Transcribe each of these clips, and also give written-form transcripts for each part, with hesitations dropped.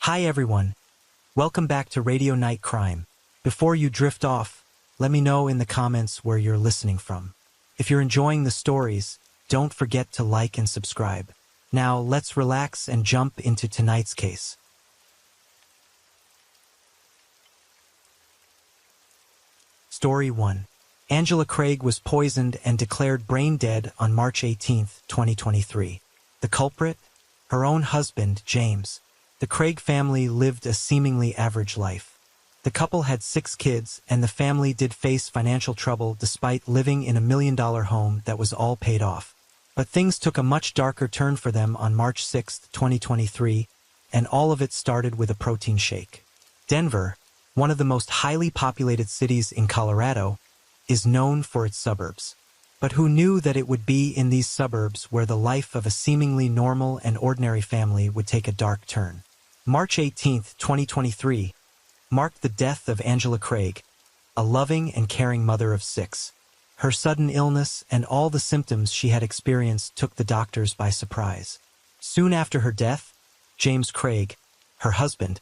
Hi everyone, welcome back to Radio Night Crime. Before you drift off, let me know in the comments where you're listening from. If you're enjoying the stories, don't forget to like and subscribe. Now let's relax and jump into tonight's case. Story 1. Angela Craig was poisoned and declared brain dead on March 18, 2023. The culprit? Her own husband, James. The Craig family lived a seemingly average life. The couple had 6 kids, and the family did face financial trouble despite living in a $1 million home that was all paid off. But things took a much darker turn for them on March 6, 2023, and all of it started with a protein shake. Denver, one of the most highly populated cities in Colorado, is known for its suburbs. But who knew that it would be in these suburbs where the life of a seemingly normal and ordinary family would take a dark turn? March 18, 2023, marked the death of Angela Craig, a loving and caring mother of 6. Her sudden illness and all the symptoms she had experienced took the doctors by surprise. Soon after her death, James Craig, her husband,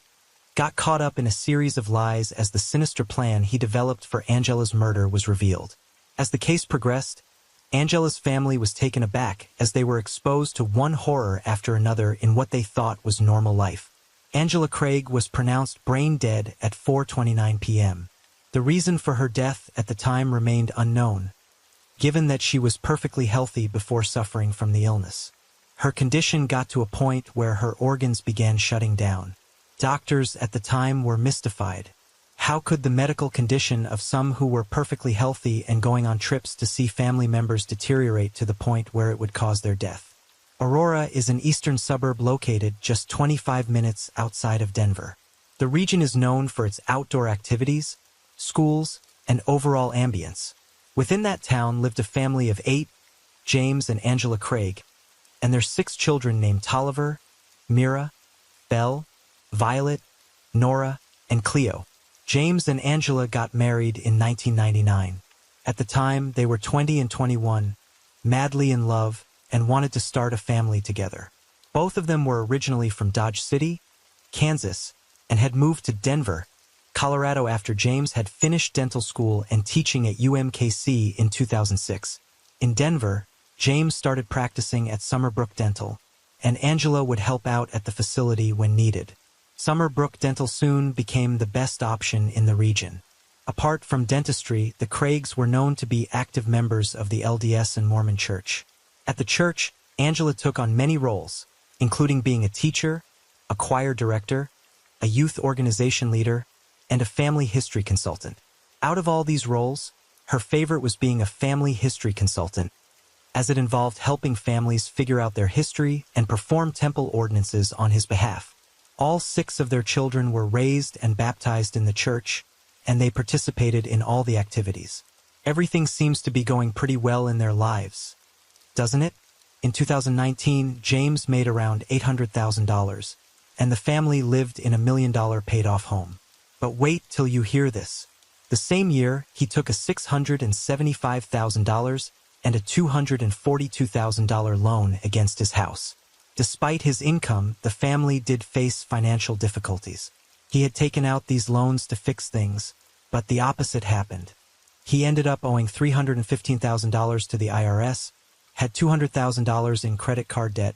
got caught up in a series of lies as the sinister plan he developed for Angela's murder was revealed. As the case progressed, Angela's family was taken aback as they were exposed to one horror after another in what they thought was normal life. Angela Craig was pronounced brain dead at 4:29 p.m. The reason for her death at the time remained unknown, given that she was perfectly healthy before suffering from the illness. Her condition got to a point where her organs began shutting down. Doctors at the time were mystified. How could the medical condition of some who were perfectly healthy and going on trips to see family members deteriorate to the point where it would cause their death? Aurora is an eastern suburb located just 25 minutes outside of Denver. The region is known for its outdoor activities, schools, and overall ambience. Within that town lived a family of 8, James and Angela Craig, and their 6 children named Tolliver, Mira, Belle, Violet, Nora, and Cleo. James and Angela got married in 1999. At the time, they were 20 and 21, madly in love, and wanted to start a family together. Both of them were originally from Dodge City, Kansas, and had moved to Denver, Colorado after James had finished dental school and teaching at UMKC in 2006. In Denver, James started practicing at Summerbrook Dental, and Angela would help out at the facility when needed. Summerbrook Dental soon became the best option in the region. Apart from dentistry, the Craigs were known to be active members of the LDS and Mormon Church. At the church, Angela took on many roles, including being a teacher, a choir director, a youth organization leader, and a family history consultant. Out of all these roles, her favorite was being a family history consultant, as it involved helping families figure out their history and perform temple ordinances on his behalf. All 6 of their children were raised and baptized in the church, and they participated in all the activities. Everything seems to be going pretty well in their lives, doesn't it? In 2019, James made around $800,000, and the family lived in a $1 million paid-off home. But wait till you hear this. The same year, he took a $675,000 and a $242,000 loan against his house. Despite his income, the family did face financial difficulties. He had taken out these loans to fix things, but the opposite happened. He ended up owing $315,000 to the IRS, had $200,000 in credit card debt,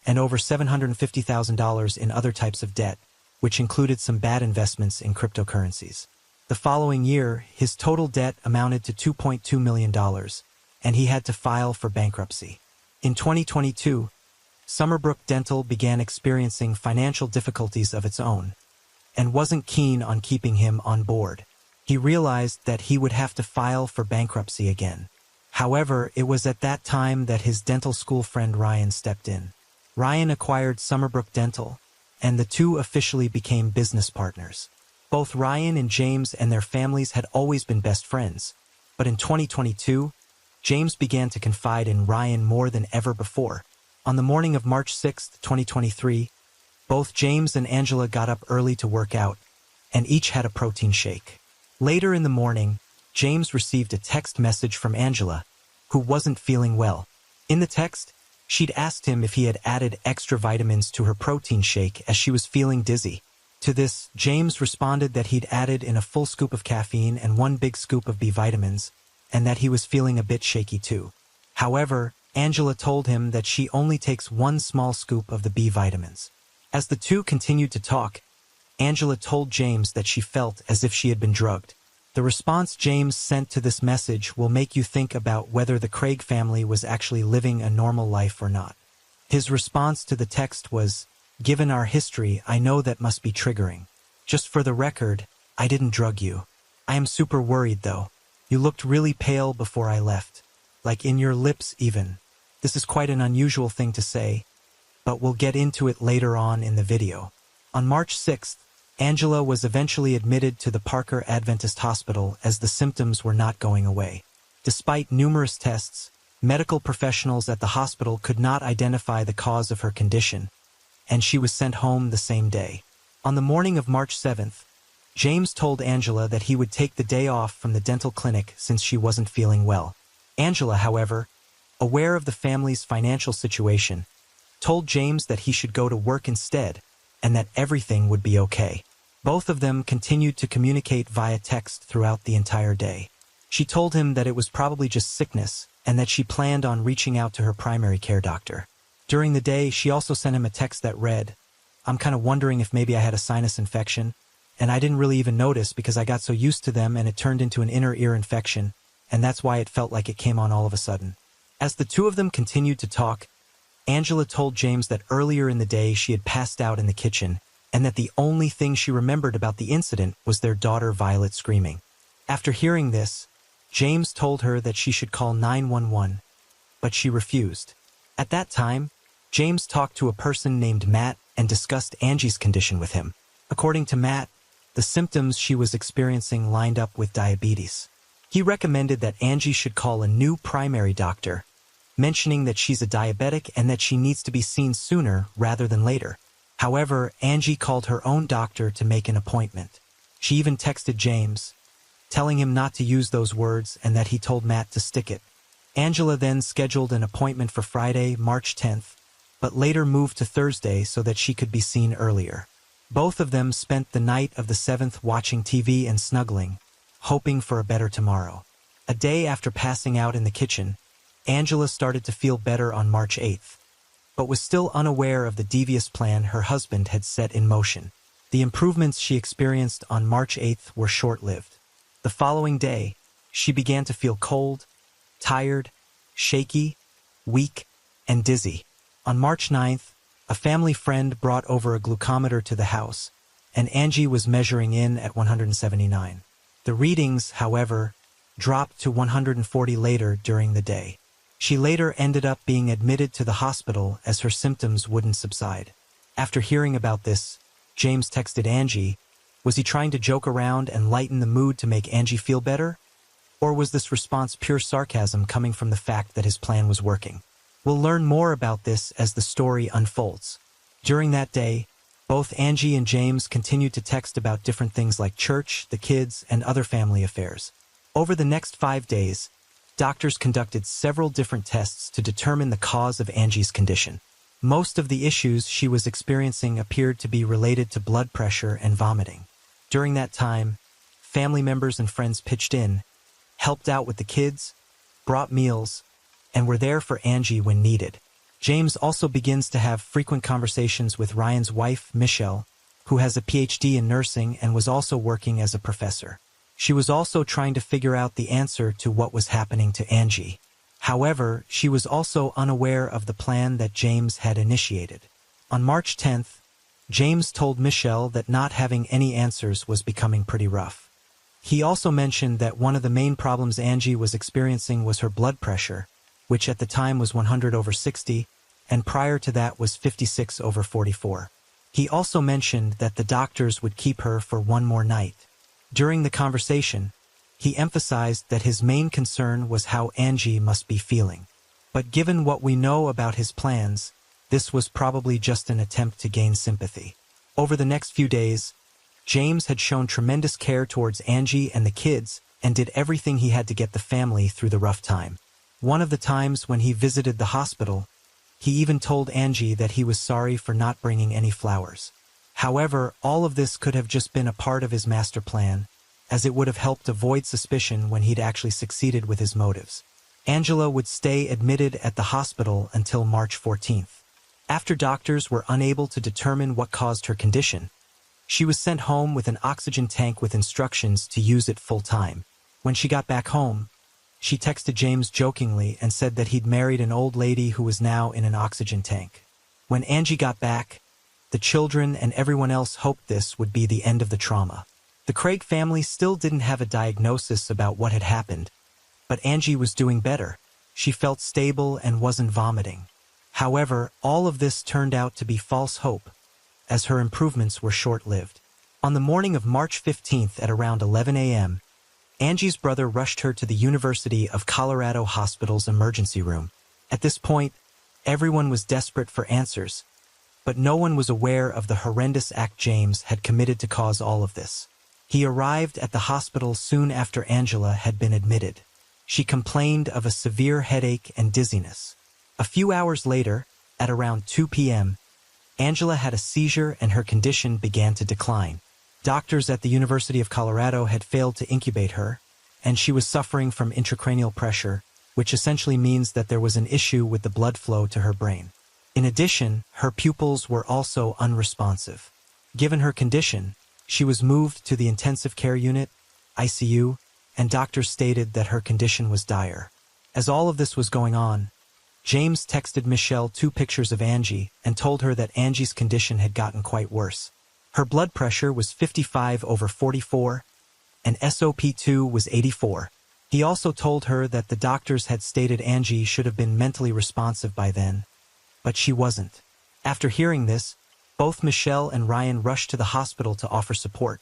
and over $750,000 in other types of debt, which included some bad investments in cryptocurrencies. The following year, his total debt amounted to $2.2 million, and he had to file for bankruptcy. In 2022, Summerbrook Dental began experiencing financial difficulties of its own, and wasn't keen on keeping him on board. He realized that he would have to file for bankruptcy again. However, it was at that time that his dental school friend Ryan stepped in. Ryan acquired Summerbrook Dental, and the two officially became business partners. Both Ryan and James and their families had always been best friends, but in 2022, James began to confide in Ryan more than ever before. On the morning of March 6, 2023, both James and Angela got up early to work out, and each had a protein shake. Later in the morning, James received a text message from Angela, who wasn't feeling well. In the text, she'd asked him if he had added extra vitamins to her protein shake as she was feeling dizzy. To this, James responded that he'd added in a full scoop of caffeine and 1 big scoop of B vitamins, and that he was feeling a bit shaky too. However, Angela told him that she only takes 1 small scoop of the B vitamins. As the two continued to talk, Angela told James that she felt as if she had been drugged. The response James sent to this message will make you think about whether the Craig family was actually living a normal life or not. His response to the text was, "Given our history, I know that must be triggering. Just for the record, I didn't drug you. I am super worried though. You looked really pale before I left. Like in your lips even. This is quite an unusual thing to say, but we'll get into it later on in the video." On March 6th, Angela was eventually admitted to the Parker Adventist Hospital as the symptoms were not going away. Despite numerous tests, medical professionals at the hospital could not identify the cause of her condition, and she was sent home the same day. On the morning of March 7th, James told Angela that he would take the day off from the dental clinic since she wasn't feeling well. Angela, however, aware of the family's financial situation, told James that he should go to work instead and that everything would be okay. Both of them continued to communicate via text throughout the entire day. She told him that it was probably just sickness and that she planned on reaching out to her primary care doctor. During the day, she also sent him a text that read, "I'm kind of wondering if maybe I had a sinus infection, and I didn't really even notice because I got so used to them and it turned into an inner ear infection, and that's why it felt like it came on all of a sudden." As the two of them continued to talk, Angela told James that earlier in the day she had passed out in the kitchen and that the only thing she remembered about the incident was their daughter Violet screaming. After hearing this, James told her that she should call 911, but she refused. At that time, James talked to a person named Matt and discussed Angie's condition with him. According to Matt, the symptoms she was experiencing lined up with diabetes. He recommended that Angie should call a new primary doctor, mentioning that she's a diabetic and that she needs to be seen sooner rather than later. However, Angie called her own doctor to make an appointment. She even texted James, telling him not to use those words and that he told Matt to stick it. Angela then scheduled an appointment for Friday, March 10th, but later moved to Thursday so that she could be seen earlier. Both of them spent the night of the 7th watching TV and snuggling, hoping for a better tomorrow. A day after passing out in the kitchen, Angela started to feel better on March 8th, but was still unaware of the devious plan her husband had set in motion. The improvements she experienced on March 8th were short-lived. The following day, she began to feel cold, tired, shaky, weak, and dizzy. On March 9th, a family friend brought over a glucometer to the house, and Angie was measuring in at 179. The readings, however, dropped to 140 later during the day. She later ended up being admitted to the hospital as her symptoms wouldn't subside. After hearing about this, James texted Angie, was he trying to joke around and lighten the mood to make Angie feel better? Or was this response pure sarcasm coming from the fact that his plan was working? We'll learn more about this as the story unfolds. During that day, both Angie and James continued to text about different things like church, the kids, and other family affairs. Over the next 5 days, doctors conducted several different tests to determine the cause of Angie's condition. Most of the issues she was experiencing appeared to be related to blood pressure and vomiting. During that time, family members and friends pitched in, helped out with the kids, brought meals, and were there for Angie when needed. James also begins to have frequent conversations with Ryan's wife, Michelle, who has a PhD in nursing and was also working as a professor. She was also trying to figure out the answer to what was happening to Angie. However, she was also unaware of the plan that James had initiated. On March 10th, James told Michelle that not having any answers was becoming pretty rough. He also mentioned that one of the main problems Angie was experiencing was her blood pressure, which at the time was 100/60, and prior to that was 56/44. He also mentioned that the doctors would keep her for one more night. During the conversation, he emphasized that his main concern was how Angie must be feeling. But given what we know about his plans, this was probably just an attempt to gain sympathy. Over the next few days, James had shown tremendous care towards Angie and the kids and did everything he had to get the family through the rough time. One of the times when he visited the hospital, he even told Angie that he was sorry for not bringing any flowers. However, all of this could have just been a part of his master plan, as it would have helped avoid suspicion when he'd actually succeeded with his motives. Angela would stay admitted at the hospital until March 14th. After doctors were unable to determine what caused her condition, she was sent home with an oxygen tank with instructions to use it full-time. When she got back home, she texted James jokingly and said that he'd married an old lady who was now in an oxygen tank. When Angie got back, the children and everyone else hoped this would be the end of the trauma. The Craig family still didn't have a diagnosis about what had happened, but Angie was doing better. She felt stable and wasn't vomiting. However, all of this turned out to be false hope, as her improvements were short-lived. On the morning of March 15th at around 11 a.m., Angie's brother rushed her to the University of Colorado Hospital's emergency room. At this point, everyone was desperate for answers, but no one was aware of the horrendous act James had committed to cause all of this. He arrived at the hospital soon after Angela had been admitted. She complained of a severe headache and dizziness. A few hours later, at around 2 p.m., Angela had a seizure and her condition began to decline. Doctors at the University of Colorado had failed to incubate her, and she was suffering from intracranial pressure, which essentially means that there was an issue with the blood flow to her brain. In addition, her pupils were also unresponsive. Given her condition, she was moved to the intensive care unit, ICU, and doctors stated that her condition was dire. As all of this was going on, James texted Michelle 2 pictures of Angie and told her that Angie's condition had gotten quite worse. Her blood pressure was 55/44, and SOP2 was 84. He also told her that the doctors had stated Angie should have been mentally responsive by then, but she wasn't. After hearing this, both Michelle and Ryan rushed to the hospital to offer support.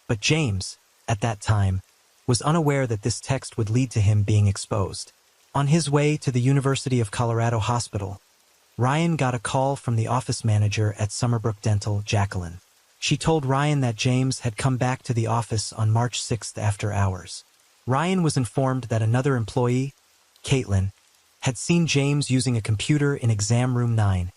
But James, at that time, was unaware that this text would lead to him being exposed. On his way to the University of Colorado Hospital, Ryan got a call from the office manager at Summerbrook Dental, Jacqueline. She told Ryan that James had come back to the office on March 6th after hours. Ryan was informed that another employee, Caitlin, had seen James using a computer in exam room 9,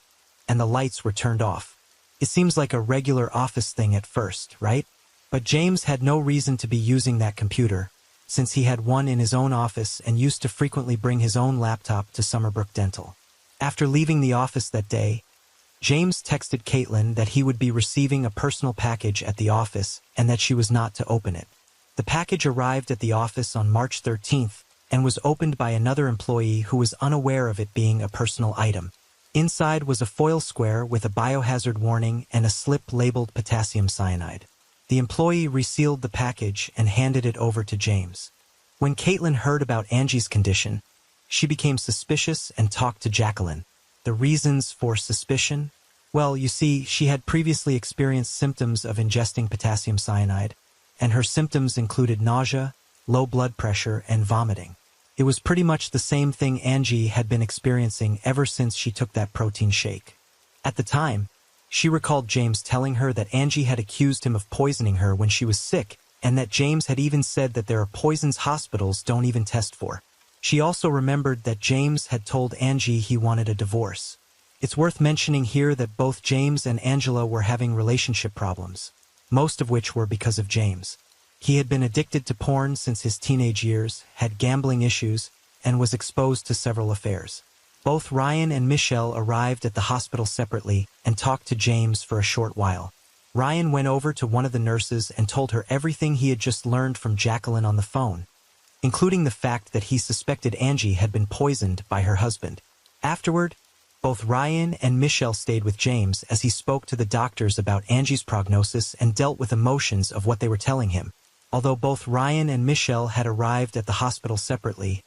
and the lights were turned off. It seems like a regular office thing at first, right? But James had no reason to be using that computer, since he had one in his own office and used to frequently bring his own laptop to Summerbrook Dental. After leaving the office that day, James texted Caitlin that he would be receiving a personal package at the office and that she was not to open it. The package arrived at the office on March 13th and was opened by another employee who was unaware of it being a personal item. Inside was a foil square with a biohazard warning and a slip labeled potassium cyanide. The employee resealed the package and handed it over to James. When Caitlin heard about Angie's condition, she became suspicious and talked to Jacqueline. The reasons for suspicion? Well, you see, she had previously experienced symptoms of ingesting potassium cyanide, and her symptoms included nausea, low blood pressure, and vomiting. It was pretty much the same thing Angie had been experiencing ever since she took that protein shake. At the time, she recalled James telling her that Angie had accused him of poisoning her when she was sick, and that James had even said that there are poisons hospitals don't even test for. She also remembered that James had told Angie he wanted a divorce. It's worth mentioning here that both James and Angela were having relationship problems, most of which were because of James. He had been addicted to porn since his teenage years, had gambling issues, and was exposed to several affairs. Both Ryan and Michelle arrived at the hospital separately and talked to James for a short while. Ryan went over to one of the nurses and told her everything he had just learned from Jacqueline on the phone, including the fact that he suspected Angie had been poisoned by her husband. Afterward, both Ryan and Michelle stayed with James as he spoke to the doctors about Angie's prognosis and dealt with emotions of what they were telling him. Although both Ryan and Michelle had arrived at the hospital separately,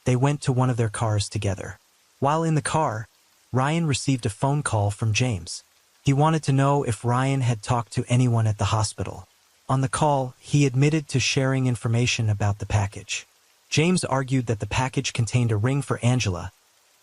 they went to one of their cars together. While in the car, Ryan received a phone call from James. He wanted to know if Ryan had talked to anyone at the hospital. On the call, he admitted to sharing information about the package. James argued that the package contained a ring for Angela,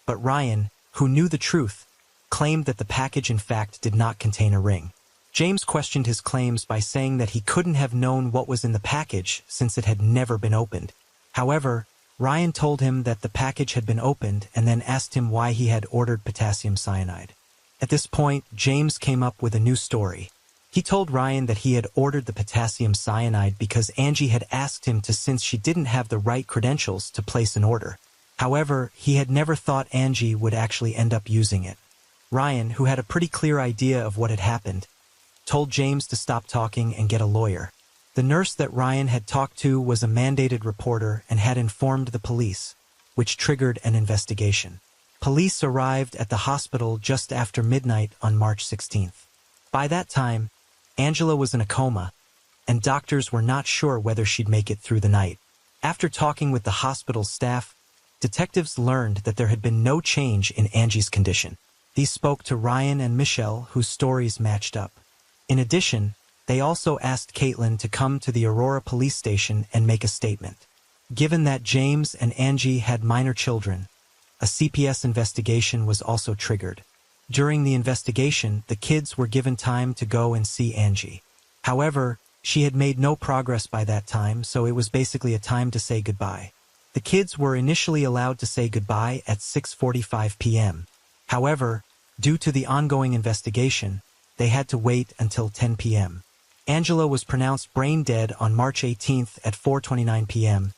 but Ryan, who knew the truth, claimed that the package in fact did not contain a ring. James questioned his claims by saying that he couldn't have known what was in the package since it had never been opened. However, Ryan told him that the package had been opened and then asked him why he had ordered potassium cyanide. At this point, James came up with a new story. He told Ryan that he had ordered the potassium cyanide because Angie had asked him to since she didn't have the right credentials to place an order. However, he had never thought Angie would actually end up using it. Ryan, who had a pretty clear idea of what had happened, told James to stop talking and get a lawyer. The nurse that Ryan had talked to was a mandated reporter and had informed the police, which triggered an investigation. Police arrived at the hospital just after midnight on March 16th. By that time, Angela was in a coma, and doctors were not sure whether she'd make it through the night. After talking with the hospital staff, detectives learned that there had been no change in Angie's condition. These spoke to Ryan and Michelle, whose stories matched up. In addition, they also asked Caitlin to come to the Aurora police station and make a statement. Given that James and Angie had minor children, a CPS investigation was also triggered. During the investigation, the kids were given time to go and see Angie. However, she had made no progress by that time, so it was basically a time to say goodbye. The kids were initially allowed to say goodbye at 6:45 p.m. However, due to the ongoing investigation, they had to wait until 10 p.m. Angela was pronounced brain dead on March 18th at 4:29 p.m.,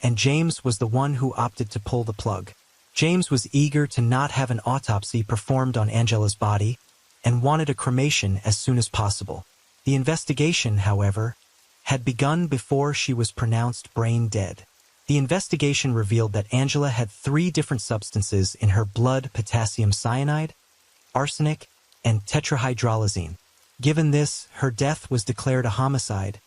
and James was the one who opted to pull the plug. James was eager to not have an autopsy performed on Angela's body and wanted a cremation as soon as possible. The investigation, however, had begun before she was pronounced brain dead. The investigation revealed that Angela had 3 different substances in her blood: potassium cyanide, arsenic, and tetrahydrolazine. Given this, her death was declared a homicide,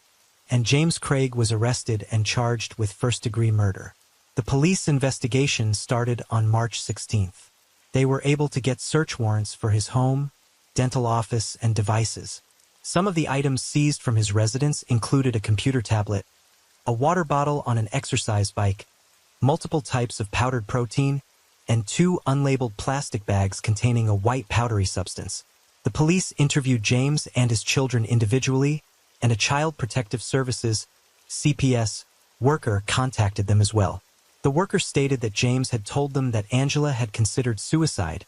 and James Craig was arrested and charged with first-degree murder. The police investigation started on March 16th. They were able to get search warrants for his home, dental office, and devices. Some of the items seized from his residence included a computer tablet, a water bottle on an exercise bike, multiple types of powdered protein, and 2 unlabeled plastic bags containing a white powdery substance. The police interviewed James and his children individually, and a Child Protective Services (CPS) worker contacted them as well. The worker stated that James had told them that Angela had considered suicide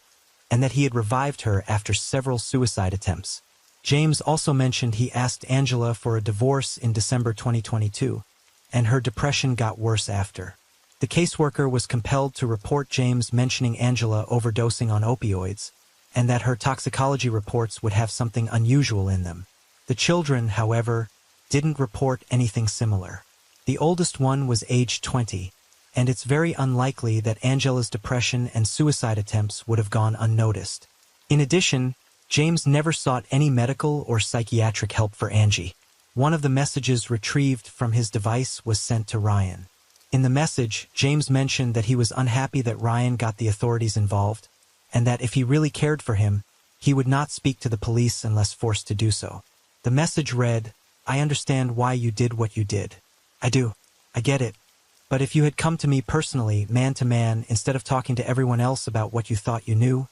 and that he had revived her after several suicide attempts. James also mentioned he asked Angela for a divorce in December 2022, and her depression got worse after. The caseworker was compelled to report James mentioning Angela overdosing on opioids, and that her toxicology reports would have something unusual in them. The children, however, didn't report anything similar. The oldest one was aged 20, and it's very unlikely that Angela's depression and suicide attempts would have gone unnoticed. In addition, James never sought any medical or psychiatric help for Angie. One of the messages retrieved from his device was sent to Ryan. In the message, James mentioned that he was unhappy that Ryan got the authorities involved, and that if he really cared for him, he would not speak to the police unless forced to do so. The message read, "I understand why you did what you did. I do. I get it. But if you had come to me personally, man to man, instead of talking to everyone else about what you thought you knew,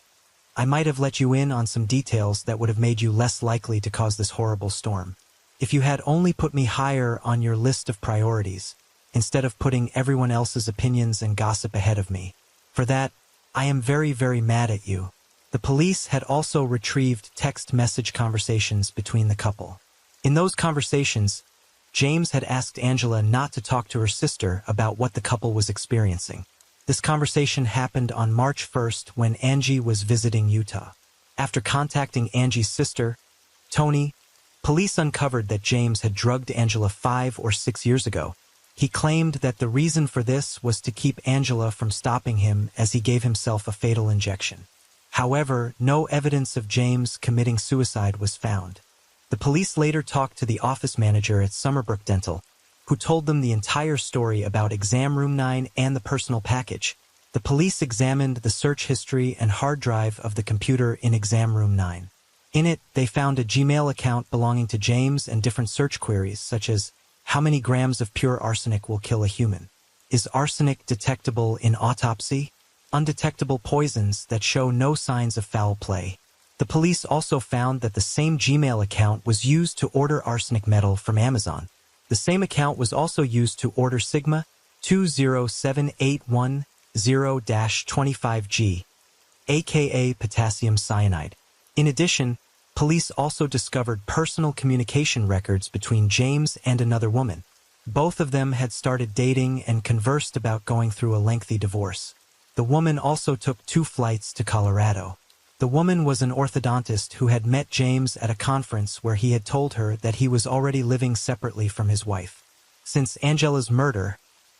I might have let you in on some details that would have made you less likely to cause this horrible storm. If you had only put me higher on your list of priorities, instead of putting everyone else's opinions and gossip ahead of me. For that, I am very, very mad at you." The police had also retrieved text message conversations between the couple. In those conversations, James had asked Angela not to talk to her sister about what the couple was experiencing. This conversation happened on March 1st when Angie was visiting Utah. After contacting Angie's sister, Tony, police uncovered that James had drugged Angela 5 or 6 years ago. He claimed that the reason for this was to keep Angela from stopping him as he gave himself a fatal injection. However, no evidence of James committing suicide was found. The police later talked to the office manager at Summerbrook Dental, who told them the entire story about Exam Room 9 and the personal package. The police examined the search history and hard drive of the computer in Exam Room 9. In it, they found a Gmail account belonging to James and different search queries such as, "How many grams of pure arsenic will kill a human? Is arsenic detectable in autopsy? Undetectable poisons that show no signs of foul play." The police also found that the same Gmail account was used to order arsenic metal from Amazon. The same account was also used to order Sigma 20781-0-25G, aka potassium cyanide. In addition, Police also discovered personal communication records between James and another woman. Both of them had started dating and conversed about going through a lengthy divorce. The woman also took 2 flights to Colorado. The woman was an orthodontist who had met James at a conference where he had told her that he was already living separately from his wife. Since Angela's murder,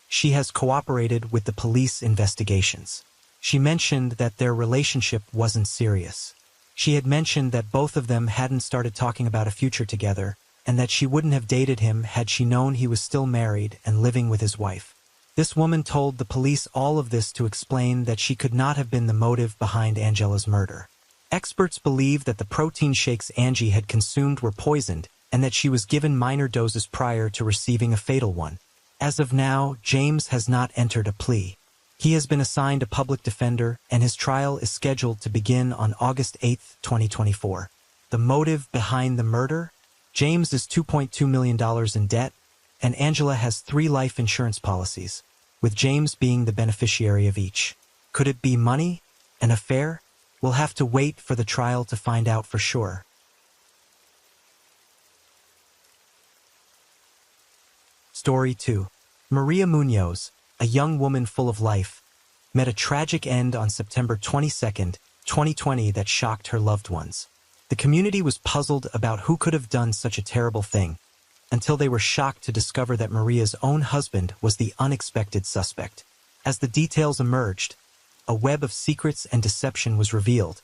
she has cooperated with the police investigations. She mentioned that their relationship wasn't serious. She had mentioned that both of them hadn't started talking about a future together, and that she wouldn't have dated him had she known he was still married and living with his wife. This woman told the police all of this to explain that she could not have been the motive behind Angela's murder. Experts believe that the protein shakes Angie had consumed were poisoned and that she was given minor doses prior to receiving a fatal one. As of now, James has not entered a plea. He has been assigned a public defender, and his trial is scheduled to begin on August 8, 2024. The motive behind the murder? James is $2.2 million in debt, and Angela has 3 life insurance policies, with James being the beneficiary of each. Could it be money? An affair? We'll have to wait for the trial to find out for sure. Story 2. Maria Munoz, a young woman full of life, met a tragic end on September 22, 2020 that shocked her loved ones. The community was puzzled about who could have done such a terrible thing, until they were shocked to discover that Maria's own husband was the unexpected suspect. As the details emerged, a web of secrets and deception was revealed,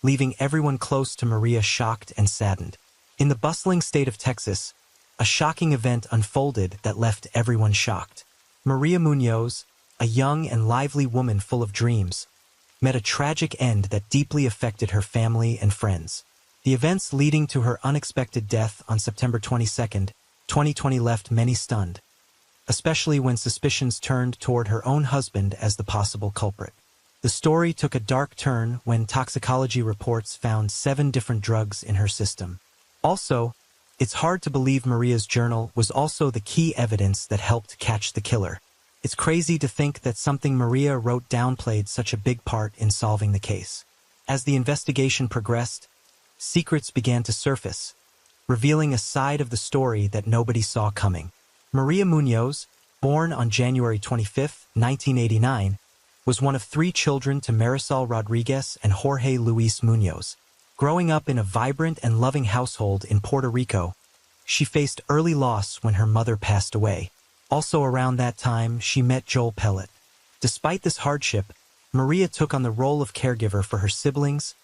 leaving everyone close to Maria shocked and saddened. In the bustling state of Texas, a shocking event unfolded that left everyone shocked. Maria Munoz, a young and lively woman full of dreams, met a tragic end that deeply affected her family and friends. The events leading to her unexpected death on September 22, 2020 left many stunned, especially when suspicions turned toward her own husband as the possible culprit. The story took a dark turn when toxicology reports found 7 different drugs in her system. Also, it's hard to believe Maria's journal was also the key evidence that helped catch the killer. It's crazy to think that something Maria wrote down played such a big part in solving the case. As the investigation progressed, secrets began to surface, revealing a side of the story that nobody saw coming. Maria Munoz, born on January 25, 1989, was one of 3 children to Marisol Rodriguez and Jorge Luis Munoz. Growing up in a vibrant and loving household in Puerto Rico, she faced early loss when her mother passed away. Also around that time, she met Joel Pellet. Despite this hardship, Maria took on the role of caregiver for her siblings,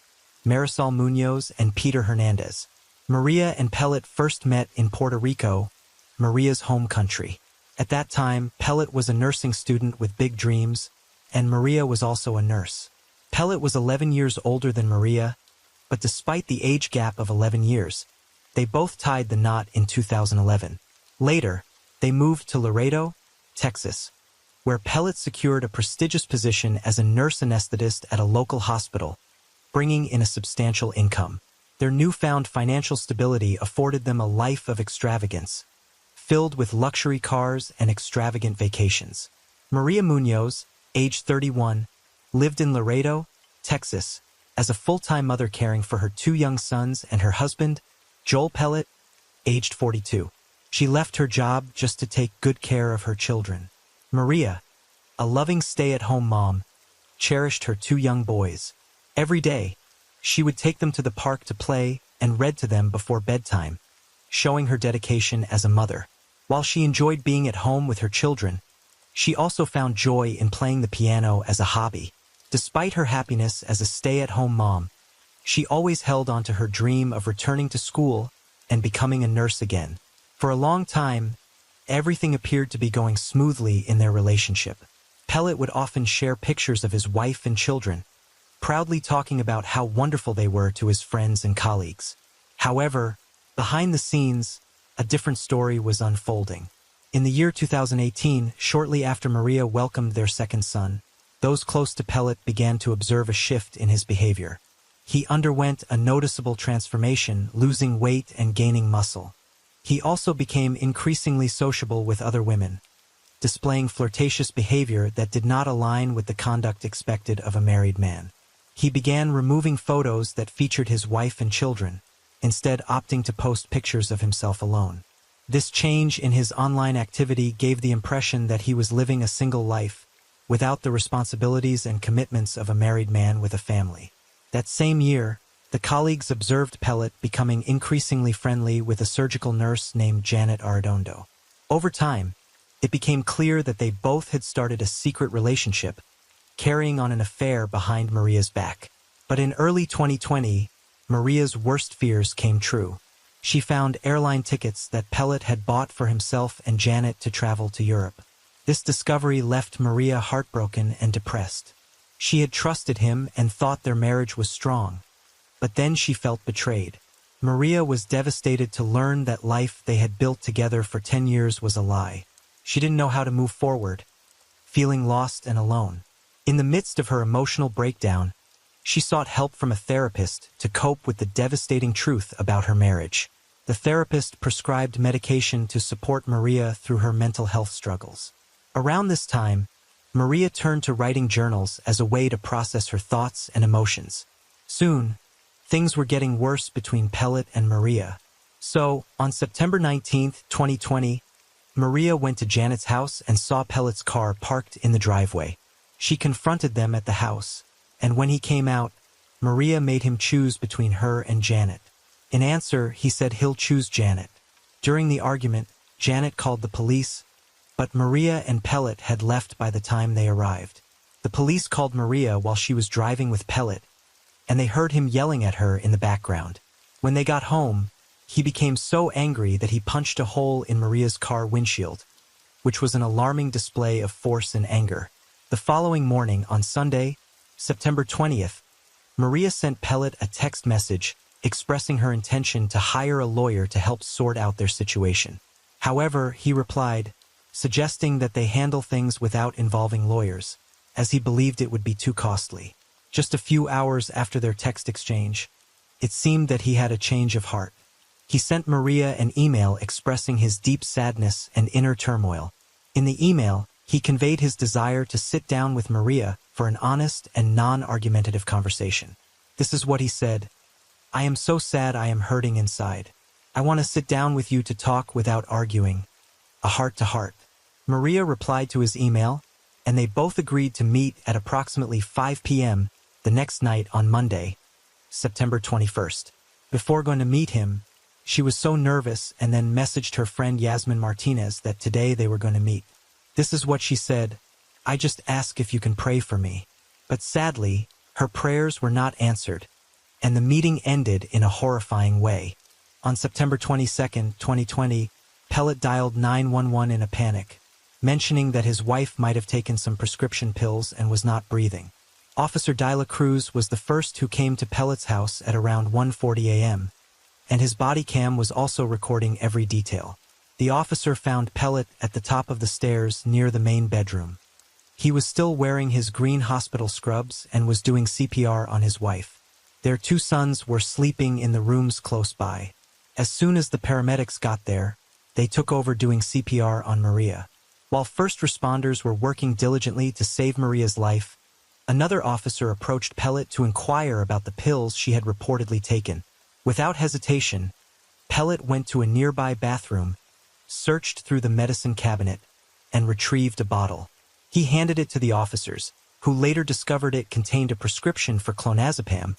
Marisol Munoz and Peter Hernandez. Maria and Pellet first met in Puerto Rico, Maria's home country. At that time, Pellet was a nursing student with big dreams, and Maria was also a nurse. Pellet was 11 years older than Maria, but despite the age gap of 11 years, they both tied the knot in 2011. Later, they moved to Laredo, Texas, where Pellet secured a prestigious position as a nurse anesthetist at a local hospital, bringing in a substantial income. Their newfound financial stability afforded them a life of extravagance, filled with luxury cars and extravagant vacations. Maria Munoz, age 31, lived in Laredo, Texas, as a full-time mother caring for her 2 young sons and her husband, Joel Pellet, aged 42. She left her job just to take good care of her children. Maria, a loving stay-at-home mom, cherished her 2 young boys. Every day, she would take them to the park to play and read to them before bedtime, showing her dedication as a mother. While she enjoyed being at home with her children, she also found joy in playing the piano as a hobby. Despite her happiness as a stay-at-home mom, she always held on to her dream of returning to school and becoming a nurse again. For a long time, everything appeared to be going smoothly in their relationship. Pellet would often share pictures of his wife and children, proudly talking about how wonderful they were to his friends and colleagues. However, behind the scenes, a different story was unfolding. In the year 2018, shortly after Maria welcomed their second son, those close to Pellet began to observe a shift in his behavior. He underwent a noticeable transformation, losing weight and gaining muscle. He also became increasingly sociable with other women, displaying flirtatious behavior that did not align with the conduct expected of a married man. He began removing photos that featured his wife and children, instead opting to post pictures of himself alone. This change in his online activity gave the impression that he was living a single life, without the responsibilities and commitments of a married man with a family. That same year, the colleagues observed Pellet becoming increasingly friendly with a surgical nurse named Janet Arredondo. Over time, it became clear that they both had started a secret relationship, carrying on an affair behind Maria's back. But in early 2020, Maria's worst fears came true. She found airline tickets that Pellet had bought for himself and Janet to travel to Europe. This discovery left Maria heartbroken and depressed. She had trusted him and thought their marriage was strong. But then she felt betrayed. Maria was devastated to learn that life they had built together for 10 years was a lie. She didn't know how to move forward, feeling lost and alone. In the midst of her emotional breakdown, she sought help from a therapist to cope with the devastating truth about her marriage. The therapist prescribed medication to support Maria through her mental health struggles. Around this time, Maria turned to writing journals as a way to process her thoughts and emotions. Soon, things were getting worse between Pellet and Maria. So, on September 19, 2020, Maria went to Janet's house and saw Pellet's car parked in the driveway. She confronted them at the house, and when he came out, Maria made him choose between her and Janet. In answer, he said he'll choose Janet. During the argument, Janet called the police, but Maria and Pellet had left by the time they arrived. The police called Maria while she was driving with Pellet, and they heard him yelling at her in the background. When they got home, he became so angry that he punched a hole in Maria's car windshield, which was an alarming display of force and anger. The following morning, on Sunday, September 20th, Maria sent Pellet a text message expressing her intention to hire a lawyer to help sort out their situation. However, he replied, suggesting that they handle things without involving lawyers, as he believed it would be too costly. Just a few hours after their text exchange, it seemed that he had a change of heart. He sent Maria an email expressing his deep sadness and inner turmoil. In the email, he conveyed his desire to sit down with Maria for an honest and non-argumentative conversation. This is what he said: "I am so sad I am hurting inside. I want to sit down with you to talk without arguing. A heart-to-heart." Maria replied to his email, and they both agreed to meet at approximately 5 p.m. the next night on Monday, September 21st. Before going to meet him, she was so nervous and then messaged her friend Yasmin Martinez that today they were going to meet. This is what she said: "I just ask if you can pray for me." But sadly, her prayers were not answered, and the meeting ended in a horrifying way. On September 22nd, 2020, Pellet dialed 911 in a panic, mentioning that his wife might have taken some prescription pills and was not breathing. Officer Dyla Cruz was the first who came to Pellet's house at around 1:40 a.m., and his body cam was also recording every detail. The officer found Pellet at the top of the stairs near the main bedroom. He was still wearing his green hospital scrubs and was doing CPR on his wife. Their 2 sons were sleeping in the rooms close by. As soon as the paramedics got there, they took over doing CPR on Maria. While first responders were working diligently to save Maria's life, another officer approached Pellet to inquire about the pills she had reportedly taken. Without hesitation, Pellet went to a nearby bathroom, searched through the medicine cabinet, and retrieved a bottle. He handed it to the officers, who later discovered it contained a prescription for clonazepam,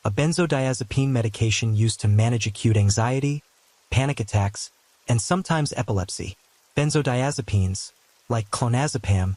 a benzodiazepine medication used to manage acute anxiety, panic attacks, and sometimes epilepsy. Benzodiazepines, like clonazepam,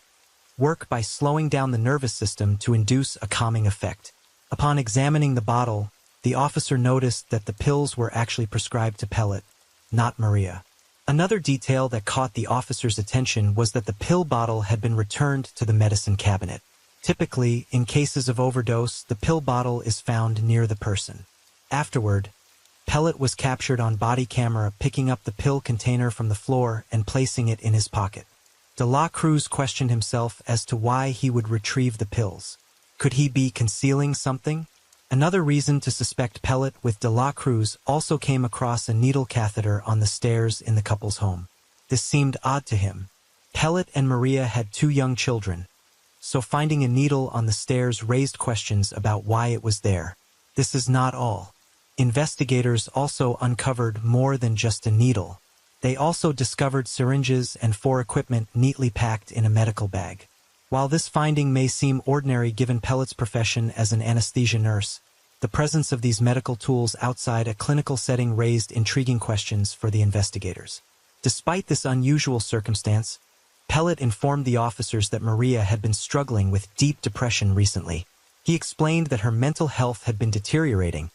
work by slowing down the nervous system to induce a calming effect. Upon examining the bottle, the officer noticed that the pills were actually prescribed to Pellet, not Maria. Another detail that caught the officer's attention was that the pill bottle had been returned to the medicine cabinet. Typically, in cases of overdose, the pill bottle is found near the person. Afterward, Pellet was captured on body camera picking up the pill container from the floor and placing it in his pocket. De La Cruz questioned himself as to why he would retrieve the pills. Could he be concealing something? Another reason to suspect Pellet with De La Cruz also came across a needle catheter on the stairs in the couple's home. This seemed odd to him. Pellet and Maria had 2 young children, so finding a needle on the stairs raised questions about why it was there. This is not all. Investigators also uncovered more than just a needle. They also discovered syringes and equipment neatly packed in a medical bag. While this finding may seem ordinary given Pellet's profession as an anesthesia nurse, the presence of these medical tools outside a clinical setting raised intriguing questions for the investigators. Despite this unusual circumstance, Pellet informed the officers that Maria had been struggling with deep depression recently. He explained that her mental health had been deteriorating,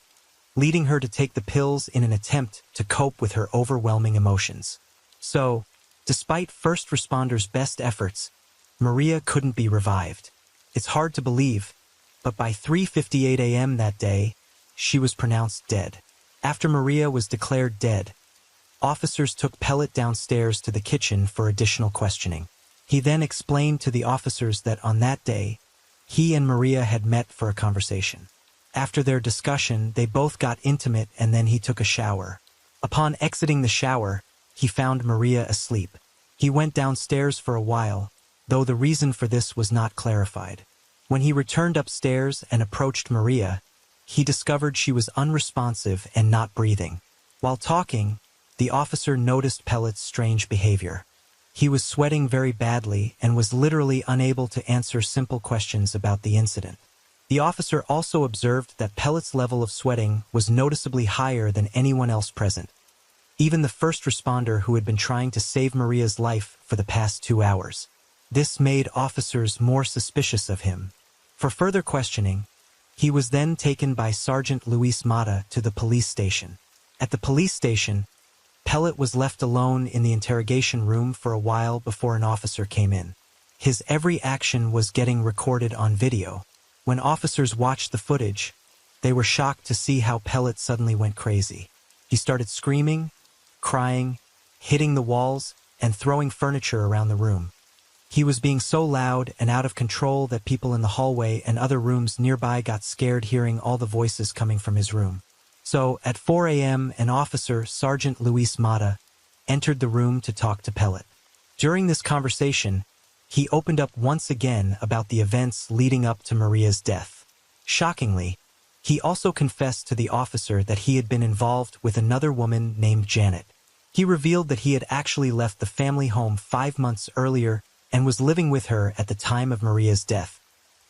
leading her to take the pills in an attempt to cope with her overwhelming emotions. So, despite first responders' best efforts, Maria couldn't be revived. It's hard to believe, but by 3:58 a.m. that day, she was pronounced dead. After Maria was declared dead, officers took Pellet downstairs to the kitchen for additional questioning. He then explained to the officers that on that day, he and Maria had met for a conversation. After their discussion, they both got intimate and then he took a shower. Upon exiting the shower, he found Maria asleep. He went downstairs for a while, though the reason for this was not clarified. When he returned upstairs and approached Maria, he discovered she was unresponsive and not breathing. While talking, the officer noticed Pellet's strange behavior. He was sweating very badly and was literally unable to answer simple questions about the incident. The officer also observed that Pellet's level of sweating was noticeably higher than anyone else present, even the first responder who had been trying to save Maria's life for the past 2 hours. This made officers more suspicious of him. For further questioning, he was then taken by Sergeant Luis Mata to the police station. At the police station, Pellet was left alone in the interrogation room for a while before an officer came in. His every action was getting recorded on video. When officers watched the footage, they were shocked to see how Pellet suddenly went crazy. He started screaming, crying, hitting the walls, and throwing furniture around the room. He was being so loud and out of control that people in the hallway and other rooms nearby got scared hearing all the voices coming from his room. So, at 4 a.m., an officer, Sergeant Luis Mata, entered the room to talk to Pellet. During this conversation, he opened up once again about the events leading up to Maria's death. Shockingly, he also confessed to the officer that he had been involved with another woman named Janet. He revealed that he had actually left the family home 5 months earlier and was living with her at the time of Maria's death.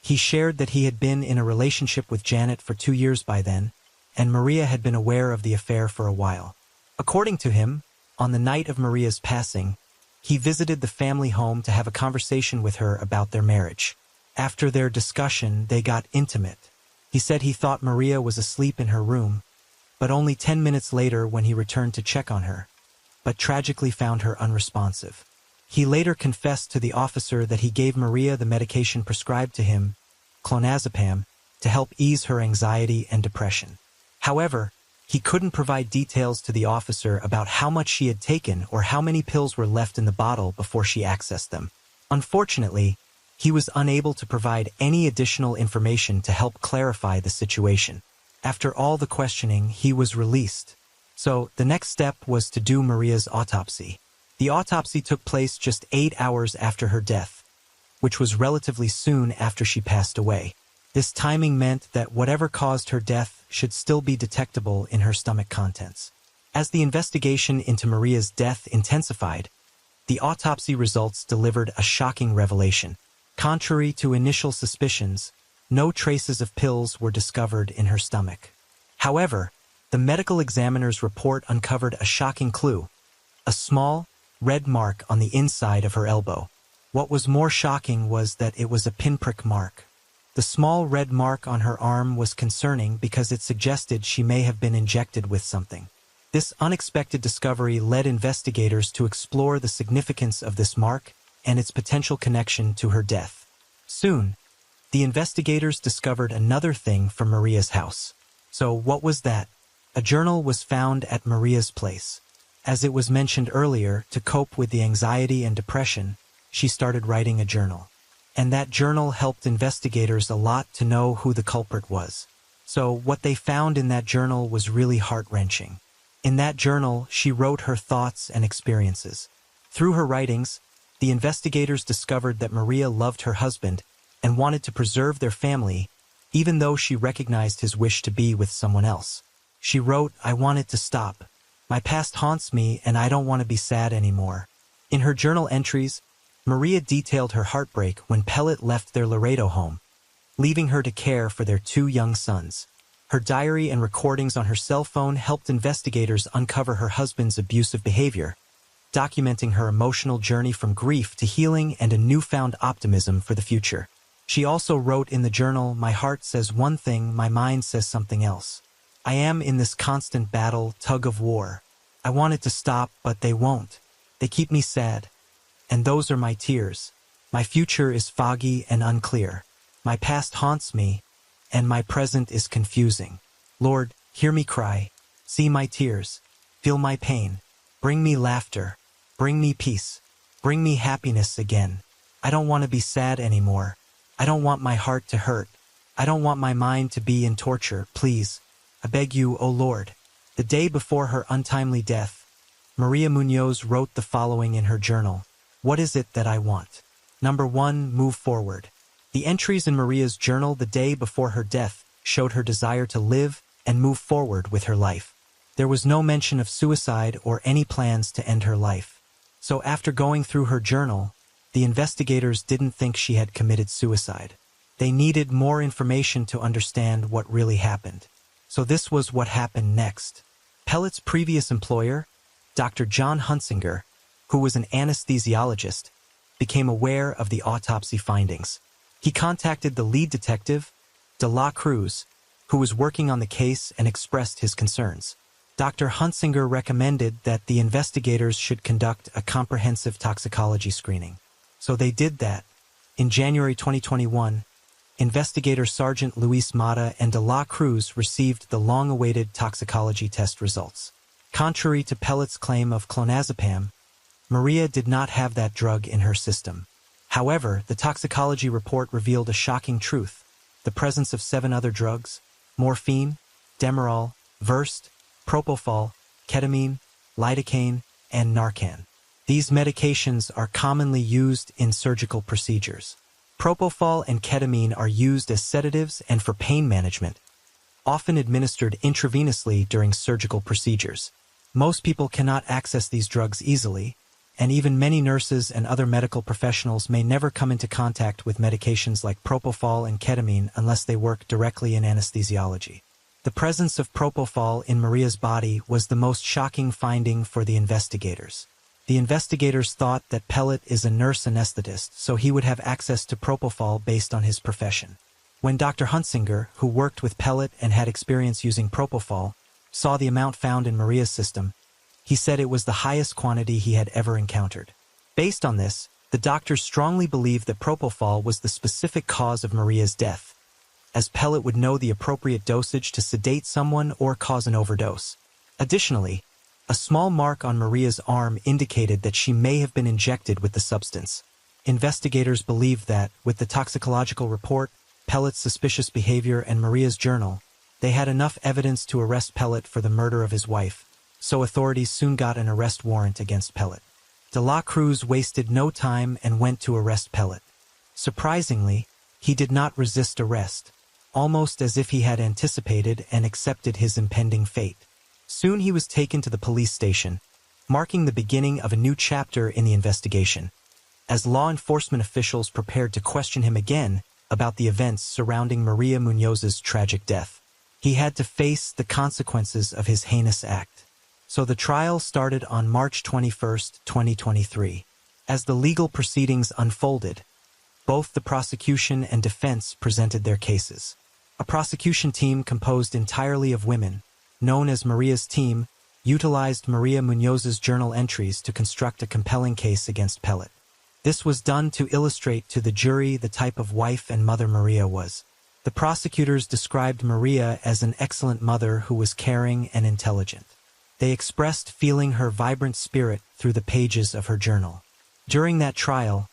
He shared that he had been in a relationship with Janet for 2 years by then, and Maria had been aware of the affair for a while. According to him, on the night of Maria's passing, he visited the family home to have a conversation with her about their marriage. After their discussion, they got intimate. He said he thought Maria was asleep in her room, but only 10 minutes later when he returned to check on her, but tragically found her unresponsive. He later confessed to the officer that he gave Maria the medication prescribed to him, clonazepam, to help ease her anxiety and depression. However, he couldn't provide details to the officer about how much she had taken or how many pills were left in the bottle before she accessed them. Unfortunately, he was unable to provide any additional information to help clarify the situation. After all the questioning, he was released. So, the next step was to do Maria's autopsy. The autopsy took place just 8 hours after her death, which was relatively soon after she passed away. This timing meant that whatever caused her death should still be detectable in her stomach contents. As the investigation into Maria's death intensified, the autopsy results delivered a shocking revelation. Contrary to initial suspicions, no traces of pills were discovered in her stomach. However, the medical examiner's report uncovered a shocking clue: a small, red mark on the inside of her elbow. What was more shocking was that it was a pinprick mark. The small red mark on her arm was concerning because it suggested she may have been injected with something. This unexpected discovery led investigators to explore the significance of this mark and its potential connection to her death. Soon, the investigators discovered another thing from Maria's house. So what was that? A journal was found at Maria's place. As it was mentioned earlier, to cope with the anxiety and depression, she started writing a journal. And that journal helped investigators a lot to know who the culprit was. So what they found in that journal was really heart-wrenching. In that journal, she wrote her thoughts and experiences. Through her writings, the investigators discovered that Maria loved her husband and wanted to preserve their family, even though she recognized his wish to be with someone else. She wrote, "I want it to stop. My past haunts me and I don't want to be sad anymore." In her journal entries, Maria detailed her heartbreak when Pellet left their Laredo home, leaving her to care for their 2 young sons. Her diary and recordings on her cell phone helped investigators uncover her husband's abusive behavior, documenting her emotional journey from grief to healing and a newfound optimism for the future. She also wrote in the journal, "My heart says one thing, my mind says something else. I am in this constant battle, tug of war. I want it to stop, but they won't. They keep me sad. And those are my tears. My future is foggy and unclear. My past haunts me, and my present is confusing. Lord, hear me cry. See my tears. Feel my pain. Bring me laughter. Bring me peace. Bring me happiness again. I don't want to be sad anymore. I don't want my heart to hurt. I don't want my mind to be in torture. Please, I beg you, O Lord." The day before her untimely death, Maria Munoz wrote the following in her journal. "What is it that I want? Number 1, move forward." The entries in Maria's journal the day before her death showed her desire to live and move forward with her life. There was no mention of suicide or any plans to end her life. So after going through her journal, the investigators didn't think she had committed suicide. They needed more information to understand what really happened. So this was what happened next. Pellet's previous employer, Dr. John Hunsinger, who was an anesthesiologist, became aware of the autopsy findings. He contacted the lead detective, De La Cruz, who was working on the case, and expressed his concerns. Dr. Hunsinger recommended that the investigators should conduct a comprehensive toxicology screening. So they did that. In January 2021, investigator Sergeant Luis Mata and De La Cruz received the long-awaited toxicology test results. Contrary to Pellet's claim of clonazepam, Maria did not have that drug in her system. However, the toxicology report revealed a shocking truth: the presence of 7 other drugs: morphine, Demerol, Versed, propofol, ketamine, lidocaine, and Narcan. These medications are commonly used in surgical procedures. Propofol and ketamine are used as sedatives and for pain management, often administered intravenously during surgical procedures. Most people cannot access these drugs easily, and even many nurses and other medical professionals may never come into contact with medications like propofol and ketamine unless they work directly in anesthesiology. The presence of propofol in Maria's body was the most shocking finding for the investigators. The investigators thought that Pellet is a nurse anesthetist, so he would have access to propofol based on his profession. When Dr. Hunsinger, who worked with Pellet and had experience using propofol, saw the amount found in Maria's system, he said it was the highest quantity he had ever encountered. Based on this, the doctors strongly believed that propofol was the specific cause of Maria's death, as Pellet would know the appropriate dosage to sedate someone or cause an overdose. Additionally, a small mark on Maria's arm indicated that she may have been injected with the substance. Investigators believed that, with the toxicological report, Pellet's suspicious behavior, and Maria's journal, they had enough evidence to arrest Pellet for the murder of his wife, so authorities soon got an arrest warrant against Pellet. De La Cruz wasted no time and went to arrest Pellet. Surprisingly, he did not resist arrest, almost as if he had anticipated and accepted his impending fate. Soon he was taken to the police station, marking the beginning of a new chapter in the investigation, as law enforcement officials prepared to question him again about the events surrounding Maria Munoz's tragic death. He had to face the consequences of his heinous act. So the trial started on March 21, 2023. As the legal proceedings unfolded, both the prosecution and defense presented their cases. A prosecution team composed entirely of women, known as Maria's team, utilized Maria Munoz's journal entries to construct a compelling case against Pellet. This was done to illustrate to the jury the type of wife and mother Maria was. The prosecutors described Maria as an excellent mother who was caring and intelligent. They expressed feeling her vibrant spirit through the pages of her journal. During that trial,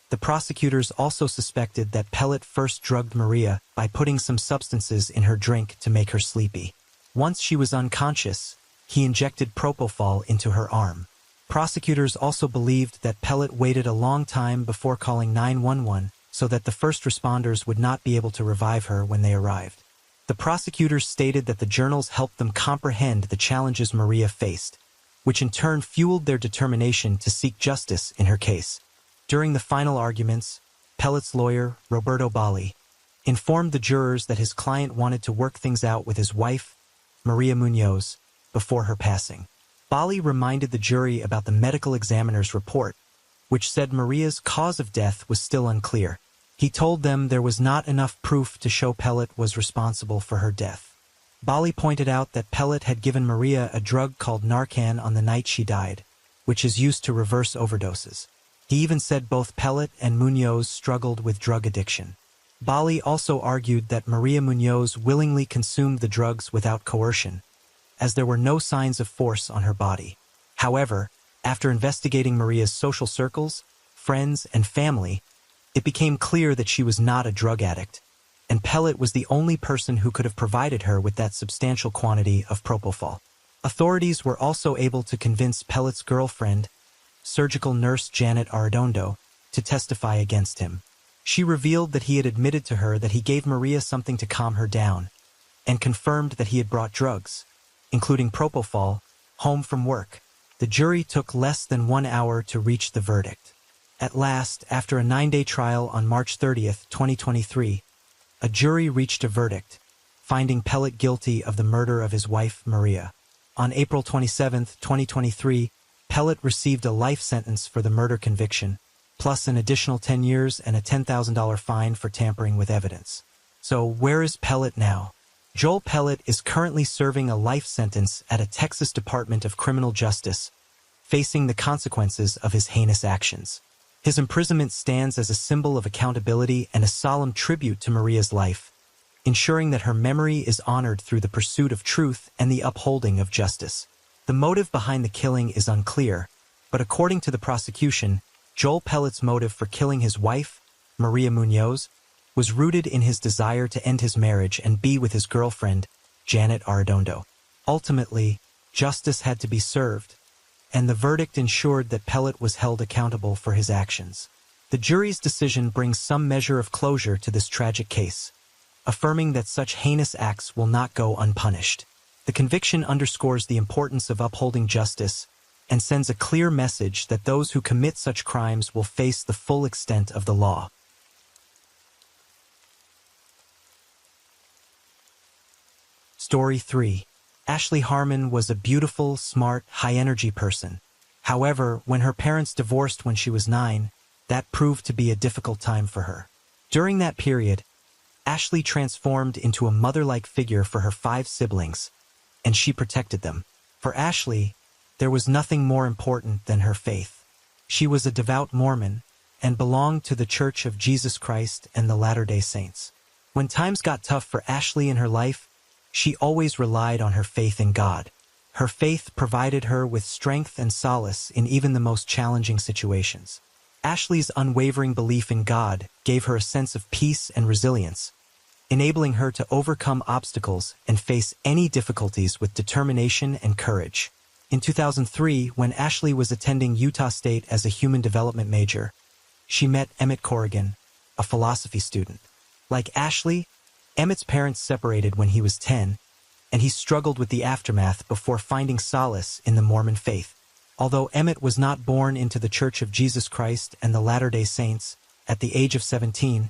the prosecutors also suspected that Pellet first drugged Maria by putting some substances in her drink to make her sleepy. Once she was unconscious, he injected propofol into her arm. Prosecutors also believed that Pellet waited a long time before calling 911 so that the first responders would not be able to revive her when they arrived. The prosecutors stated that the journals helped them comprehend the challenges Maria faced, which in turn fueled their determination to seek justice in her case. During the final arguments, Pellet's lawyer, Roberto Bali, informed the jurors that his client wanted to work things out with his wife, Maria Munoz, before her passing. Bali reminded the jury about the medical examiner's report, which said Maria's cause of death was still unclear. He told them there was not enough proof to show Pellet was responsible for her death. Bali pointed out that Pellet had given Maria a drug called Narcan on the night she died, which is used to reverse overdoses. He even said both Pellet and Munoz struggled with drug addiction. Bali also argued that Maria Munoz willingly consumed the drugs without coercion, as there were no signs of force on her body. However, after investigating Maria's social circles, friends, and family, it became clear that she was not a drug addict, and Pellet was the only person who could have provided her with that substantial quantity of propofol. Authorities were also able to convince Pellet's girlfriend, surgical nurse Janet Arredondo, to testify against him. She revealed that he had admitted to her that he gave Maria something to calm her down, and confirmed that he had brought drugs, including propofol, home from work. The jury took less than 1 hour to reach the verdict. At last, after a 9-day trial on March 30th, 2023, a jury reached a verdict, finding Pellet guilty of the murder of his wife, Maria. On April 27th, 2023, Pellet received a life sentence for the murder conviction, plus an additional 10 years and a $10,000 fine for tampering with evidence. So where is Pellet now? Joel Pellet is currently serving a life sentence at a Texas Department of Criminal Justice, facing the consequences of his heinous actions. His imprisonment stands as a symbol of accountability and a solemn tribute to Maria's life, ensuring that her memory is honored through the pursuit of truth and the upholding of justice. The motive behind the killing is unclear, but according to the prosecution, Joel Pellet's motive for killing his wife, Maria Munoz, was rooted in his desire to end his marriage and be with his girlfriend, Janet Arredondo. Ultimately, justice had to be served, and the verdict ensured that Pellet was held accountable for his actions. The jury's decision brings some measure of closure to this tragic case, affirming that such heinous acts will not go unpunished. The conviction underscores the importance of upholding justice and sends a clear message that those who commit such crimes will face the full extent of the law. Story 3. Ashley Harmon was a beautiful, smart, high-energy person. However, when her parents divorced when she was 9, that proved to be a difficult time for her. During that period, Ashley transformed into a mother-like figure for her 5 siblings, and she protected them. For Ashley, there was nothing more important than her faith. She was a devout Mormon and belonged to the Church of Jesus Christ and the Latter-day Saints. When times got tough for Ashley in her life, she always relied on her faith in God. Her faith provided her with strength and solace in even the most challenging situations. Ashley's unwavering belief in God gave her a sense of peace and resilience, enabling her to overcome obstacles and face any difficulties with determination and courage. In 2003, when Ashley was attending Utah State as a human development major, she met Emmett Corrigan, a philosophy student. Like Ashley, Emmett's parents separated when he was 10, and he struggled with the aftermath before finding solace in the Mormon faith. Although Emmett was not born into the Church of Jesus Christ and the Latter-day Saints, at the age of 17,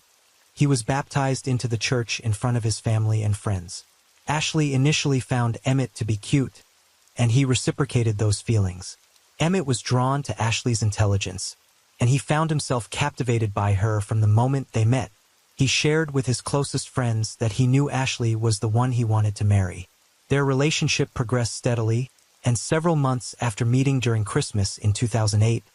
he was baptized into the church in front of his family and friends. Ashley initially found Emmett to be cute, and he reciprocated those feelings. Emmett was drawn to Ashley's intelligence, and he found himself captivated by her from the moment they met. He shared with his closest friends that he knew Ashley was the one he wanted to marry. Their relationship progressed steadily, and several months after meeting during Christmas in 2008,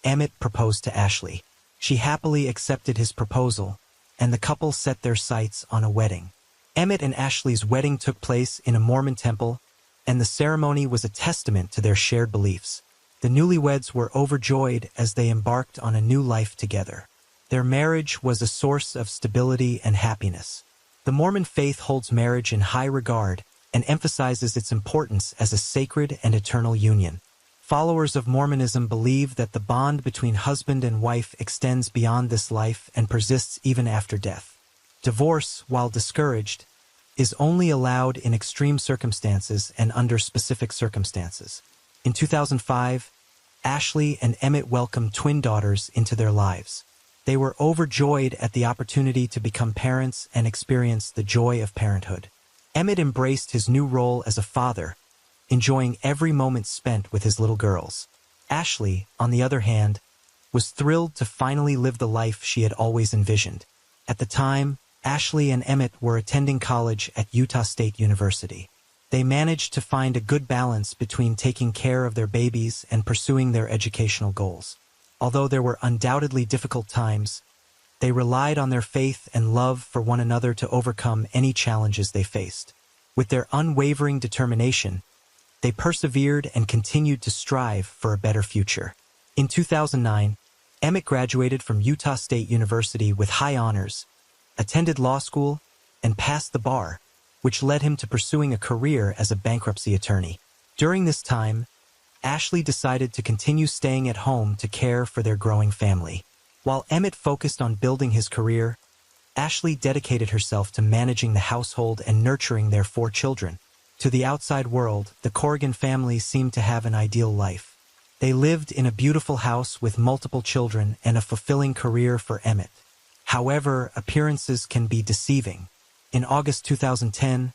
Emmett proposed to Ashley. She happily accepted his proposal, and the couple set their sights on a wedding. Emmett and Ashley's wedding took place in a Mormon temple, and the ceremony was a testament to their shared beliefs. The newlyweds were overjoyed as they embarked on a new life together. Their marriage was a source of stability and happiness. The Mormon faith holds marriage in high regard and emphasizes its importance as a sacred and eternal union. Followers of Mormonism believe that the bond between husband and wife extends beyond this life and persists even after death. Divorce, while discouraged, is only allowed in extreme circumstances and under specific circumstances. In 2005, Ashley and Emmett welcomed twin daughters into their lives. They were overjoyed at the opportunity to become parents and experience the joy of parenthood. Emmett embraced his new role as a father, enjoying every moment spent with his little girls. Ashley, on the other hand, was thrilled to finally live the life she had always envisioned. At the time, Ashley and Emmett were attending college at Utah State University. They managed to find a good balance between taking care of their babies and pursuing their educational goals. Although there were undoubtedly difficult times, they relied on their faith and love for one another to overcome any challenges they faced. With their unwavering determination, they persevered and continued to strive for a better future. In 2009, Emmett graduated from Utah State University with high honors, attended law school, and passed the bar, which led him to pursuing a career as a bankruptcy attorney. During this time, Ashley decided to continue staying at home to care for their growing family. While Emmett focused on building his career, Ashley dedicated herself to managing the household and nurturing their 4 children. To the outside world, the Corrigan family seemed to have an ideal life. They lived in a beautiful house with multiple children and a fulfilling career for Emmett. However, appearances can be deceiving. In August 2010,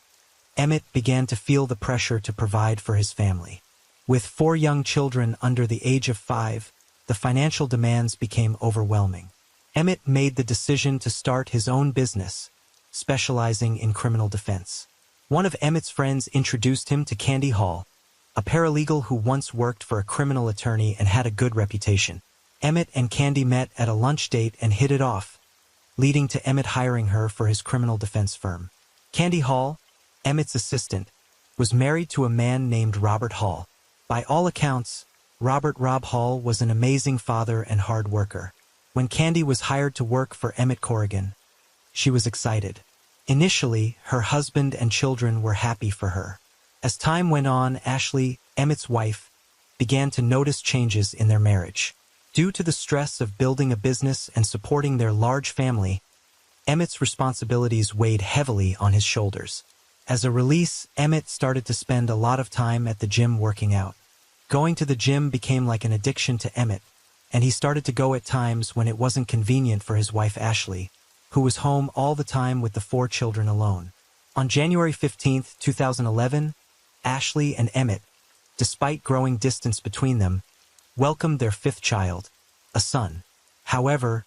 Emmett began to feel the pressure to provide for his family. With 4 young children under the age of 5, the financial demands became overwhelming. Emmett made the decision to start his own business, specializing in criminal defense. One of Emmett's friends introduced him to Candy Hall, a paralegal who once worked for a criminal attorney and had a good reputation. Emmett and Candy met at a lunch date and hit it off, leading to Emmett hiring her for his criminal defense firm. Candy Hall, Emmett's assistant, was married to a man named Robert Hall. By all accounts, Robert "Rob" Hall was an amazing father and hard worker. When Candy was hired to work for Emmett Corrigan, she was excited. Initially, her husband and children were happy for her. As time went on, Ashley, Emmett's wife, began to notice changes in their marriage. Due to the stress of building a business and supporting their large family, Emmett's responsibilities weighed heavily on his shoulders. As a release, Emmett started to spend a lot of time at the gym working out. Going to the gym became like an addiction to Emmett, and he started to go at times when it wasn't convenient for his wife Ashley, who was home all the time with the 4 children alone. On January 15, 2011, Ashley and Emmett, despite growing distance between them, welcomed their 5th child, a son. However,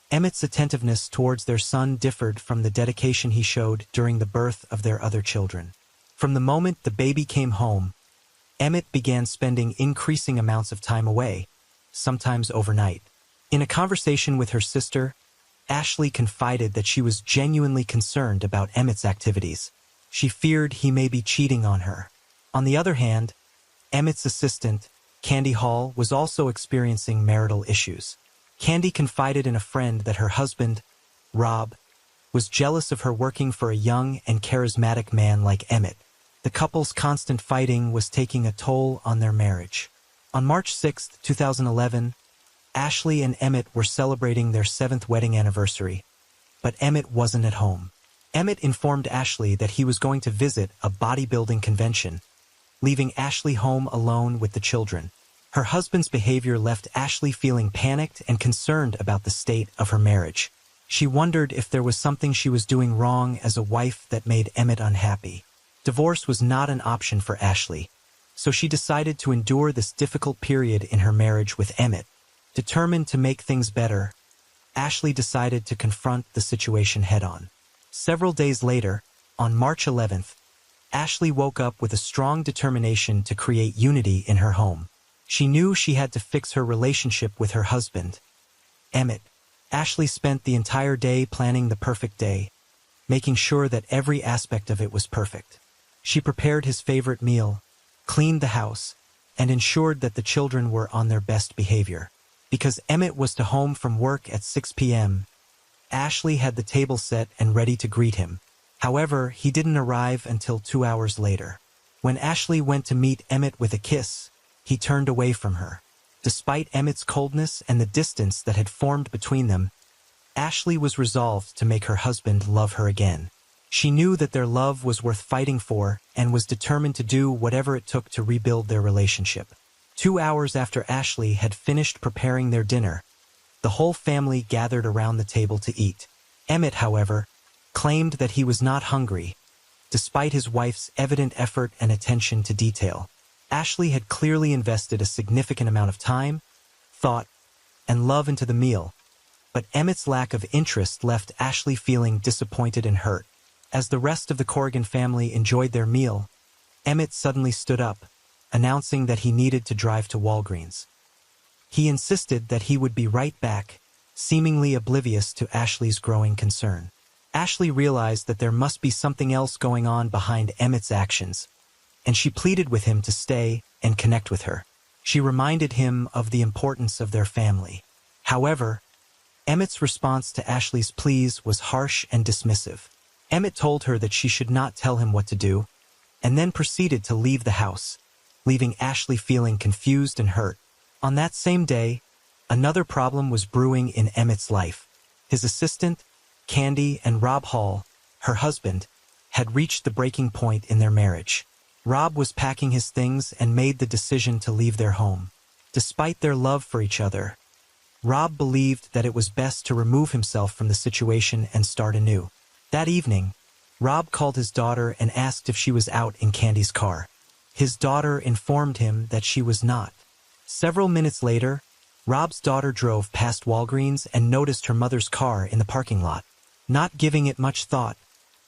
Emmett's attentiveness towards their son differed from the dedication he showed during the birth of their other children. From the moment the baby came home, Emmett began spending increasing amounts of time away, sometimes overnight. In a conversation with her sister, Ashley confided that she was genuinely concerned about Emmett's activities. She feared he may be cheating on her. On the other hand, Emmett's assistant, Candy Hall, was also experiencing marital issues. Candy confided in a friend that her husband, Rob, was jealous of her working for a young and charismatic man like Emmett. The couple's constant fighting was taking a toll on their marriage. On March 6, 2011, Ashley and Emmett were celebrating their 7th wedding anniversary, but Emmett wasn't at home. Emmett informed Ashley that he was going to visit a bodybuilding convention, leaving Ashley home alone with the children. Her husband's behavior left Ashley feeling panicked and concerned about the state of her marriage. She wondered if there was something she was doing wrong as a wife that made Emmett unhappy. Divorce was not an option for Ashley, so she decided to endure this difficult period in her marriage with Emmett. Determined to make things better, Ashley decided to confront the situation head-on. Several days later, on March 11th, Ashley woke up with a strong determination to create unity in her home. She knew she had to fix her relationship with her husband, Emmett. Ashley spent the entire day planning the perfect day, making sure that every aspect of it was perfect. She prepared his favorite meal, cleaned the house, and ensured that the children were on their best behavior. Because Emmett was to home from work at 6 p.m., Ashley had the table set and ready to greet him. However, he didn't arrive until 2 hours later. When Ashley went to meet Emmett with a kiss, he turned away from her. Despite Emmett's coldness and the distance that had formed between them, Ashley was resolved to make her husband love her again. She knew that their love was worth fighting for and was determined to do whatever it took to rebuild their relationship. 2 hours after Ashley had finished preparing their dinner, the whole family gathered around the table to eat. Emmett, however, claimed that he was not hungry, despite his wife's evident effort and attention to detail. Ashley had clearly invested a significant amount of time, thought, and love into the meal, but Emmett's lack of interest left Ashley feeling disappointed and hurt. As the rest of the Corrigan family enjoyed their meal, Emmett suddenly stood up, announcing that he needed to drive to Walgreens. He insisted that he would be right back, seemingly oblivious to Ashley's growing concern. Ashley realized that there must be something else going on behind Emmett's actions, and she pleaded with him to stay and connect with her. She reminded him of the importance of their family. However, Emmett's response to Ashley's pleas was harsh and dismissive. Emmett told her that she should not tell him what to do, and then proceeded to leave the house, leaving Ashley feeling confused and hurt. On that same day, another problem was brewing in Emmett's life. His assistant, Candy, and Rob Hall, her husband, had reached the breaking point in their marriage. Rob was packing his things and made the decision to leave their home. Despite their love for each other, Rob believed that it was best to remove himself from the situation and start anew. That evening, Rob called his daughter and asked if she was out in Candy's car. His daughter informed him that she was not. Several minutes later, Rob's daughter drove past Walgreens and noticed her mother's car in the parking lot. Not giving it much thought,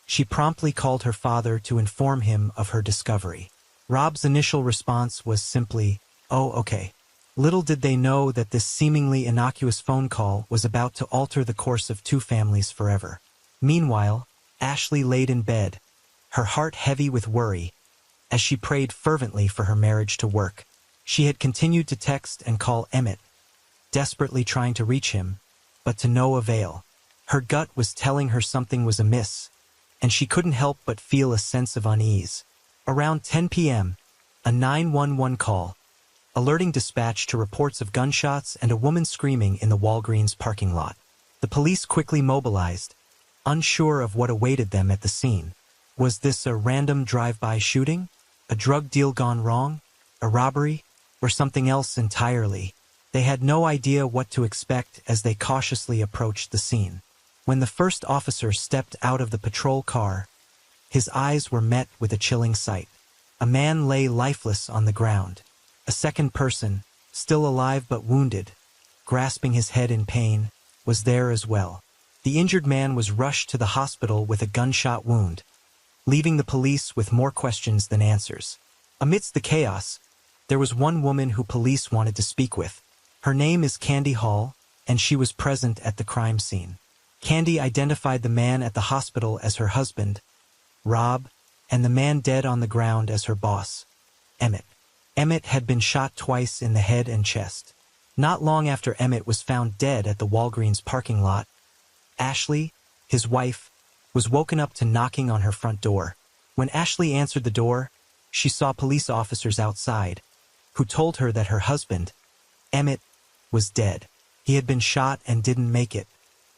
she promptly called her father to inform him of her discovery. Rob's initial response was simply, "Oh, okay." Little did they know that this seemingly innocuous phone call was about to alter the course of two families forever. Meanwhile, Ashley laid in bed, her heart heavy with worry, as she prayed fervently for her marriage to work. She had continued to text and call Emmett, desperately trying to reach him, but to no avail. Her gut was telling her something was amiss, and she couldn't help but feel a sense of unease. Around 10 p.m., a 911 call, alerting dispatch to reports of gunshots and a woman screaming in the Walgreens parking lot. The police quickly mobilized, unsure of what awaited them at the scene. Was this a random drive-by shooting? A drug deal gone wrong? A robbery? Or something else entirely? They had no idea what to expect as they cautiously approached the scene. When the first officer stepped out of the patrol car, his eyes were met with a chilling sight. A man lay lifeless on the ground. A second person, still alive but wounded, grasping his head in pain, was there as well. The injured man was rushed to the hospital with a gunshot wound, leaving the police with more questions than answers. Amidst the chaos, there was one woman who police wanted to speak with. Her name is Candy Hall, and she was present at the crime scene. Candy identified the man at the hospital as her husband, Rob, and the man dead on the ground as her boss, Emmett. Emmett had been shot twice in the head and chest. Not long after Emmett was found dead at the Walgreens parking lot, Ashley, his wife, was woken up to knocking on her front door. When Ashley answered the door, she saw police officers outside, who told her that her husband, Emmett, was dead. He had been shot and didn't make it.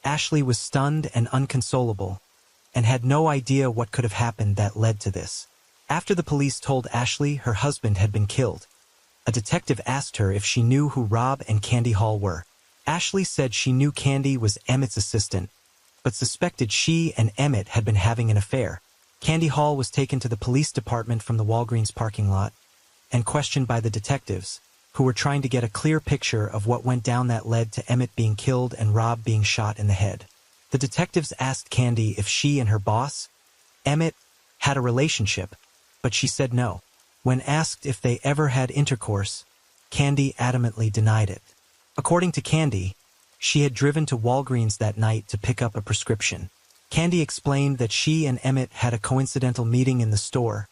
Ashley was stunned and inconsolable, and had no idea what could have happened that led to this. After the police told Ashley her husband had been killed, a detective asked her if she knew who Rob and Candy Hall were. Ashley said she knew Candy was Emmett's assistant, but suspected she and Emmett had been having an affair. Candy Hall was taken to the police department from the Walgreens parking lot and questioned by the detectives, who were trying to get a clear picture of what went down that led to Emmett being killed and Rob being shot in the head. The detectives asked Candy if she and her boss, Emmett, had a relationship, but she said no. When asked if they ever had intercourse, Candy adamantly denied it. According to Candy, she had driven to Walgreens that night to pick up a prescription. Candy explained that she and Emmett had a coincidental meeting in the store,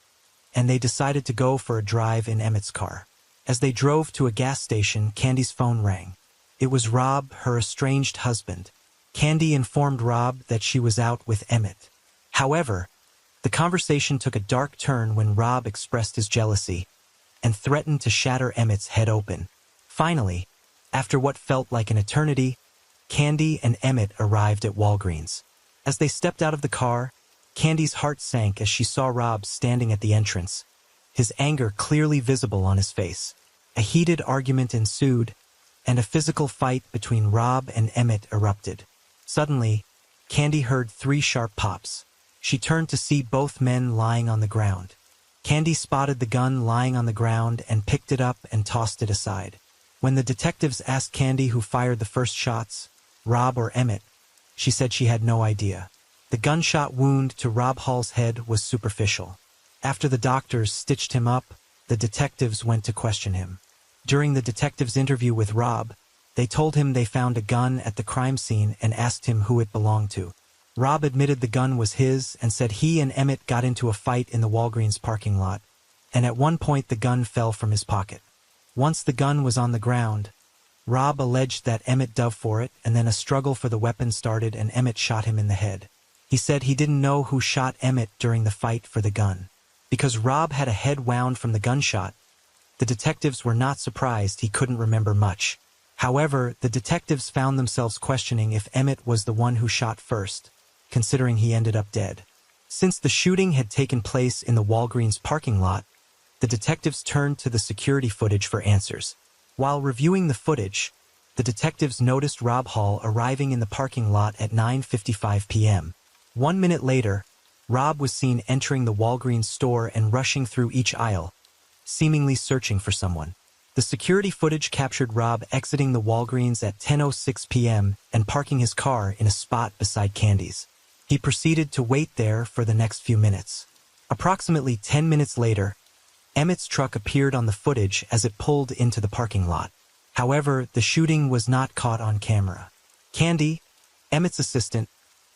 and they decided to go for a drive in Emmett's car. As they drove to a gas station, Candy's phone rang. It was Rob, her estranged husband. Candy informed Rob that she was out with Emmett. However, the conversation took a dark turn when Rob expressed his jealousy and threatened to shatter Emmett's head open. Finally, after what felt like an eternity, Candy and Emmett arrived at Walgreens. As they stepped out of the car, Candy's heart sank as she saw Rob standing at the entrance, his anger clearly visible on his face. A heated argument ensued, and a physical fight between Rob and Emmett erupted. Suddenly, Candy heard 3 sharp pops. She turned to see both men lying on the ground. Candy spotted the gun lying on the ground and picked it up and tossed it aside. When the detectives asked Candy who fired the first shots, Rob or Emmett, she said she had no idea. The gunshot wound to Rob Hall's head was superficial. After the doctors stitched him up, the detectives went to question him. During the detectives' interview with Rob, they told him they found a gun at the crime scene and asked him who it belonged to. Rob admitted the gun was his and said he and Emmett got into a fight in the Walgreens parking lot, and at one point the gun fell from his pocket. Once the gun was on the ground, Rob alleged that Emmett dove for it, and then a struggle for the weapon started and Emmett shot him in the head. He said he didn't know who shot Emmett during the fight for the gun. Because Rob had a head wound from the gunshot, the detectives were not surprised he couldn't remember much. However, the detectives found themselves questioning if Emmett was the one who shot first, considering he ended up dead. Since the shooting had taken place in the Walgreens parking lot, the detectives turned to the security footage for answers. While reviewing the footage, the detectives noticed Rob Hall arriving in the parking lot at 9:55 p.m. 1 minute later, Rob was seen entering the Walgreens store and rushing through each aisle, seemingly searching for someone. The security footage captured Rob exiting the Walgreens at 10:06 p.m. and parking his car in a spot beside Candy's. He proceeded to wait there for the next few minutes. Approximately 10 minutes later, Emmett's truck appeared on the footage as it pulled into the parking lot. However, the shooting was not caught on camera. Candy, Emmett's assistant,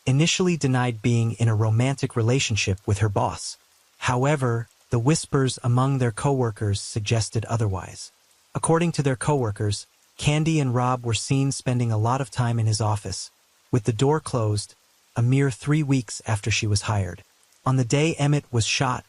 initially denied being in a romantic relationship with her boss. However, the whispers among their coworkers suggested otherwise. According to their coworkers, Candy and Rob were seen spending a lot of time in his office, with the door closed, a mere 3 weeks after she was hired. On the day Emmett was shot,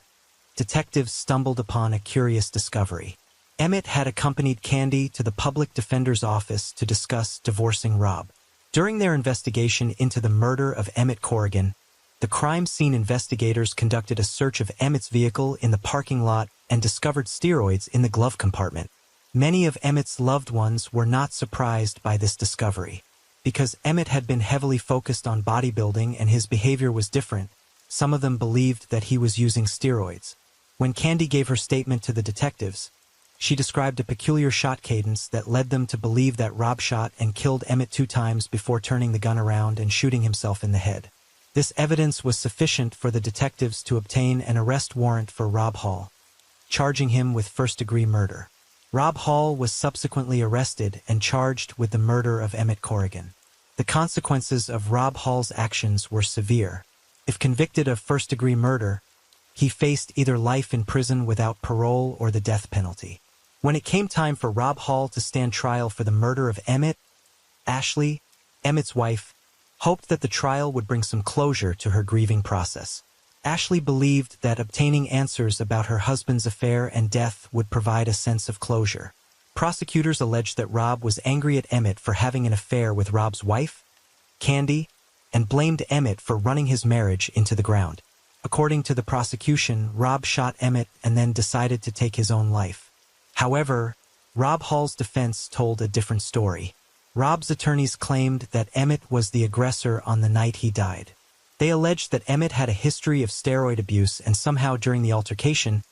detectives stumbled upon a curious discovery. Emmett had accompanied Candy to the public defender's office to discuss divorcing Rob. During their investigation into the murder of Emmett Corrigan, the crime scene investigators conducted a search of Emmett's vehicle in the parking lot and discovered steroids in the glove compartment. Many of Emmett's loved ones were not surprised by this discovery. Because Emmett had been heavily focused on bodybuilding and his behavior was different, some of them believed that he was using steroids. When Candy gave her statement to the detectives, she described a peculiar shot cadence that led them to believe that Rob shot and killed Emmett 2 times before turning the gun around and shooting himself in the head. This evidence was sufficient for the detectives to obtain an arrest warrant for Rob Hall, charging him with first-degree murder. Rob Hall was subsequently arrested and charged with the murder of Emmett Corrigan. The consequences of Rob Hall's actions were severe. If convicted of first-degree murder, he faced either life in prison without parole or the death penalty. When it came time for Rob Hall to stand trial for the murder of Emmett, Ashley, Emmett's wife, hoped that the trial would bring some closure to her grieving process. Ashley believed that obtaining answers about her husband's affair and death would provide a sense of closure. Prosecutors alleged that Rob was angry at Emmett for having an affair with Rob's wife, Candy, and blamed Emmett for running his marriage into the ground. According to the prosecution, Rob shot Emmett and then decided to take his own life. However, Rob Hall's defense told a different story. Rob's attorneys claimed that Emmett was the aggressor on the night he died. They alleged that Emmett had a history of steroid abuse and somehow during the altercation,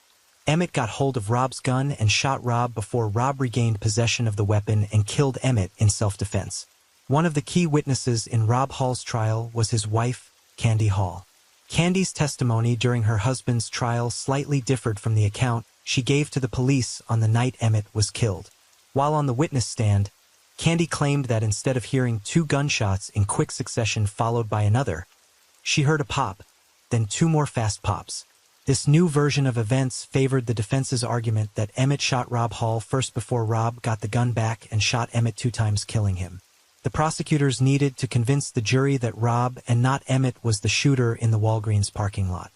Emmett got hold of Rob's gun and shot Rob before Rob regained possession of the weapon and killed Emmett in self-defense. One of the key witnesses in Rob Hall's trial was his wife, Candy Hall. Candy's testimony during her husband's trial slightly differed from the account she gave to the police on the night Emmett was killed. While on the witness stand, Candy claimed that instead of hearing 2 gunshots in quick succession followed by another, she heard a pop, then 2 more fast pops. This new version of events favored the defense's argument that Emmett shot Rob Hall first before Rob got the gun back and shot Emmett 2 times, killing him. The prosecutors needed to convince the jury that Rob and not Emmett was the shooter in the Walgreens parking lot.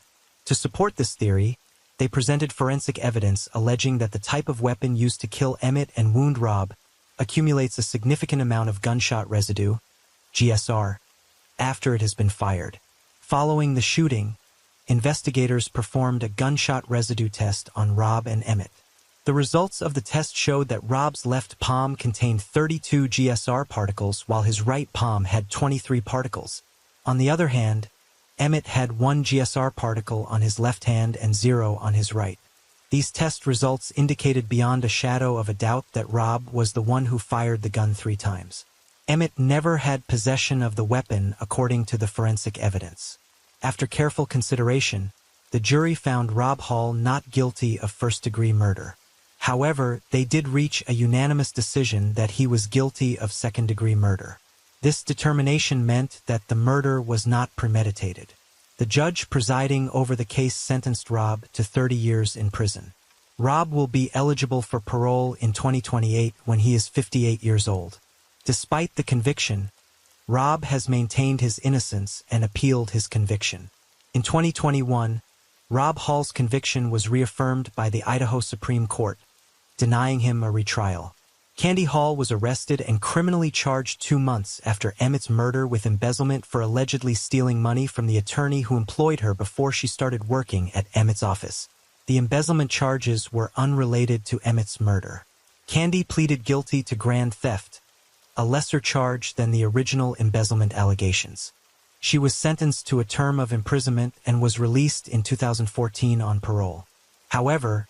To support this theory, they presented forensic evidence alleging that the type of weapon used to kill Emmett and wound Rob accumulates a significant amount of gunshot residue, GSR, after it has been fired. Following the shooting, investigators performed a gunshot residue test on Rob and Emmett. The results of the test showed that Rob's left palm contained 32 GSR particles while his right palm had 23 particles. On the other hand, Emmett had 1 GSR particle on his left hand and 0 on his right. These test results indicated beyond a shadow of a doubt that Rob was the one who fired the gun 3 times. Emmett never had possession of the weapon according to the forensic evidence. After careful consideration, the jury found Rob Hall not guilty of first-degree murder. However, they did reach a unanimous decision that he was guilty of second-degree murder. This determination meant that the murder was not premeditated. The judge presiding over the case sentenced Rob to 30 years in prison. Rob will be eligible for parole in 2028 when he is 58 years old. Despite the conviction, Rob has maintained his innocence and appealed his conviction. In 2021, Rob Hall's conviction was reaffirmed by the Idaho Supreme Court, denying him a retrial. Candy Hall was arrested and criminally charged 2 months after Emmett's murder with embezzlement for allegedly stealing money from the attorney who employed her before she started working at Emmett's office. The embezzlement charges were unrelated to Emmett's murder. Candy pleaded guilty to grand theft, a lesser charge than the original embezzlement allegations. She was sentenced to a term of imprisonment and was released in 2014 on parole. However,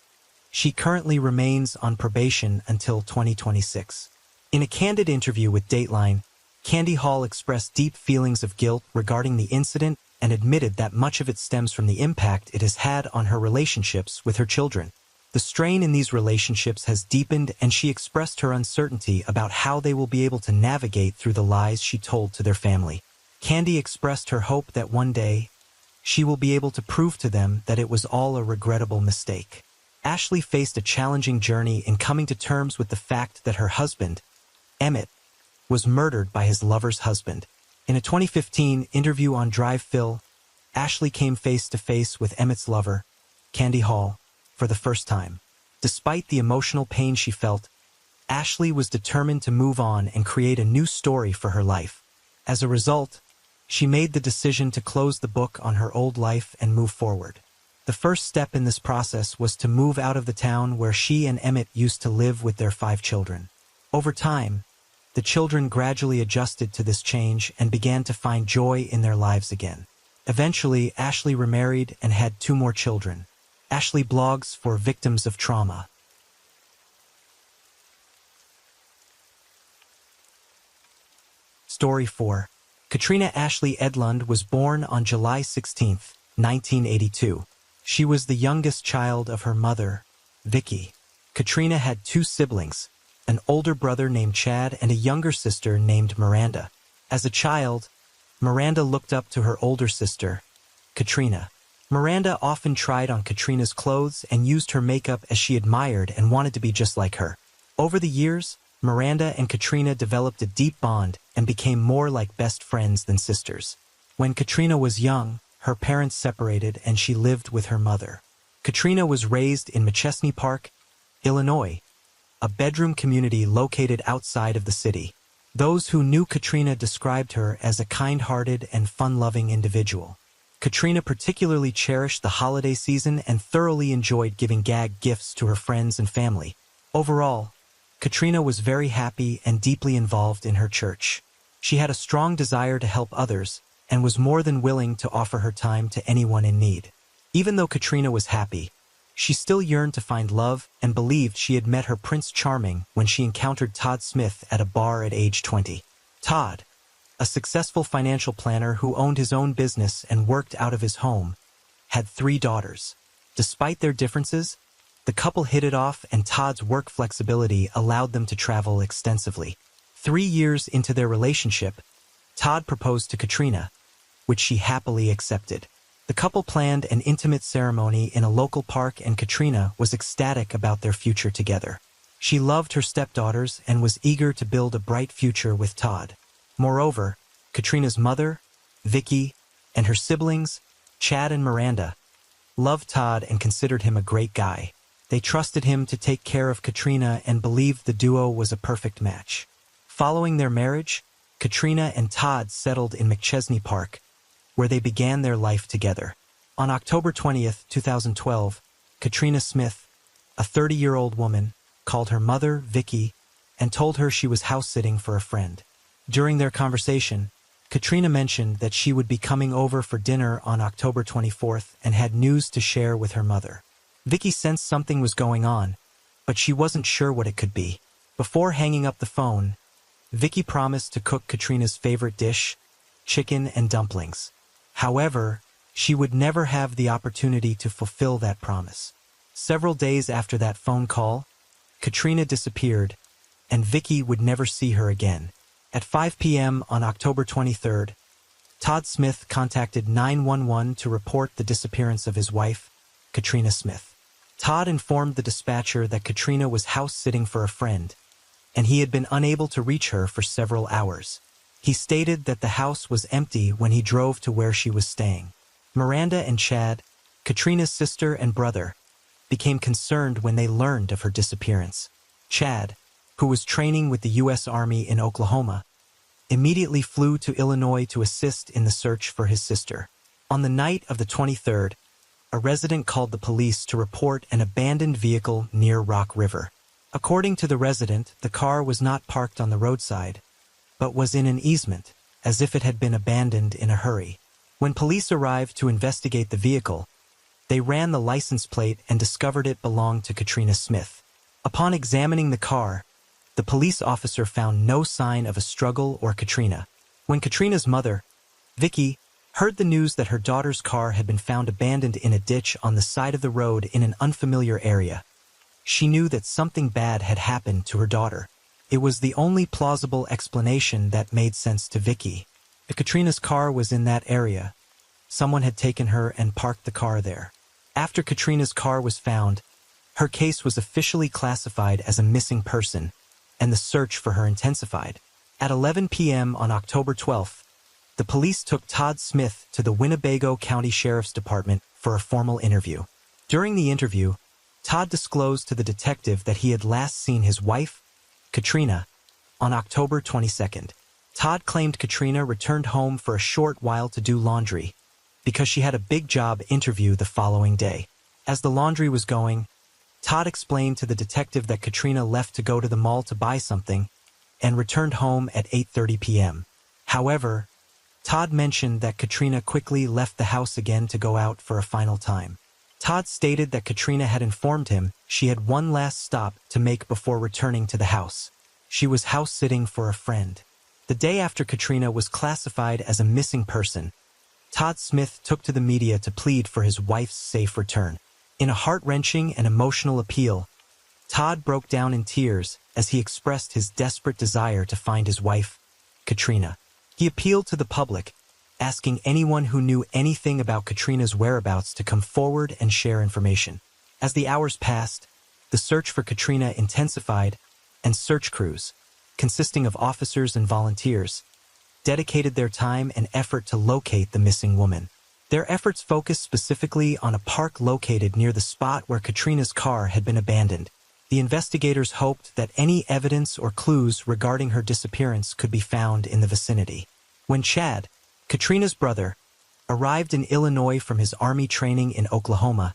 she currently remains on probation until 2026. In a candid interview with Dateline, Candy Hall expressed deep feelings of guilt regarding the incident and admitted that much of it stems from the impact it has had on her relationships with her children. The strain in these relationships has deepened, and she expressed her uncertainty about how they will be able to navigate through the lies she told to their family. Candy expressed her hope that one day, she will be able to prove to them that it was all a regrettable mistake. Ashley faced a challenging journey in coming to terms with the fact that her husband, Emmett, was murdered by his lover's husband. In a 2015 interview on Drive Phil, Ashley came face to face with Emmett's lover, Candy Hall, for the first time. Despite the emotional pain she felt, Ashley was determined to move on and create a new story for her life. As a result, she made the decision to close the book on her old life and move forward. The first step in this process was to move out of the town where she and Emmett used to live with their 5 children. Over time, the children gradually adjusted to this change and began to find joy in their lives again. Eventually, Ashley remarried and had 2 more children. Ashley blogs for victims of trauma. Story 4. Katrina Ashley Edlund was born on July 16, 1982. She was the youngest child of her mother, Vicky. Katrina had 2 siblings, an older brother named Chad and a younger sister named Miranda. As a child, Miranda looked up to her older sister, Katrina. Miranda often tried on Katrina's clothes and used her makeup as she admired and wanted to be just like her. Over the years, Miranda and Katrina developed a deep bond and became more like best friends than sisters. When Katrina was young, her parents separated and she lived with her mother. Katrina was raised in McChesney Park, Illinois, a bedroom community located outside of the city. Those who knew Katrina described her as a kind-hearted and fun-loving individual. Katrina particularly cherished the holiday season and thoroughly enjoyed giving gag gifts to her friends and family. Overall, Katrina was very happy and deeply involved in her church. She had a strong desire to help others and was more than willing to offer her time to anyone in need. Even though Katrina was happy, she still yearned to find love and believed she had met her Prince Charming when she encountered Todd Smith at a bar at age 20. Todd, a successful financial planner who owned his own business and worked out of his home, had 3 daughters. Despite their differences, the couple hit it off, and Todd's work flexibility allowed them to travel extensively. 3 years into their relationship, Todd proposed to Katrina, which she happily accepted. The couple planned an intimate ceremony in a local park, and Katrina was ecstatic about their future together. She loved her stepdaughters and was eager to build a bright future with Todd. Moreover, Katrina's mother, Vicky, and her siblings, Chad and Miranda, loved Todd and considered him a great guy. They trusted him to take care of Katrina and believed the duo was a perfect match. Following their marriage, Katrina and Todd settled in McChesney Park, where they began their life together. On October 20th, 2012, Katrina Smith, a 30-year-old woman, called her mother, Vicky, and told her she was house-sitting for a friend. During their conversation, Katrina mentioned that she would be coming over for dinner on October 24th and had news to share with her mother. Vicky sensed something was going on, but she wasn't sure what it could be. Before hanging up the phone, Vicky promised to cook Katrina's favorite dish, chicken and dumplings. However, she would never have the opportunity to fulfill that promise. Several days after that phone call, Katrina disappeared, and Vicky would never see her again. At 5 p.m. on October 23rd, Todd Smith contacted 911 to report the disappearance of his wife, Katrina Smith. Todd informed the dispatcher that Katrina was house-sitting for a friend, and he had been unable to reach her for several hours. He stated that the house was empty when he drove to where she was staying. Miranda and Chad, Katrina's sister and brother, became concerned when they learned of her disappearance. Chad, who was training with the U.S. Army in Oklahoma, immediately flew to Illinois to assist in the search for his sister. On the night of the 23rd, a resident called the police to report an abandoned vehicle near Rock River. According to the resident, the car was not parked on the roadside, but was in an easement, as if it had been abandoned in a hurry. When police arrived to investigate the vehicle, they ran the license plate and discovered it belonged to Katrina Smith. Upon examining the car, the police officer found no sign of a struggle or Katrina. When Katrina's mother, Vicky, heard the news that her daughter's car had been found abandoned in a ditch on the side of the road in an unfamiliar area, she knew that something bad had happened to her daughter. It was the only plausible explanation that made sense to Vicky. If Katrina's car was in that area, someone had taken her and parked the car there. After Katrina's car was found, her case was officially classified as a missing person, and the search for her intensified. At 11 p.m. on October 12th, the police took Todd Smith to the Winnebago County Sheriff's Department for a formal interview. During the interview, Todd disclosed to the detective that he had last seen his wife, Katrina, on October 22nd. Todd claimed Katrina returned home for a short while to do laundry, because she had a big job interview the following day. As the laundry was going, Todd explained to the detective that Katrina left to go to the mall to buy something and returned home at 8:30 p.m. However, Todd mentioned that Katrina quickly left the house again to go out for a final time. Todd stated that Katrina had informed him she had one last stop to make before returning to the house. She was house-sitting for a friend. The day after Katrina was classified as a missing person, Todd Smith took to the media to plead for his wife's safe return. In a heart-wrenching and emotional appeal, Todd broke down in tears as he expressed his desperate desire to find his wife, Katrina. He appealed to the public, asking anyone who knew anything about Katrina's whereabouts to come forward and share information. As the hours passed, the search for Katrina intensified, and search crews, consisting of officers and volunteers, dedicated their time and effort to locate the missing woman. Their efforts focused specifically on a park located near the spot where Katrina's car had been abandoned. The investigators hoped that any evidence or clues regarding her disappearance could be found in the vicinity. When Chad, Katrina's brother, arrived in Illinois from his Army training in Oklahoma,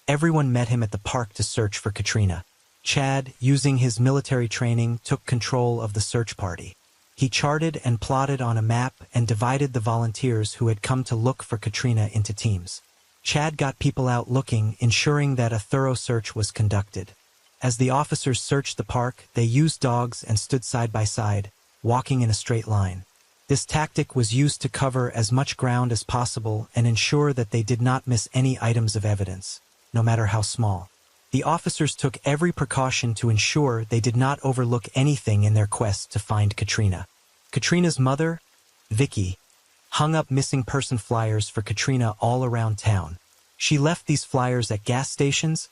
everyone met him at the park to search for Katrina. Chad, using his military training, took control of the search party. He charted and plotted on a map and divided the volunteers who had come to look for Katrina into teams. Chad got people out looking, ensuring that a thorough search was conducted. As the officers searched the park, they used dogs and stood side by side, walking in a straight line. This tactic was used to cover as much ground as possible and ensure that they did not miss any items of evidence, no matter how small. The officers took every precaution to ensure they did not overlook anything in their quest to find Katrina. Katrina's mother, Vicky, hung up missing person flyers for Katrina all around town. She left these flyers at gas stations,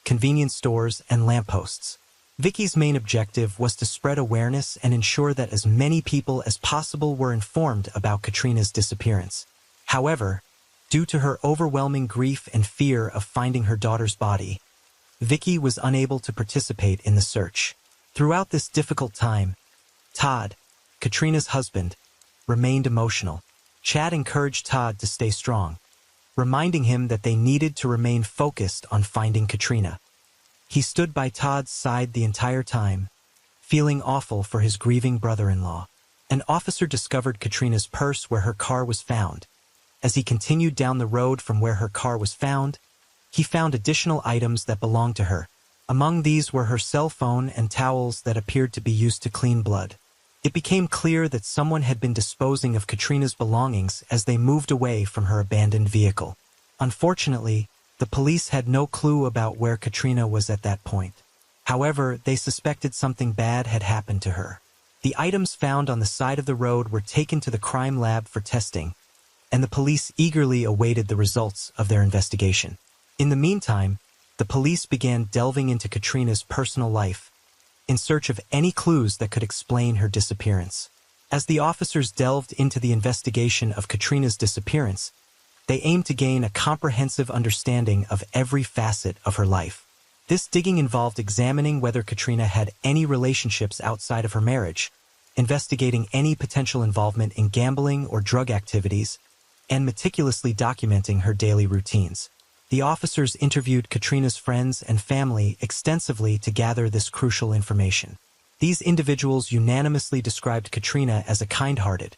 convenience stores, and lampposts. Vicky's main objective was to spread awareness and ensure that as many people as possible were informed about Katrina's disappearance. However, due to her overwhelming grief and fear of finding her daughter's body, Vicky was unable to participate in the search. Throughout this difficult time, Todd, Katrina's husband, remained emotional. Chad encouraged Todd to stay strong, reminding him that they needed to remain focused on finding Katrina. He stood by Todd's side the entire time, feeling awful for his grieving brother-in-law. An officer discovered Katrina's purse where her car was found. As he continued down the road from where her car was found, he found additional items that belonged to her. Among these were her cell phone and towels that appeared to be used to clean blood. It became clear that someone had been disposing of Katrina's belongings as they moved away from her abandoned vehicle. Unfortunately, the police had no clue about where Katrina was at that point. However, they suspected something bad had happened to her. The items found on the side of the road were taken to the crime lab for testing, and the police eagerly awaited the results of their investigation. In the meantime, the police began delving into Katrina's personal life, in search of any clues that could explain her disappearance. As the officers delved into the investigation of Katrina's disappearance, they aimed to gain a comprehensive understanding of every facet of her life. This digging involved examining whether Katrina had any relationships outside of her marriage, investigating any potential involvement in gambling or drug activities, and meticulously documenting her daily routines. The officers interviewed Katrina's friends and family extensively to gather this crucial information. These individuals unanimously described Katrina as a kind-hearted,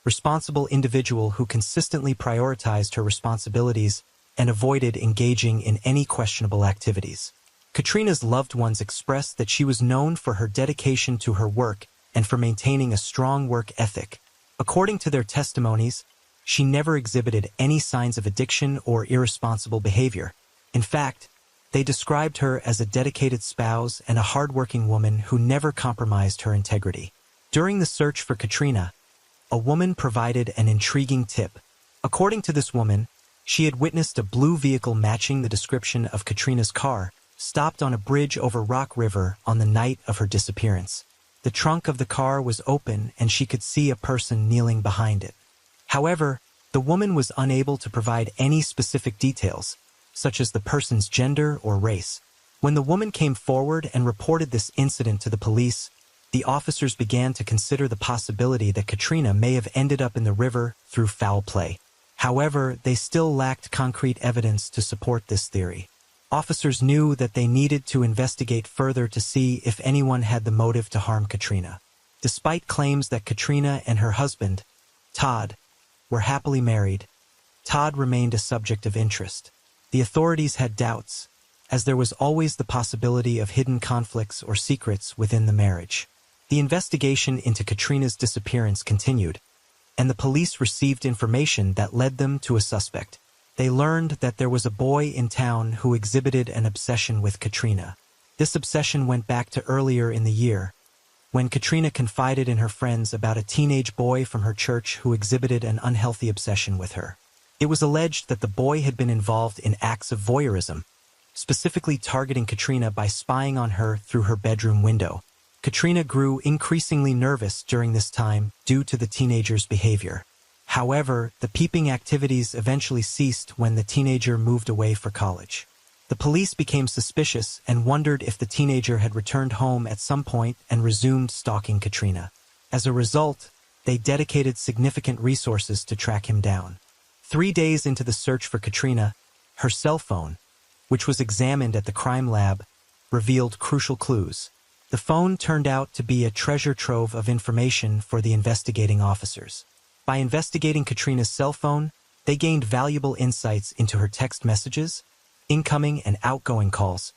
responsible individual who consistently prioritized her responsibilities and avoided engaging in any questionable activities. Katrina's loved ones expressed that she was known for her dedication to her work and for maintaining a strong work ethic. According to their testimonies, she never exhibited any signs of addiction or irresponsible behavior. In fact, they described her as a dedicated spouse and a hardworking woman who never compromised her integrity. During the search for Katrina, a woman provided an intriguing tip. According to this woman, she had witnessed a blue vehicle matching the description of Katrina's car, stopped on a bridge over Rock River on the night of her disappearance. The trunk of the car was open and she could see a person kneeling behind it. However, the woman was unable to provide any specific details, such as the person's gender or race. When the woman came forward and reported this incident to the police, the officers began to consider the possibility that Katrina may have ended up in the river through foul play. However, they still lacked concrete evidence to support this theory. Officers knew that they needed to investigate further to see if anyone had the motive to harm Katrina. Despite claims that Katrina and her husband, Todd, were happily married, Todd remained a subject of interest. The authorities had doubts, as there was always the possibility of hidden conflicts or secrets within the marriage. The investigation into Katrina's disappearance continued, and the police received information that led them to a suspect. They learned that there was a boy in town who exhibited an obsession with Katrina. This obsession went back to earlier in the year, when Katrina confided in her friends about a teenage boy from her church who exhibited an unhealthy obsession with her. It was alleged that the boy had been involved in acts of voyeurism, specifically targeting Katrina by spying on her through her bedroom window. Katrina grew increasingly nervous during this time due to the teenager's behavior. However, the peeping activities eventually ceased when the teenager moved away for college. The police became suspicious and wondered if the teenager had returned home at some point and resumed stalking Katrina. As a result, they dedicated significant resources to track him down. 3 days into the search for Katrina, her cell phone, which was examined at the crime lab, revealed crucial clues. The phone turned out to be a treasure trove of information for the investigating officers. By investigating Katrina's cell phone, they gained valuable insights into her text messages, incoming and outgoing calls,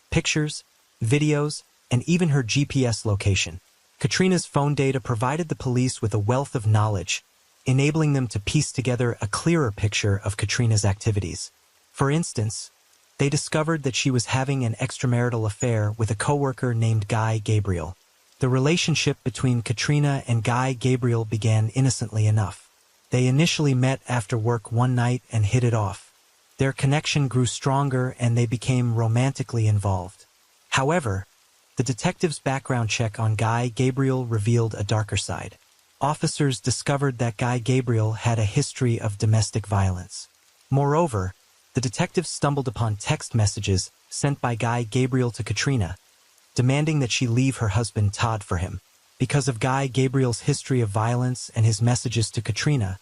pictures, videos, and even her GPS location. Katrina's phone data provided the police with a wealth of knowledge, enabling them to piece together a clearer picture of Katrina's activities. For instance, they discovered that she was having an extramarital affair with a coworker named Guy Gabriel. The relationship between Katrina and Guy Gabriel began innocently enough. They initially met after work one night and hit it off. Their connection grew stronger and they became romantically involved. However, the detective's background check on Guy Gabriel revealed a darker side. Officers discovered that Guy Gabriel had a history of domestic violence. Moreover, the detectives stumbled upon text messages sent by Guy Gabriel to Katrina, demanding that she leave her husband Todd for him. Because of Guy Gabriel's history of violence and his messages to Katrina,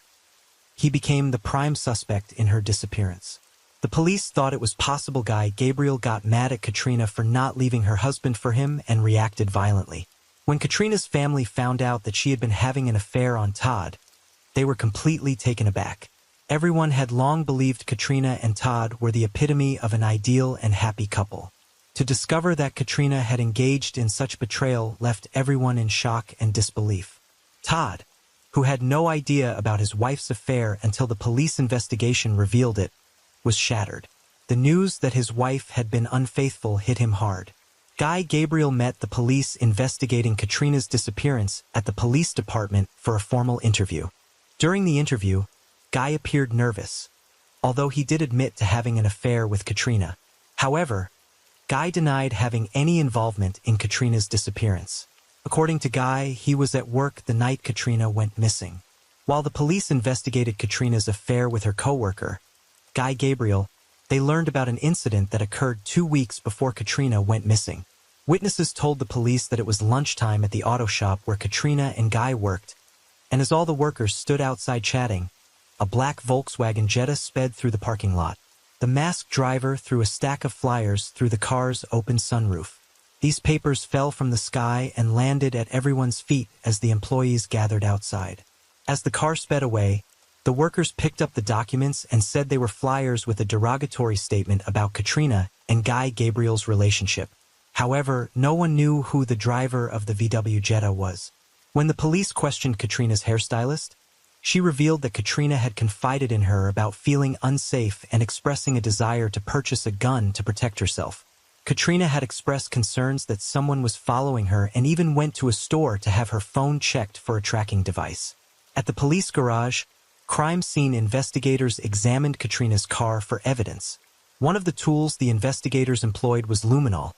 he became the prime suspect in her disappearance. The police thought it was possible Guy Gabriel got mad at Katrina for not leaving her husband for him and reacted violently. When Katrina's family found out that she had been having an affair on Todd, they were completely taken aback. Everyone had long believed Katrina and Todd were the epitome of an ideal and happy couple. To discover that Katrina had engaged in such betrayal left everyone in shock and disbelief. Todd, who had no idea about his wife's affair until the police investigation revealed it, was shattered. The news that his wife had been unfaithful hit him hard. Guy Gabriel met the police investigating Katrina's disappearance at the police department for a formal interview. During the interview, Guy appeared nervous, although he did admit to having an affair with Katrina. However, Guy denied having any involvement in Katrina's disappearance. According to Guy, he was at work the night Katrina went missing. While the police investigated Katrina's affair with her coworker, Guy Gabriel, they learned about an incident that occurred 2 weeks before Katrina went missing. Witnesses told the police that it was lunchtime at the auto shop where Katrina and Guy worked, and as all the workers stood outside chatting, a black Volkswagen Jetta sped through the parking lot. The masked driver threw a stack of flyers through the car's open sunroof. These papers fell from the sky and landed at everyone's feet as the employees gathered outside. As the car sped away, the workers picked up the documents and said they were flyers with a derogatory statement about Katrina and Guy Gabriel's relationship. However, no one knew who the driver of the VW Jetta was. When the police questioned Katrina's hairstylist, she revealed that Katrina had confided in her about feeling unsafe and expressing a desire to purchase a gun to protect herself. Katrina had expressed concerns that someone was following her and even went to a store to have her phone checked for a tracking device. At the police garage, crime scene investigators examined Katrina's car for evidence. One of the tools the investigators employed was luminol,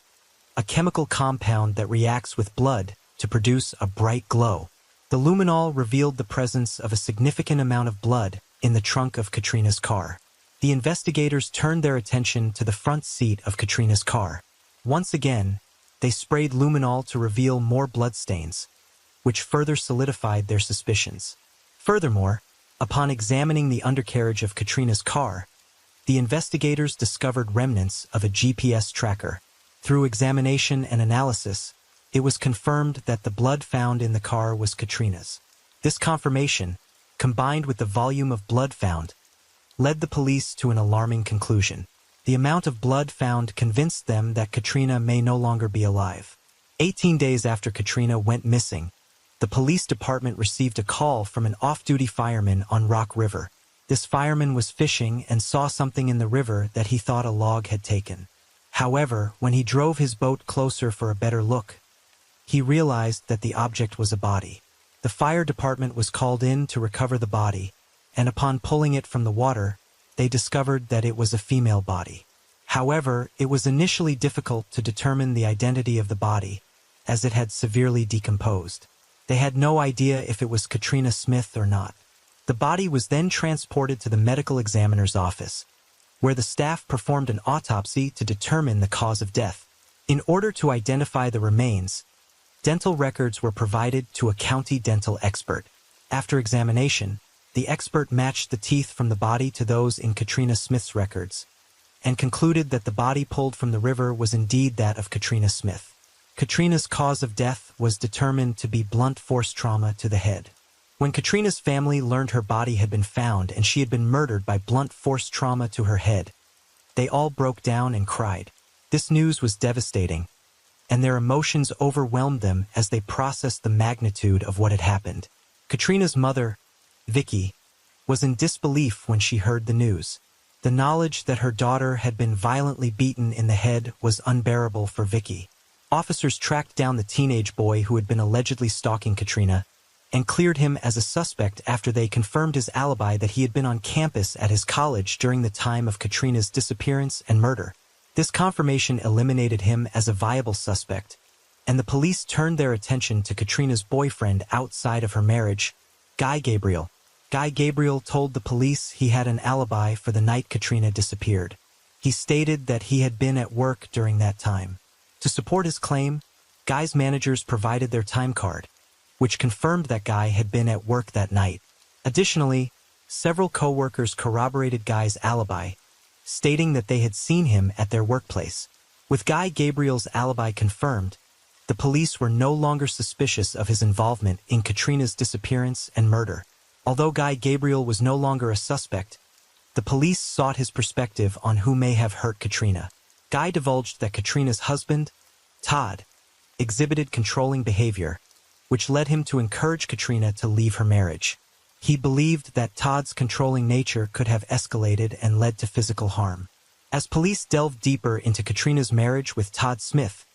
a chemical compound that reacts with blood to produce a bright glow. The luminol revealed the presence of a significant amount of blood in the trunk of Katrina's car. The investigators turned their attention to the front seat of Katrina's car. Once again, they sprayed luminol to reveal more bloodstains, which further solidified their suspicions. Furthermore, upon examining the undercarriage of Katrina's car, the investigators discovered remnants of a GPS tracker. Through examination and analysis, it was confirmed that the blood found in the car was Katrina's. This confirmation, combined with the volume of blood found, led the police to an alarming conclusion. The amount of blood found convinced them that Katrina may no longer be alive. 18 days after Katrina went missing, the police department received a call from an off-duty fireman on Rock River. This fireman was fishing and saw something in the river that he thought a log had taken. However, when he drove his boat closer for a better look, he realized that the object was a body. The fire department was called in to recover the body, and upon pulling it from the water, they discovered that it was a female body. However, it was initially difficult to determine the identity of the body, as it had severely decomposed. They had no idea if it was Katrina Smith or not. The body was then transported to the medical examiner's office, where the staff performed an autopsy to determine the cause of death. In order to identify the remains, dental records were provided to a county dental expert. After examination, the expert matched the teeth from the body to those in Katrina Smith's records, and concluded that the body pulled from the river was indeed that of Katrina Smith. Katrina's cause of death was determined to be blunt force trauma to the head. When Katrina's family learned her body had been found and she had been murdered by blunt force trauma to her head, they all broke down and cried. This news was devastating, and their emotions overwhelmed them as they processed the magnitude of what had happened. Katrina's mother, Vicky, was in disbelief when she heard the news. The knowledge that her daughter had been violently beaten in the head was unbearable for Vicky. Officers tracked down the teenage boy who had been allegedly stalking Katrina and cleared him as a suspect after they confirmed his alibi that he had been on campus at his college during the time of Katrina's disappearance and murder. This confirmation eliminated him as a viable suspect, and the police turned their attention to Katrina's boyfriend outside of her marriage, Guy Gabriel. Guy Gabriel told the police he had an alibi for the night Katrina disappeared. He stated that he had been at work during that time. To support his claim, Guy's managers provided their time card, which confirmed that Guy had been at work that night. Additionally, Several co-workers corroborated Guy's alibi, stating that they had seen him at their workplace. With Guy Gabriel's alibi confirmed, the police were no longer suspicious of his involvement in Katrina's disappearance and murder. Although Guy Gabriel was no longer a suspect, the police sought his perspective on who may have hurt Katrina. Guy divulged that Katrina's husband, Todd, exhibited controlling behavior, which led him to encourage Katrina to leave her marriage. He believed that Todd's controlling nature could have escalated and led to physical harm. As police delved deeper into Katrina's marriage with Todd Smith,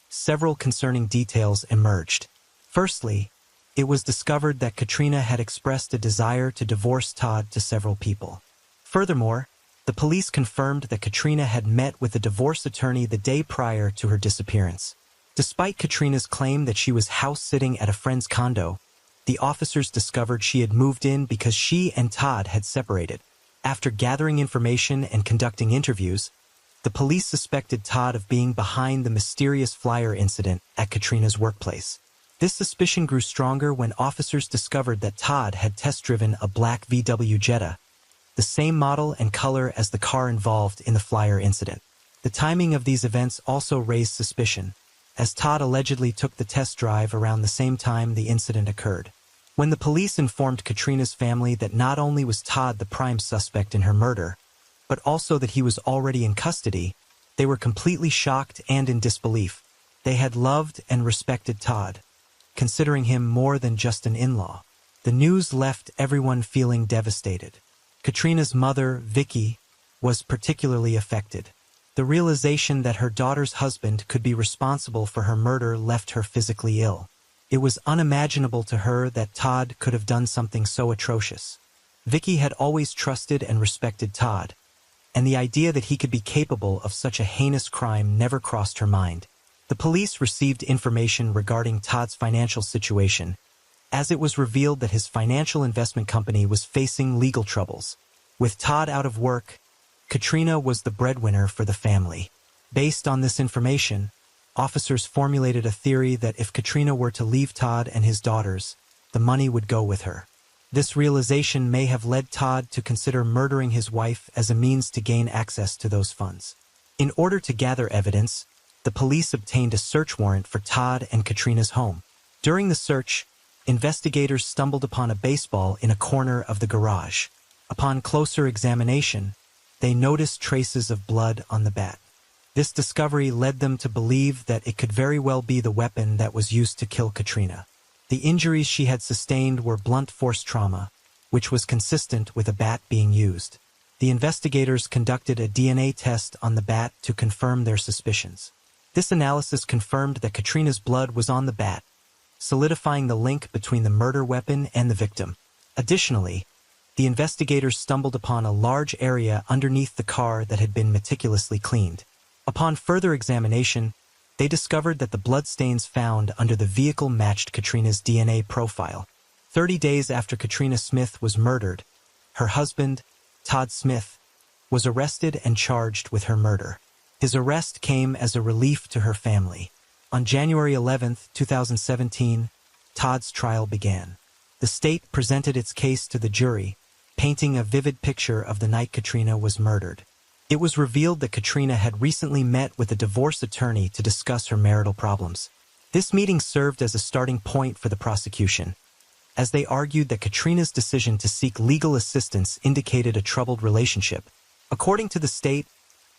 several concerning details emerged. Firstly, it was discovered that Katrina had expressed a desire to divorce Todd to several people. Furthermore, the police confirmed that Katrina had met with a divorce attorney the day prior to her disappearance. Despite Katrina's claim that she was house-sitting at a friend's condo, the officers discovered she had moved in because she and Todd had separated. After gathering information and conducting interviews, the police suspected Todd of being behind the mysterious flyer incident at Katrina's workplace. This suspicion grew stronger when officers discovered that Todd had test-driven a black VW Jetta, the same model and color as the car involved in the flyer incident. The timing of these events also raised suspicion, as Todd allegedly took the test drive around the same time the incident occurred. When the police informed Katrina's family that not only was Todd the prime suspect in her murder, but also that he was already in custody, they were completely shocked and in disbelief. They had loved and respected Todd, considering him more than just an in-law. The news left everyone feeling devastated. Katrina's mother, Vicky, was particularly affected. The realization that her daughter's husband could be responsible for her murder left her physically ill. It was unimaginable to her that Todd could have done something so atrocious. Vicky had always trusted and respected Todd, and the idea that he could be capable of such a heinous crime never crossed her mind. The police received information regarding Todd's financial situation, as it was revealed that his financial investment company was facing legal troubles. With Todd out of work, Katrina was the breadwinner for the family. Based on this information, officers formulated a theory that if Katrina were to leave Todd and his daughters, the money would go with her. This realization may have led Todd to consider murdering his wife as a means to gain access to those funds. In order to gather evidence, the police obtained a search warrant for Todd and Katrina's home. During the search, investigators stumbled upon a baseball in a corner of the garage. Upon closer examination, they noticed traces of blood on the bat. This discovery led them to believe that it could very well be the weapon that was used to kill Katrina. The injuries she had sustained were blunt force trauma, which was consistent with a bat being used. The investigators conducted a DNA test on the bat to confirm their suspicions. This analysis confirmed that Katrina's blood was on the bat, solidifying the link between the murder weapon and the victim. Additionally, the investigators stumbled upon a large area underneath the car that had been meticulously cleaned. Upon further examination, they discovered that the bloodstains found under the vehicle matched Katrina's DNA profile. 30 days after Katrina Smith was murdered, her husband, Todd Smith, was arrested and charged with her murder. His arrest came as a relief to her family. On January 11, 2017, Todd's trial began. The state presented its case to the jury, painting a vivid picture of the night Katrina was murdered. It was revealed that Katrina had recently met with a divorce attorney to discuss her marital problems. This meeting served as a starting point for the prosecution, as they argued that Katrina's decision to seek legal assistance indicated a troubled relationship. According to the state,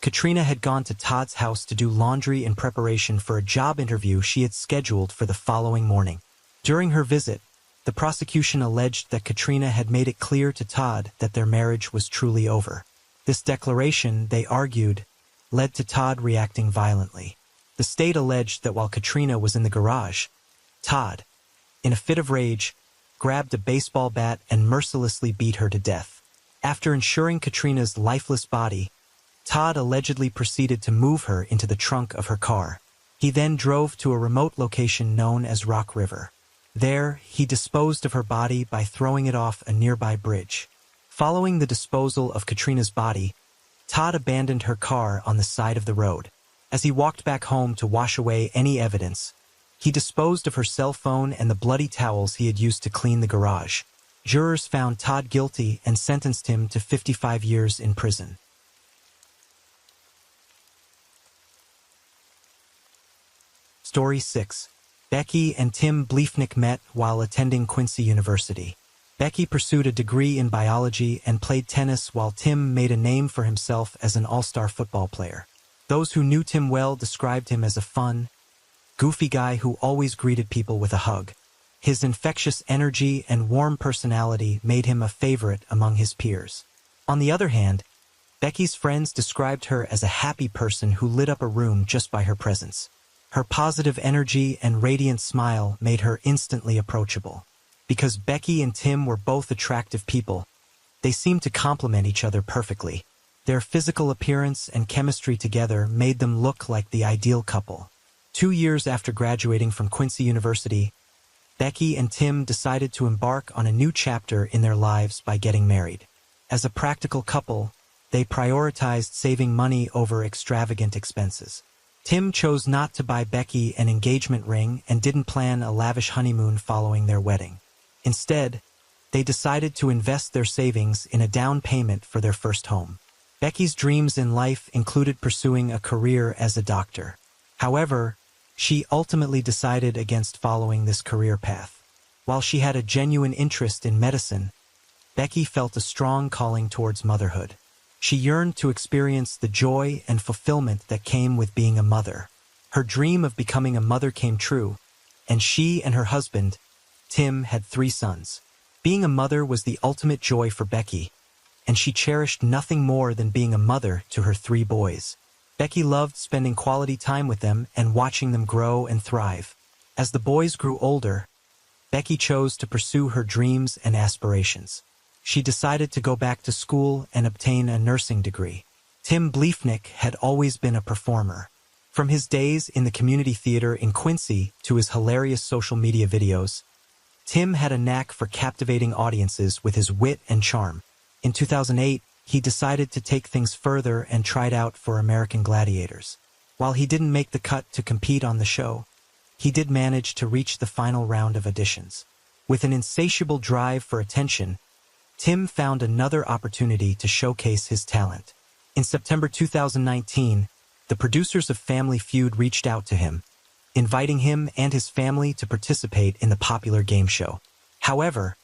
Katrina had gone to Todd's house to do laundry in preparation for a job interview she had scheduled for the following morning. During her visit, the prosecution alleged that Katrina had made it clear to Todd that their marriage was truly over. This declaration, they argued, led to Todd reacting violently. The state alleged that while Katrina was in the garage, Todd, in a fit of rage, grabbed a baseball bat and mercilessly beat her to death. After ensuring Katrina's lifeless body, Todd allegedly proceeded to move her into the trunk of her car. He then drove to a remote location known as Rock River. There, he disposed of her body by throwing it off a nearby bridge. Following the disposal of Katrina's body, Todd abandoned her car on the side of the road. As he walked back home to wash away any evidence, he disposed of her cell phone and the bloody towels he had used to clean the garage. Jurors found Todd guilty and sentenced him to 55 years in prison. Story 6. Becky and Tim Bleefnick met while attending Quincy University. Becky pursued a degree in biology and played tennis while Tim made a name for himself as an all-star football player. Those who knew Tim well described him as a fun, goofy guy who always greeted people with a hug. His infectious energy and warm personality made him a favorite among his peers. On the other hand, Becky's friends described her as a happy person who lit up a room just by her presence. Her positive energy and radiant smile made her instantly approachable. Because Becky and Tim were both attractive people, they seemed to complement each other perfectly. Their physical appearance and chemistry together made them look like the ideal couple. 2 years after graduating from Quincy University, Becky and Tim decided to embark on a new chapter in their lives by getting married. As a practical couple, they prioritized saving money over extravagant expenses. Tim chose not to buy Becky an engagement ring and didn't plan a lavish honeymoon following their wedding. Instead, they decided to invest their savings in a down payment for their first home. Becky's dreams in life included pursuing a career as a doctor. However, she ultimately decided against following this career path. While she had a genuine interest in medicine, Becky felt a strong calling towards motherhood. She yearned to experience the joy and fulfillment that came with being a mother. Her dream of becoming a mother came true, and she and her husband, Tim, had 3 sons. Being a mother was the ultimate joy for Becky, and she cherished nothing more than being a mother to her 3 boys. Becky loved spending quality time with them and watching them grow and thrive. As the boys grew older, Becky chose to pursue her dreams and aspirations. She decided to go back to school and obtain a nursing degree. Tim Bleefnick had always been a performer. From his days in the community theater in Quincy to his hilarious social media videos, Tim had a knack for captivating audiences with his wit and charm. In 2008, he decided to take things further and tried out for American Gladiators. While he didn't make the cut to compete on the show, he did manage to reach the final round of auditions. With an insatiable drive for attention, Tim found another opportunity to showcase his talent. In September 2019, the producers of Family Feud reached out to him, inviting him and his family to participate in the popular game show. However,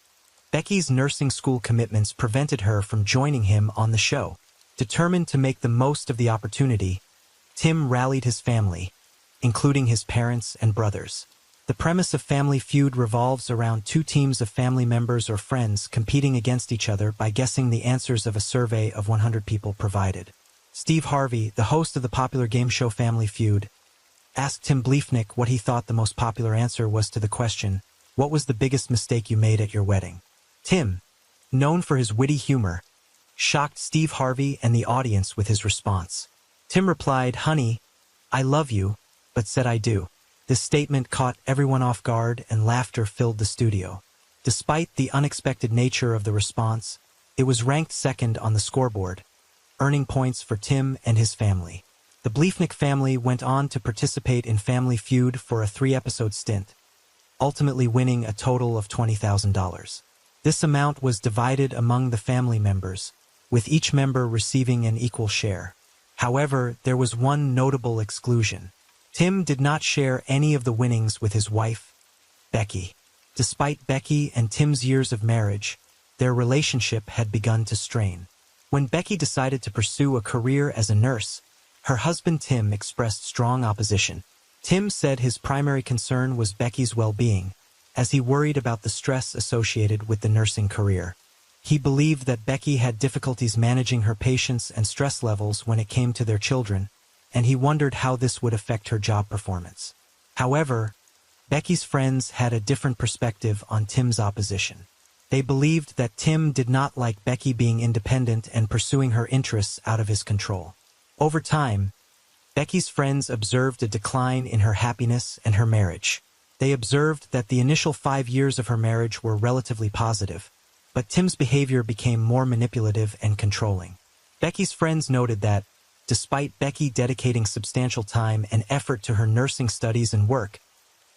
Becky's nursing school commitments prevented her from joining him on the show. Determined to make the most of the opportunity, Tim rallied his family, including his parents and brothers. The premise of Family Feud revolves around 2 teams of family members or friends competing against each other by guessing the answers of a survey of 100 people provided. Steve Harvey, the host of the popular game show Family Feud, asked Tim Bleefnick what he thought the most popular answer was to the question, "What was the biggest mistake you made at your wedding?" Tim, known for his witty humor, shocked Steve Harvey and the audience with his response. Tim replied, "Honey, I love you, but said I do." This statement caught everyone off guard and laughter filled the studio. Despite the unexpected nature of the response, it was ranked second on the scoreboard, earning points for Tim and his family. The Bleefnick family went on to participate in Family Feud for a 3-episode stint, ultimately winning a total of $20,000. This amount was divided among the family members, with each member receiving an equal share. However, there was one notable exclusion. Tim did not share any of the winnings with his wife, Becky. Despite Becky and Tim's years of marriage, their relationship had begun to strain. When Becky decided to pursue a career as a nurse, her husband Tim expressed strong opposition. Tim said his primary concern was Becky's well-being, as he worried about the stress associated with the nursing career. He believed that Becky had difficulties managing her patients and stress levels when it came to their children, and he wondered how this would affect her job performance. However, Becky's friends had a different perspective on Tim's opposition. They believed that Tim did not like Becky being independent and pursuing her interests out of his control. Over time, Becky's friends observed a decline in her happiness and her marriage. They observed that the initial 5 years of her marriage were relatively positive, but Tim's behavior became more manipulative and controlling. Becky's friends noted that, despite Becky dedicating substantial time and effort to her nursing studies and work,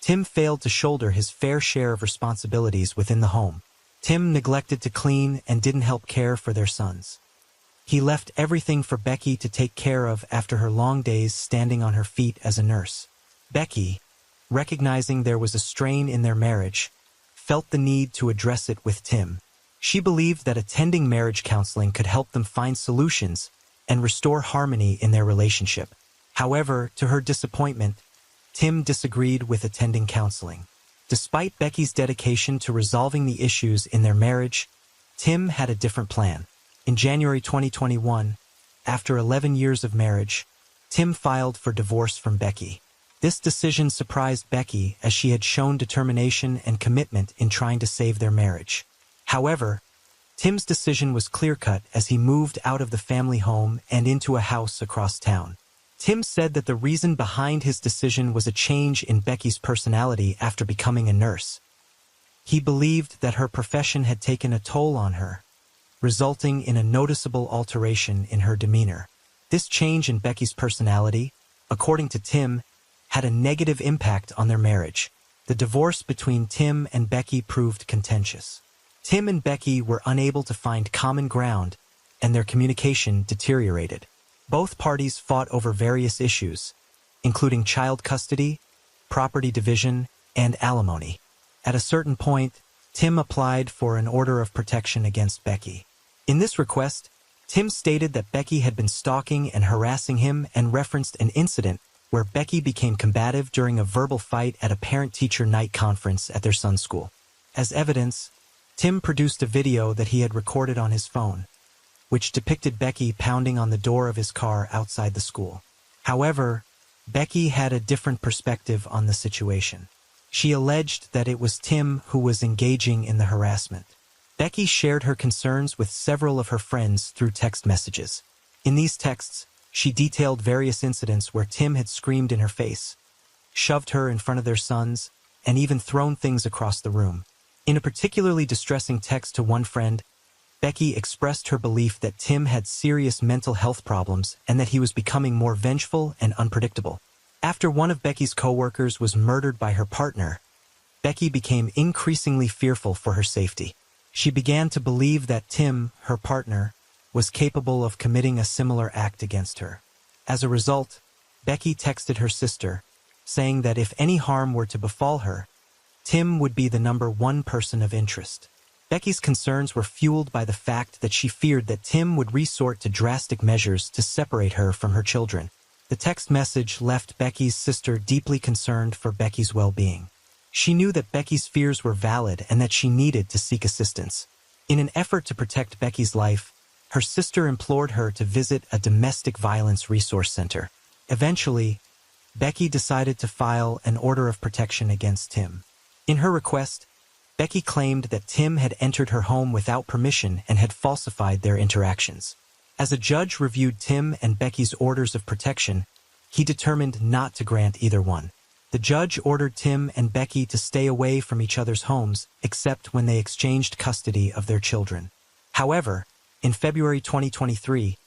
Tim failed to shoulder his fair share of responsibilities within the home. Tim neglected to clean and didn't help care for their sons. He left everything for Becky to take care of after her long days standing on her feet as a nurse. Becky, recognizing there was a strain in their marriage, felt the need to address it with Tim. She believed that attending marriage counseling could help them find solutions and restore harmony in their relationship. However, to her disappointment, Tim disagreed with attending counseling. Despite Becky's dedication to resolving the issues in their marriage, Tim had a different plan. In January 2021, after 11 years of marriage, Tim filed for divorce from Becky. This decision surprised Becky as she had shown determination and commitment in trying to save their marriage. However, Tim's decision was clear-cut as he moved out of the family home and into a house across town. Tim said that the reason behind his decision was a change in Becky's personality after becoming a nurse. He believed that her profession had taken a toll on her, resulting in a noticeable alteration in her demeanor. This change in Becky's personality, according to Tim, had a negative impact on their marriage. The divorce between Tim and Becky proved contentious. Tim and Becky were unable to find common ground, and their communication deteriorated. Both parties fought over various issues, including child custody, property division, and alimony. At a certain point, Tim applied for an order of protection against Becky. In this request, Tim stated that Becky had been stalking and harassing him and referenced an incident where Becky became combative during a verbal fight at a parent-teacher night conference at their son's school. As evidence, Tim produced a video that he had recorded on his phone, which depicted Becky pounding on the door of his car outside the school. However, Becky had a different perspective on the situation. She alleged that it was Tim who was engaging in the harassment. Becky shared her concerns with several of her friends through text messages. In these texts, she detailed various incidents where Tim had screamed in her face, shoved her in front of their sons, and even thrown things across the room. In a particularly distressing text to one friend, Becky expressed her belief that Tim had serious mental health problems and that he was becoming more vengeful and unpredictable. After one of Becky's co-workers was murdered by her partner, Becky became increasingly fearful for her safety. She began to believe that Tim, her partner, was capable of committing a similar act against her. As a result, Becky texted her sister, saying that if any harm were to befall her, Tim would be the #1 person of interest. Becky's concerns were fueled by the fact that she feared that Tim would resort to drastic measures to separate her from her children. The text message left Becky's sister deeply concerned for Becky's well-being. She knew that Becky's fears were valid and that she needed to seek assistance. In an effort to protect Becky's life, her sister implored her to visit a domestic violence resource center. Eventually, Becky decided to file an order of protection against Tim. In her request, Becky claimed that Tim had entered her home without permission and had falsified their interactions. As a judge reviewed Tim and Becky's orders of protection, he determined not to grant either one. The judge ordered Tim and Becky to stay away from each other's homes except when they exchanged custody of their children. However, in February 2023,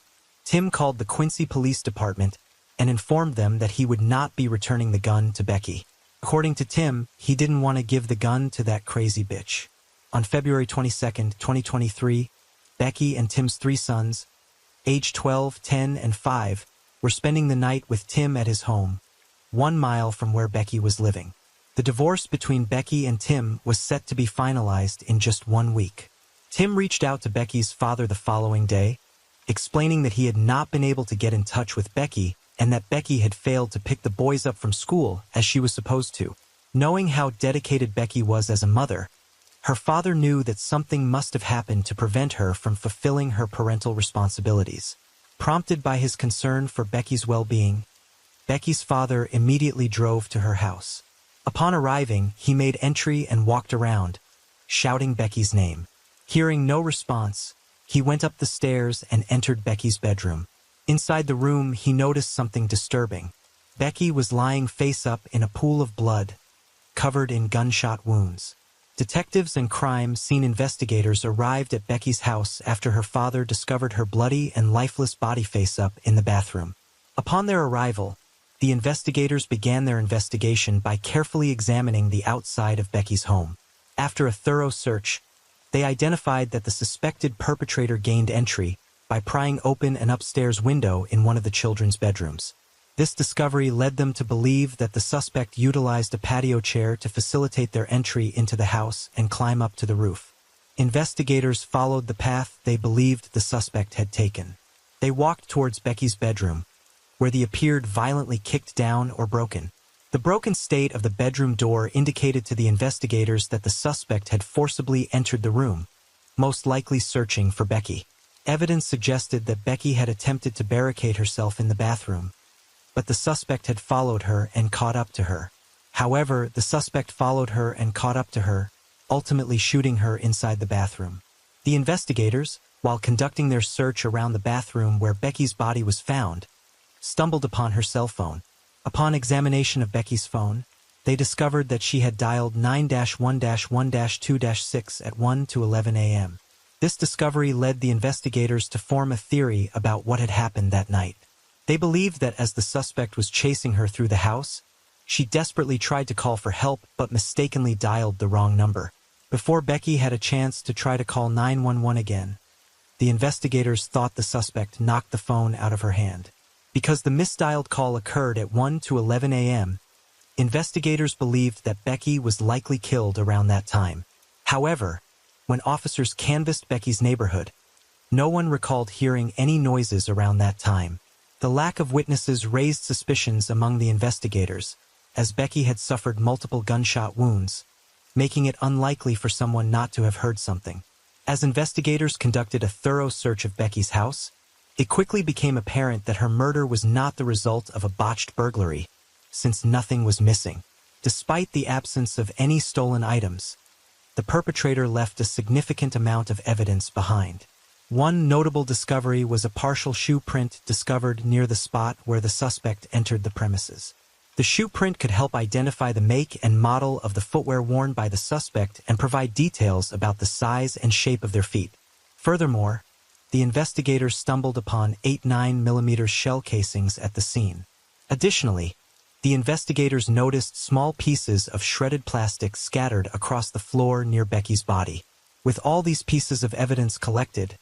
Tim called the Quincy Police Department and informed them that he would not be returning the gun to Becky. According to Tim, he didn't want to give the gun to that crazy bitch. On February 22, 2023, Becky and Tim's 3 sons, aged 12, 10, and 5, were spending the night with Tim at his home, 1 mile from where Becky was living. The divorce between Becky and Tim was set to be finalized in just 1 week. Tim reached out to Becky's father the following day, explaining that he had not been able to get in touch with Becky and that Becky had failed to pick the boys up from school as she was supposed to. Knowing how dedicated Becky was as a mother, her father knew that something must have happened to prevent her from fulfilling her parental responsibilities. Prompted by his concern for Becky's well-being, Becky's father immediately drove to her house. Upon arriving, he made entry and walked around, shouting Becky's name. Hearing no response, he went up the stairs and entered Becky's bedroom. Inside the room, he noticed something disturbing. Becky was lying face up in a pool of blood, covered in gunshot wounds. Detectives and crime scene investigators arrived at Becky's house after her father discovered her bloody and lifeless body face up in the bathroom. Upon their arrival, the investigators began their investigation by carefully examining the outside of Becky's home. After a thorough search, They identified that the suspected perpetrator gained entry by prying open an upstairs window in one of the children's bedrooms. This discovery led them to believe that the suspect utilized a patio chair to facilitate their entry into the house and climb up to the roof. Investigators followed the path they believed the suspect had taken. They walked towards Becky's bedroom, where they appeared violently kicked down or broken. The broken state of the bedroom door indicated to the investigators that the suspect had forcibly entered the room, most likely searching for Becky. Evidence suggested that Becky had attempted to barricade herself in the bathroom, but the suspect had followed her and caught up to her. However, the suspect followed her and caught up to her, ultimately shooting her inside the bathroom. The investigators, while conducting their search around the bathroom where Becky's body was found, stumbled upon her cell phone. Upon examination of Becky's phone, they discovered that she had dialed 9-1-1-2-6 at 1 to 11 a.m. This discovery led the investigators to form a theory about what had happened that night. They believed that as the suspect was chasing her through the house, she desperately tried to call for help but mistakenly dialed the wrong number. Before Becky had a chance to try to call 911 again, the investigators thought the suspect knocked the phone out of her hand. Because the misdialed call occurred at 1 to 11 a.m., investigators believed that Becky was likely killed around that time. However, when officers canvassed Becky's neighborhood, no one recalled hearing any noises around that time. The lack of witnesses raised suspicions among the investigators, as Becky had suffered multiple gunshot wounds, making it unlikely for someone not to have heard something. As investigators conducted a thorough search of Becky's house, it quickly became apparent that her murder was not the result of a botched burglary, since nothing was missing. Despite the absence of any stolen items, the perpetrator left a significant amount of evidence behind. One notable discovery was a partial shoe print discovered near the spot where the suspect entered the premises. The shoe print could help identify the make and model of the footwear worn by the suspect and provide details about the size and shape of their feet. Furthermore, the investigators stumbled upon 8 9mm shell casings at the scene. Additionally, the investigators noticed small pieces of shredded plastic scattered across the floor near Becky's body. With all these pieces of evidence collected,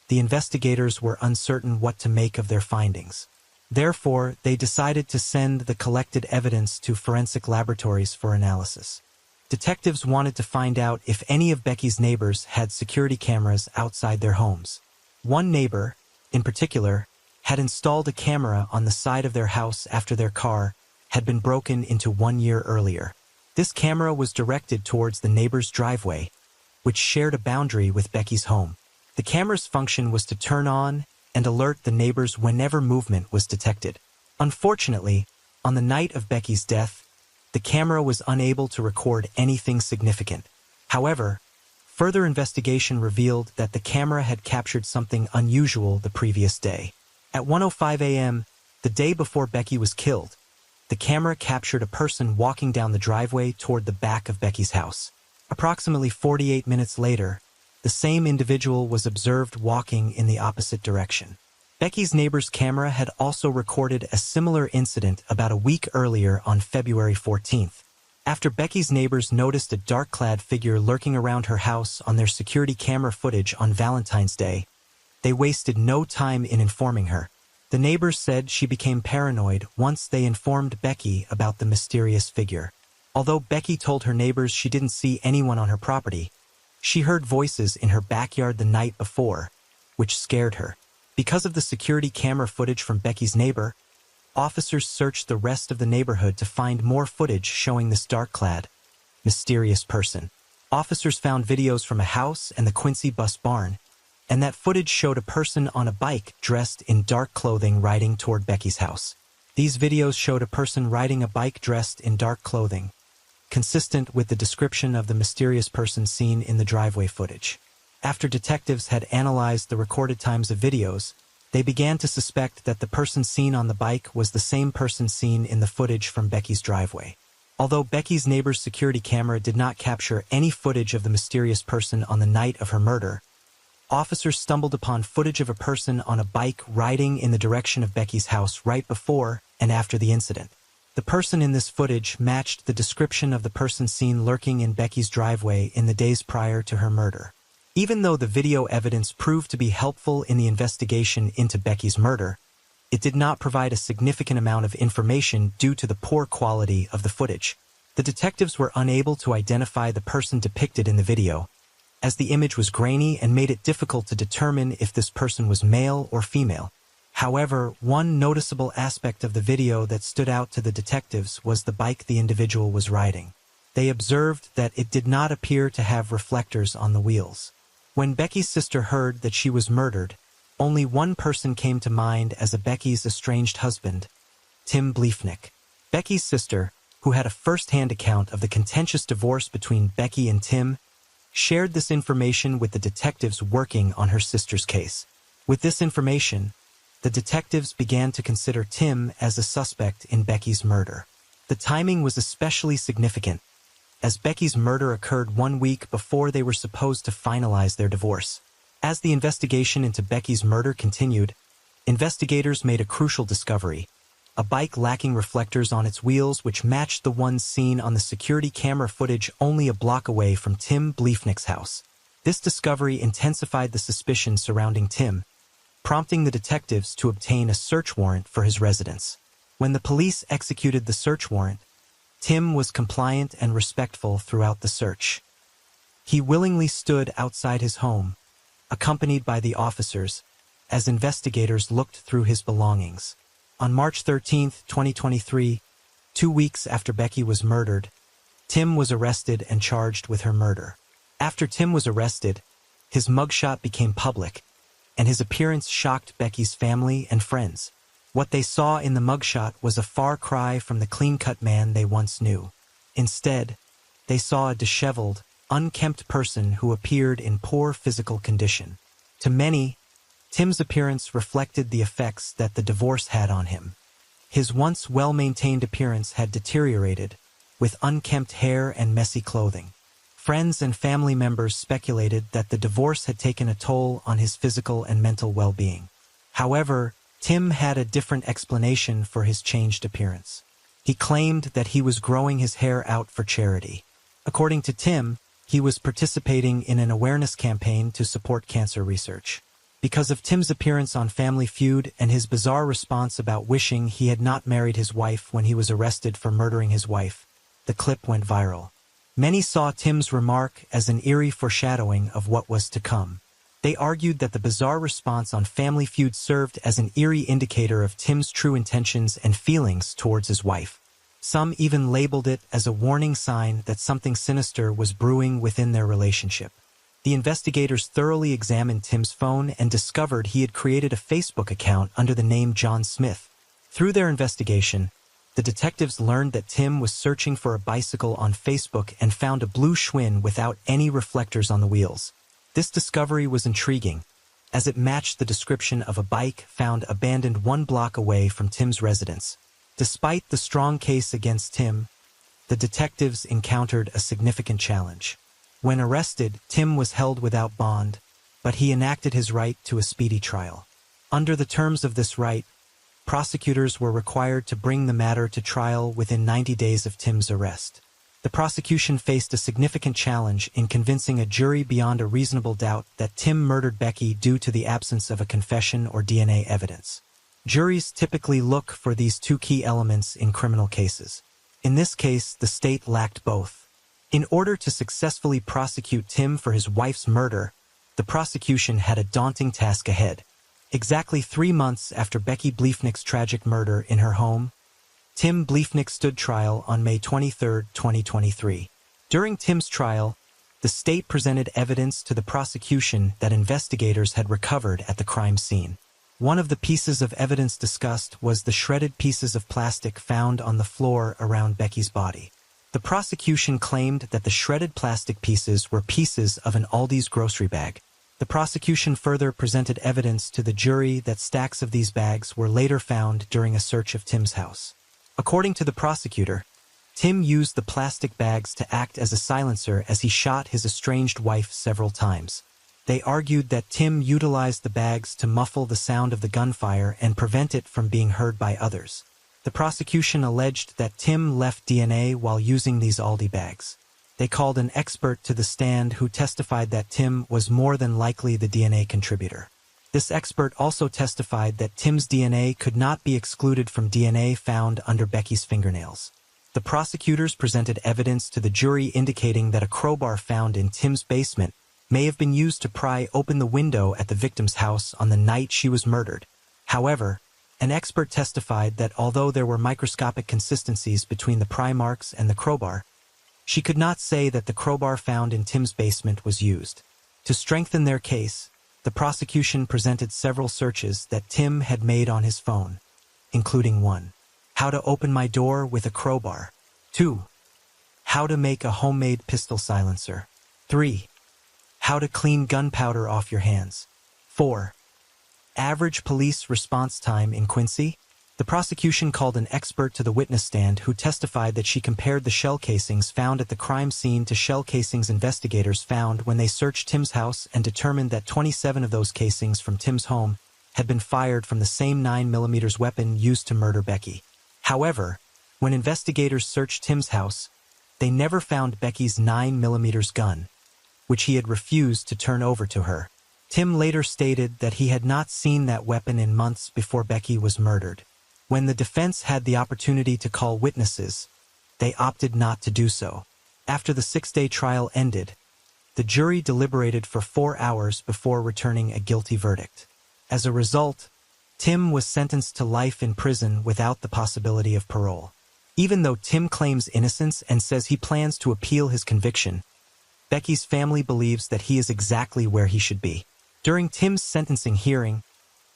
the investigators were uncertain what to make of their findings. Therefore, they decided to send the collected evidence to forensic laboratories for analysis. Detectives wanted to find out if any of Becky's neighbors had security cameras outside their homes. One neighbor, in particular, had installed a camera on the side of their house after their car had been broken into 1 year earlier. This camera was directed towards the neighbor's driveway, which shared a boundary with Becky's home. The camera's function was to turn on and alert the neighbors whenever movement was detected. Unfortunately, on the night of Becky's death, the camera was unable to record anything significant. However, further investigation revealed that the camera had captured something unusual the previous day. At 1:05 a.m., the day before Becky was killed, the camera captured a person walking down the driveway toward the back of Becky's house. Approximately 48 minutes later, the same individual was observed walking in the opposite direction. Becky's neighbor's camera had also recorded a similar incident about a week earlier on February 14th. After Becky's neighbors noticed a dark-clad figure lurking around her house on their security camera footage on Valentine's Day, they wasted no time in informing her. The neighbors said she became paranoid once they informed Becky about the mysterious figure. Although Becky told her neighbors she didn't see anyone on her property, she heard voices in her backyard the night before, which scared her. Because of the security camera footage from Becky's neighbor, officers searched the rest of the neighborhood to find more footage showing this dark-clad, mysterious person. Officers found videos from a house and the Quincy bus barn, and that footage showed a person on a bike dressed in dark clothing riding toward Becky's house. These videos showed a person riding a bike dressed in dark clothing, consistent with the description of the mysterious person seen in the driveway footage. After detectives had analyzed the recorded times of videos, they began to suspect that the person seen on the bike was the same person seen in the footage from Becky's driveway. Although Becky's neighbor's security camera did not capture any footage of the mysterious person on the night of her murder, officers stumbled upon footage of a person on a bike riding in the direction of Becky's house right before and after the incident. The person in this footage matched the description of the person seen lurking in Becky's driveway in the days prior to her murder. Even though the video evidence proved to be helpful in the investigation into Becky's murder, it did not provide a significant amount of information due to the poor quality of the footage. The detectives were unable to identify the person depicted in the video, as the image was grainy and made it difficult to determine if this person was male or female. However, one noticeable aspect of the video that stood out to the detectives was the bike the individual was riding. They observed that it did not appear to have reflectors on the wheels. When Becky's sister heard that she was murdered, only one person came to mind as Becky's estranged husband, Tim Bliefnick. Becky's sister, who had a first-hand account of the contentious divorce between Becky and Tim, shared this information with the detectives working on her sister's case. With this information, the detectives began to consider Tim as a suspect in Becky's murder. The timing was especially significant, as Becky's murder occurred 1 week before they were supposed to finalize their divorce. As the investigation into Becky's murder continued, investigators made a crucial discovery: a bike lacking reflectors on its wheels which matched the ones seen on the security camera footage only a block away from Tim Bliefnick's house. This discovery intensified the suspicion surrounding Tim, prompting the detectives to obtain a search warrant for his residence. When the police executed the search warrant, Tim was compliant and respectful throughout the search. He willingly stood outside his home, accompanied by the officers, as investigators looked through his belongings. On March 13, 2023, 2 weeks after Becky was murdered, Tim was arrested and charged with her murder. After Tim was arrested, his mugshot became public, and his appearance shocked Becky's family and friends. What they saw in the mugshot was a far cry from the clean-cut man they once knew. Instead, they saw a disheveled, unkempt person who appeared in poor physical condition. To many, Tim's appearance reflected the effects that the divorce had on him. His once well-maintained appearance had deteriorated, with unkempt hair and messy clothing. Friends and family members speculated that the divorce had taken a toll on his physical and mental well-being. However, Tim had a different explanation for his changed appearance. He claimed that he was growing his hair out for charity. According to Tim, he was participating in an awareness campaign to support cancer research. Because of Tim's appearance on Family Feud and his bizarre response about wishing he had not married his wife when he was arrested for murdering his wife, the clip went viral. Many saw Tim's remark as an eerie foreshadowing of what was to come. They argued that the bizarre response on Family Feud served as an eerie indicator of Tim's true intentions and feelings towards his wife. Some even labeled it as a warning sign that something sinister was brewing within their relationship. The investigators thoroughly examined Tim's phone and discovered he had created a Facebook account under the name John Smith. Through their investigation, the detectives learned that Tim was searching for a bicycle on Facebook and found a blue Schwinn without any reflectors on the wheels. This discovery was intriguing, as it matched the description of a bike found abandoned 1 block away from Tim's residence. Despite the strong case against Tim, the detectives encountered a significant challenge. When arrested, Tim was held without bond, but he enacted his right to a speedy trial. Under the terms of this right, prosecutors were required to bring the matter to trial within 90 days of Tim's arrest. The prosecution faced a significant challenge in convincing a jury beyond a reasonable doubt that Tim murdered Becky due to the absence of a confession or DNA evidence. Juries typically look for these 2 key elements in criminal cases. In this case, the state lacked both. In order to successfully prosecute Tim for his wife's murder, the prosecution had a daunting task ahead. Exactly 3 months after Becky Bliefnick's tragic murder in her home, Tim Bliefnick stood trial on May 23, 2023. During Tim's trial, the state presented evidence to the prosecution that investigators had recovered at the crime scene. One of the pieces of evidence discussed was the shredded pieces of plastic found on the floor around Becky's body. The prosecution claimed that the shredded plastic pieces were pieces of an Aldi's grocery bag. The prosecution further presented evidence to the jury that stacks of these bags were later found during a search of Tim's house. According to the prosecutor, Tim used the plastic bags to act as a silencer as he shot his estranged wife several times. They argued that Tim utilized the bags to muffle the sound of the gunfire and prevent it from being heard by others. The prosecution alleged that Tim left DNA while using these Aldi bags. They called an expert to the stand who testified that Tim was more than likely the DNA contributor. This expert also testified that Tim's DNA could not be excluded from DNA found under Becky's fingernails. The prosecutors presented evidence to the jury indicating that a crowbar found in Tim's basement may have been used to pry open the window at the victim's house on the night she was murdered. However, an expert testified that although there were microscopic consistencies between the pry marks and the crowbar, she could not say that the crowbar found in Tim's basement was used. To strengthen their case, the prosecution presented several searches that Tim had made on his phone, including 1. How to open my door with a crowbar. 2. How to make a homemade pistol silencer. 3. How to clean gunpowder off your hands. 4. Average police response time in Quincy. The prosecution called an expert to the witness stand who testified that she compared the shell casings found at the crime scene to shell casings investigators found when they searched Tim's house and determined that 27 of those casings from Tim's home had been fired from the same 9mm weapon used to murder Becky. However, when investigators searched Tim's house, they never found Becky's 9mm gun, which he had refused to turn over to her. Tim later stated that he had not seen that weapon in months before Becky was murdered. When the defense had the opportunity to call witnesses, they opted not to do so. After the 6-day trial ended, the jury deliberated for 4 hours before returning a guilty verdict. As a result, Tim was sentenced to life in prison without the possibility of parole. Even though Tim claims innocence and says he plans to appeal his conviction, Becky's family believes that he is exactly where he should be. During Tim's sentencing hearing,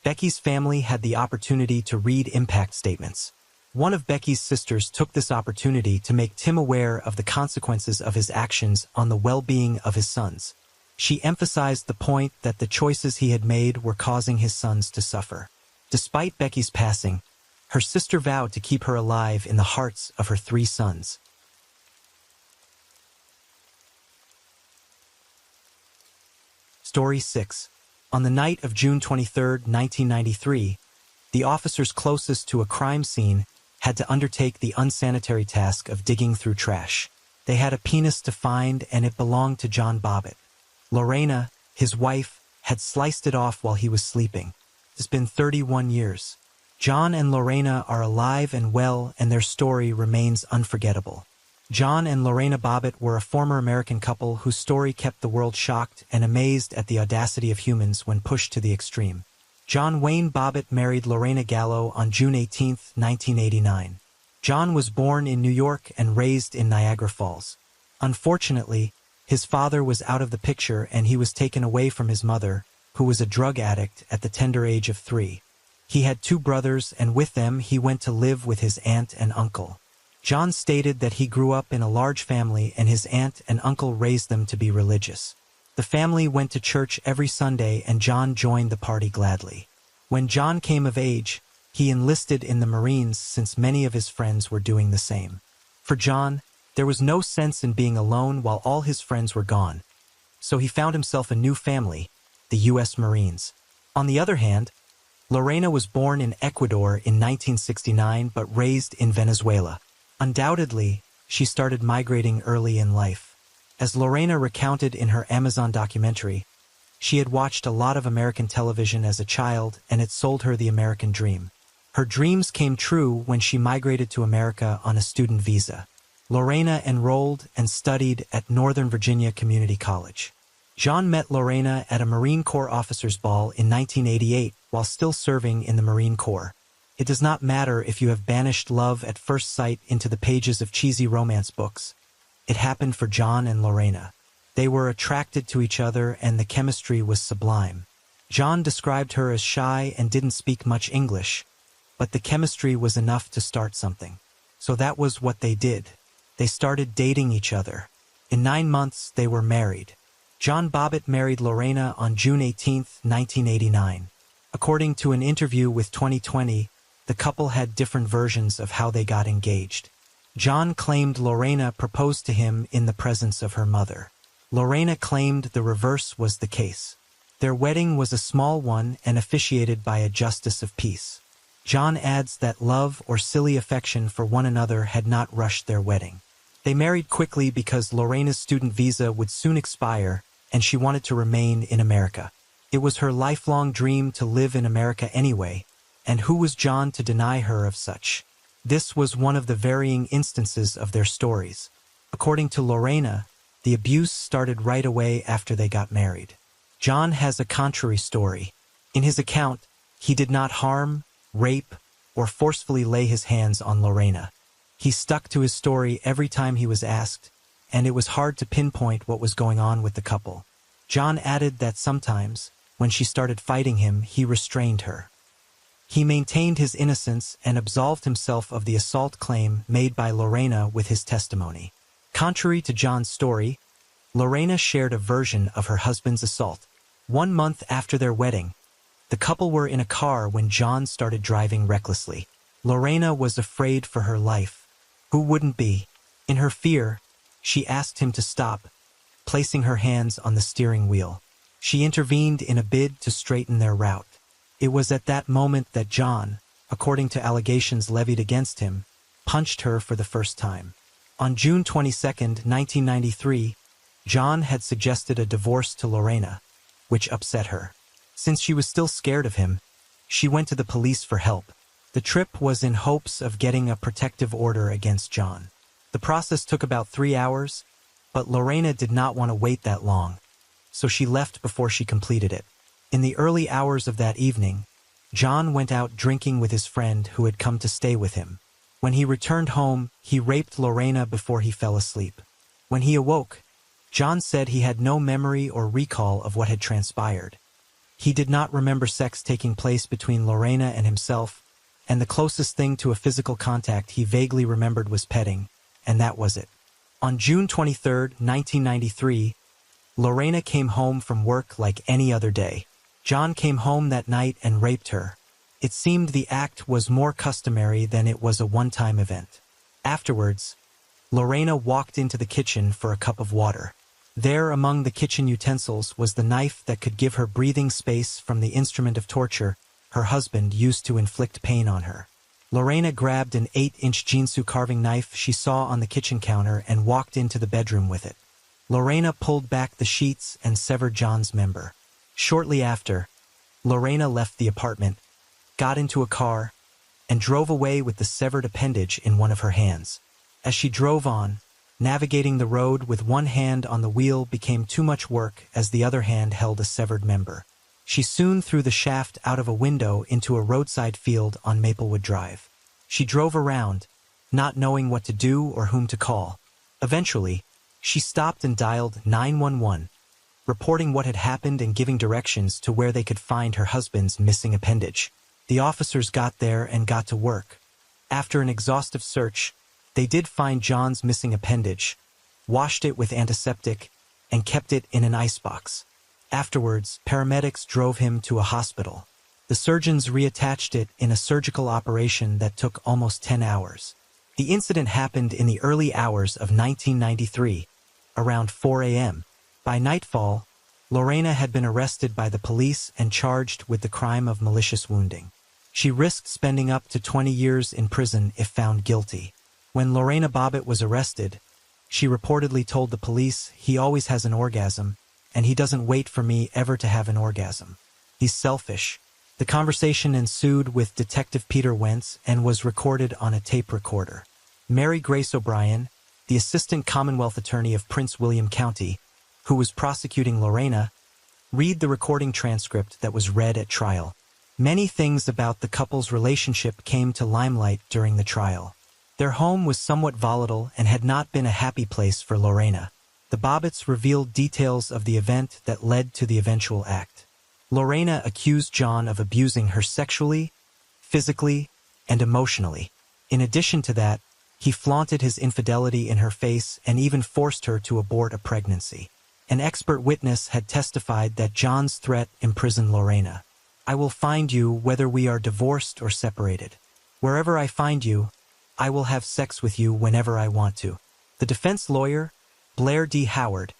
Becky's family had the opportunity to read impact statements. One of Becky's sisters took this opportunity to make Tim aware of the consequences of his actions on the well-being of his sons. She emphasized the point that the choices he had made were causing his sons to suffer. Despite Becky's passing, her sister vowed to keep her alive in the hearts of her 3 sons. Story 6. On the night of June 23, 1993, the officers closest to a crime scene had to undertake the unsanitary task of digging through trash. They had a penis to find, and it belonged to John Bobbitt. Lorena, his wife, had sliced it off while he was sleeping. It's been 31 years. John and Lorena are alive and well, and their story remains unforgettable. John and Lorena Bobbitt were a former American couple whose story kept the world shocked and amazed at the audacity of humans when pushed to the extreme. John Wayne Bobbitt married Lorena Gallo on June 18, 1989. John was born in New York and raised in Niagara Falls. Unfortunately, his father was out of the picture and he was taken away from his mother, who was a drug addict at the tender age of 3. He had 2 brothers, and with them he went to live with his aunt and uncle. John stated that he grew up in a large family and his aunt and uncle raised them to be religious. The family went to church every Sunday and John joined the party gladly. When John came of age, he enlisted in the Marines since many of his friends were doing the same. For John, there was no sense in being alone while all his friends were gone, so he found himself a new family, the U.S. Marines. On the other hand, Lorena was born in Ecuador in 1969 but raised in Venezuela. Undoubtedly, she started migrating early in life. As Lorena recounted in her Amazon documentary, she had watched a lot of American television as a child and it sold her the American dream. Her dreams came true when she migrated to America on a student visa. Lorena enrolled and studied at Northern Virginia Community College. John met Lorena at a Marine Corps officers' ball in 1988 while still serving in the Marine Corps. It does not matter if you have banished love at first sight into the pages of cheesy romance books. It happened for John and Lorena. They were attracted to each other and the chemistry was sublime. John described her as shy and didn't speak much English, but the chemistry was enough to start something. So that was what they did. They started dating each other. In 9 months, they were married. John Bobbitt married Lorena on June 18, 1989. According to an interview with 2020, the couple had different versions of how they got engaged. John claimed Lorena proposed to him in the presence of her mother. Lorena claimed the reverse was the case. Their wedding was a small one and officiated by a justice of peace. John adds that love or silly affection for one another had not rushed their wedding. They married quickly because Lorena's student visa would soon expire and she wanted to remain in America. It was her lifelong dream to live in America anyway, and who was John to deny her of such? This was one of the varying instances of their stories. According to Lorena, the abuse started right away after they got married. John has a contrary story. In his account, he did not harm, rape, or forcefully lay his hands on Lorena. He stuck to his story every time he was asked, and it was hard to pinpoint what was going on with the couple. John added that sometimes, when she started fighting him, he restrained her. He maintained his innocence and absolved himself of the assault claim made by Lorena with his testimony. Contrary to John's story, Lorena shared a version of her husband's assault. 1 month after their wedding, the couple were in a car when John started driving recklessly. Lorena was afraid for her life. Who wouldn't be? In her fear, she asked him to stop, placing her hands on the steering wheel. She intervened in a bid to straighten their route. It was at that moment that John, according to allegations levied against him, punched her for the first time. On June 22, 1993, John had suggested a divorce to Lorena, which upset her. Since she was still scared of him, she went to the police for help. The trip was in hopes of getting a protective order against John. The process took about 3 hours, but Lorena did not want to wait that long, so she left before she completed it. In the early hours of that evening, John went out drinking with his friend who had come to stay with him. When he returned home, he raped Lorena before he fell asleep. When he awoke, John said he had no memory or recall of what had transpired. He did not remember sex taking place between Lorena and himself, and the closest thing to a physical contact he vaguely remembered was petting, and that was it. On June 23, 1993, Lorena came home from work like any other day. John came home that night and raped her. It seemed the act was more customary than it was a one-time event. Afterwards, Lorena walked into the kitchen for a cup of water. There, among the kitchen utensils, was the knife that could give her breathing space from the instrument of torture her husband used to inflict pain on her. Lorena grabbed an 8-inch Jinsu carving knife she saw on the kitchen counter and walked into the bedroom with it. Lorena pulled back the sheets and severed John's member. Shortly after, Lorena left the apartment, got into a car, and drove away with the severed appendage in one of her hands. As she drove on, navigating the road with one hand on the wheel became too much work as the other hand held a severed member. She soon threw the shaft out of a window into a roadside field on Maplewood Drive. She drove around, not knowing what to do or whom to call. Eventually, she stopped and dialed 911, reporting what had happened and giving directions to where they could find her husband's missing appendage. The officers got there and got to work. After an exhaustive search, they did find John's missing appendage, washed it with antiseptic, and kept it in an icebox. Afterwards, paramedics drove him to a hospital. The surgeons reattached it in a surgical operation that took almost 10 hours. The incident happened in the early hours of 1993, around 4 a.m. By nightfall, Lorena had been arrested by the police and charged with the crime of malicious wounding. She risked spending up to 20 years in prison if found guilty. When Lorena Bobbitt was arrested, she reportedly told the police, "He always has an orgasm, and he doesn't wait for me ever to have an orgasm. He's selfish." The conversation ensued with Detective Peter Wentz and was recorded on a tape recorder. Mary Grace O'Brien, the Assistant Commonwealth Attorney of Prince William County, who was prosecuting Lorena, read the recording transcript that was read at trial. Many things about the couple's relationship came to limelight during the trial. Their home was somewhat volatile and had not been a happy place for Lorena. The Bobbitts revealed details of the event that led to the eventual act. Lorena accused John of abusing her sexually, physically, and emotionally. In addition to that, he flaunted his infidelity in her face and even forced her to abort a pregnancy. An expert witness had testified that John's threat imprisoned Lorena. "I will find you whether we are divorced or separated. Wherever I find you, I will have sex with you whenever I want to." The defense lawyer, Blair D. Howard,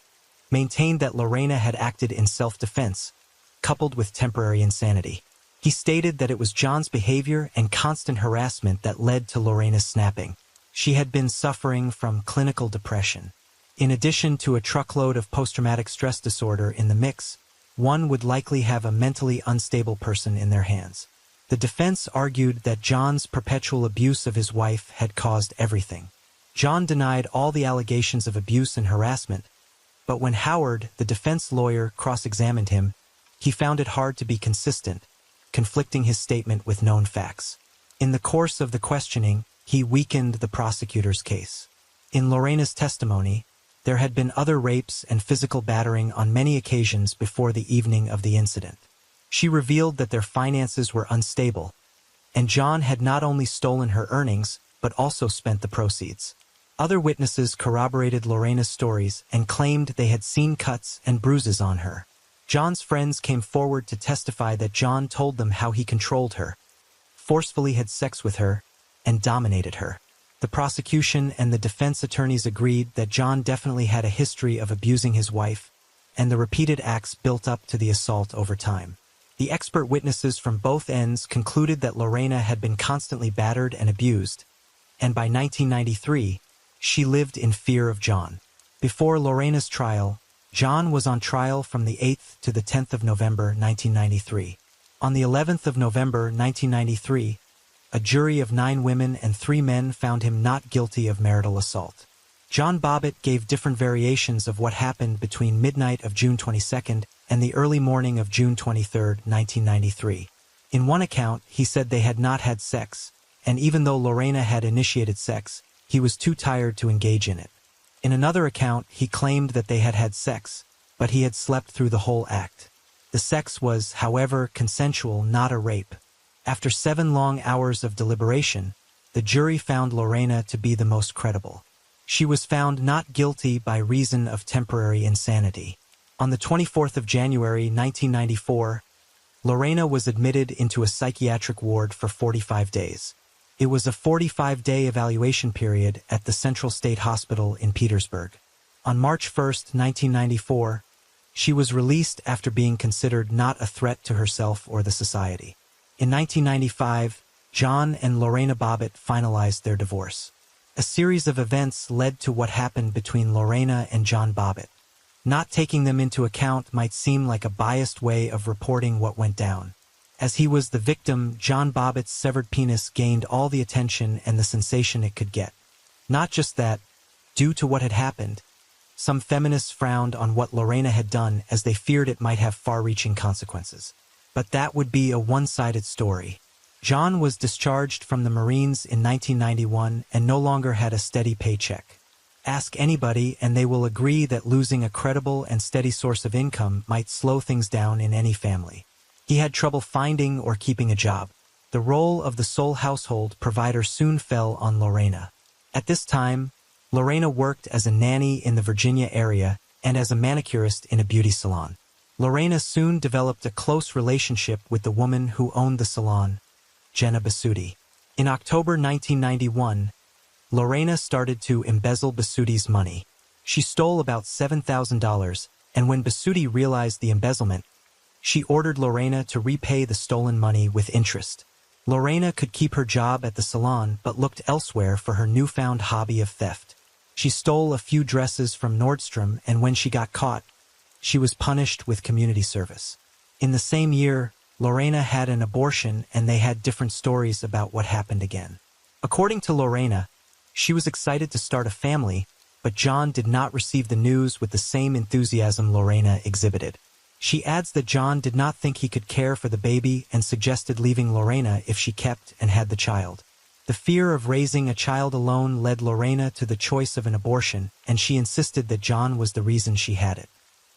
maintained that Lorena had acted in self-defense, coupled with temporary insanity. He stated that it was John's behavior and constant harassment that led to Lorena's snapping. She had been suffering from clinical depression. In addition to a truckload of post-traumatic stress disorder in the mix, one would likely have a mentally unstable person in their hands. The defense argued that John's perpetual abuse of his wife had caused everything. John denied all the allegations of abuse and harassment, but when Howard, the defense lawyer, cross-examined him, he found it hard to be consistent, conflicting his statement with known facts. In the course of the questioning, he weakened the prosecutor's case. In Lorena's testimony, there had been other rapes and physical battering on many occasions before the evening of the incident. She revealed that their finances were unstable, and John had not only stolen her earnings, but also spent the proceeds. Other witnesses corroborated Lorena's stories and claimed they had seen cuts and bruises on her. John's friends came forward to testify that John told them how he controlled her, forcefully had sex with her, and dominated her. The prosecution and the defense attorneys agreed that John definitely had a history of abusing his wife, and the repeated acts built up to the assault over time. The expert witnesses from both ends concluded that Lorena had been constantly battered and abused, and by 1993, she lived in fear of John. Before Lorena's trial, John was on trial from the 8th to the 10th of November 1993. On the 11th of November 1993, a jury of 9 women and 3 men found him not guilty of marital assault. John Bobbitt gave different variations of what happened between midnight of June 22nd and the early morning of June 23, 1993. In one account, he said they had not had sex, and even though Lorena had initiated sex, he was too tired to engage in it. In another account, he claimed that they had had sex, but he had slept through the whole act. The sex was, however, consensual, not a rape. After 7 long hours of deliberation, the jury found Lorena to be the most credible. She was found not guilty by reason of temporary insanity. On the 24th of January 1994, Lorena was admitted into a psychiatric ward for 45 days. It was a 45-day evaluation period at the Central State Hospital in Petersburg. On March 1, 1994, she was released after being considered not a threat to herself or the society. In 1995, John and Lorena Bobbitt finalized their divorce. A series of events led to what happened between Lorena and John Bobbitt. Not taking them into account might seem like a biased way of reporting what went down. As he was the victim, John Bobbitt's severed penis gained all the attention and the sensation it could get. Not just that, due to what had happened, some feminists frowned on what Lorena had done as they feared it might have far-reaching consequences. But that would be a one-sided story. John was discharged from the Marines in 1991 and no longer had a steady paycheck. Ask anybody and they will agree that losing a credible and steady source of income might slow things down in any family. He had trouble finding or keeping a job. The role of the sole household provider soon fell on Lorena. At this time, Lorena worked as a nanny in the Virginia area and as a manicurist in a beauty salon. Lorena soon developed a close relationship with the woman who owned the salon, Jenna Basutti. In October 1991, Lorena started to embezzle Basutti's money. She stole about $7,000, and when Basutti realized the embezzlement, she ordered Lorena to repay the stolen money with interest. Lorena could keep her job at the salon but looked elsewhere for her newfound hobby of theft. She stole a few dresses from Nordstrom, and when she got caught, she was punished with community service. In the same year, Lorena had an abortion and they had different stories about what happened again. According to Lorena, she was excited to start a family, but John did not receive the news with the same enthusiasm Lorena exhibited. She adds that John did not think he could care for the baby and suggested leaving Lorena if she kept and had the child. The fear of raising a child alone led Lorena to the choice of an abortion, and she insisted that John was the reason she had it.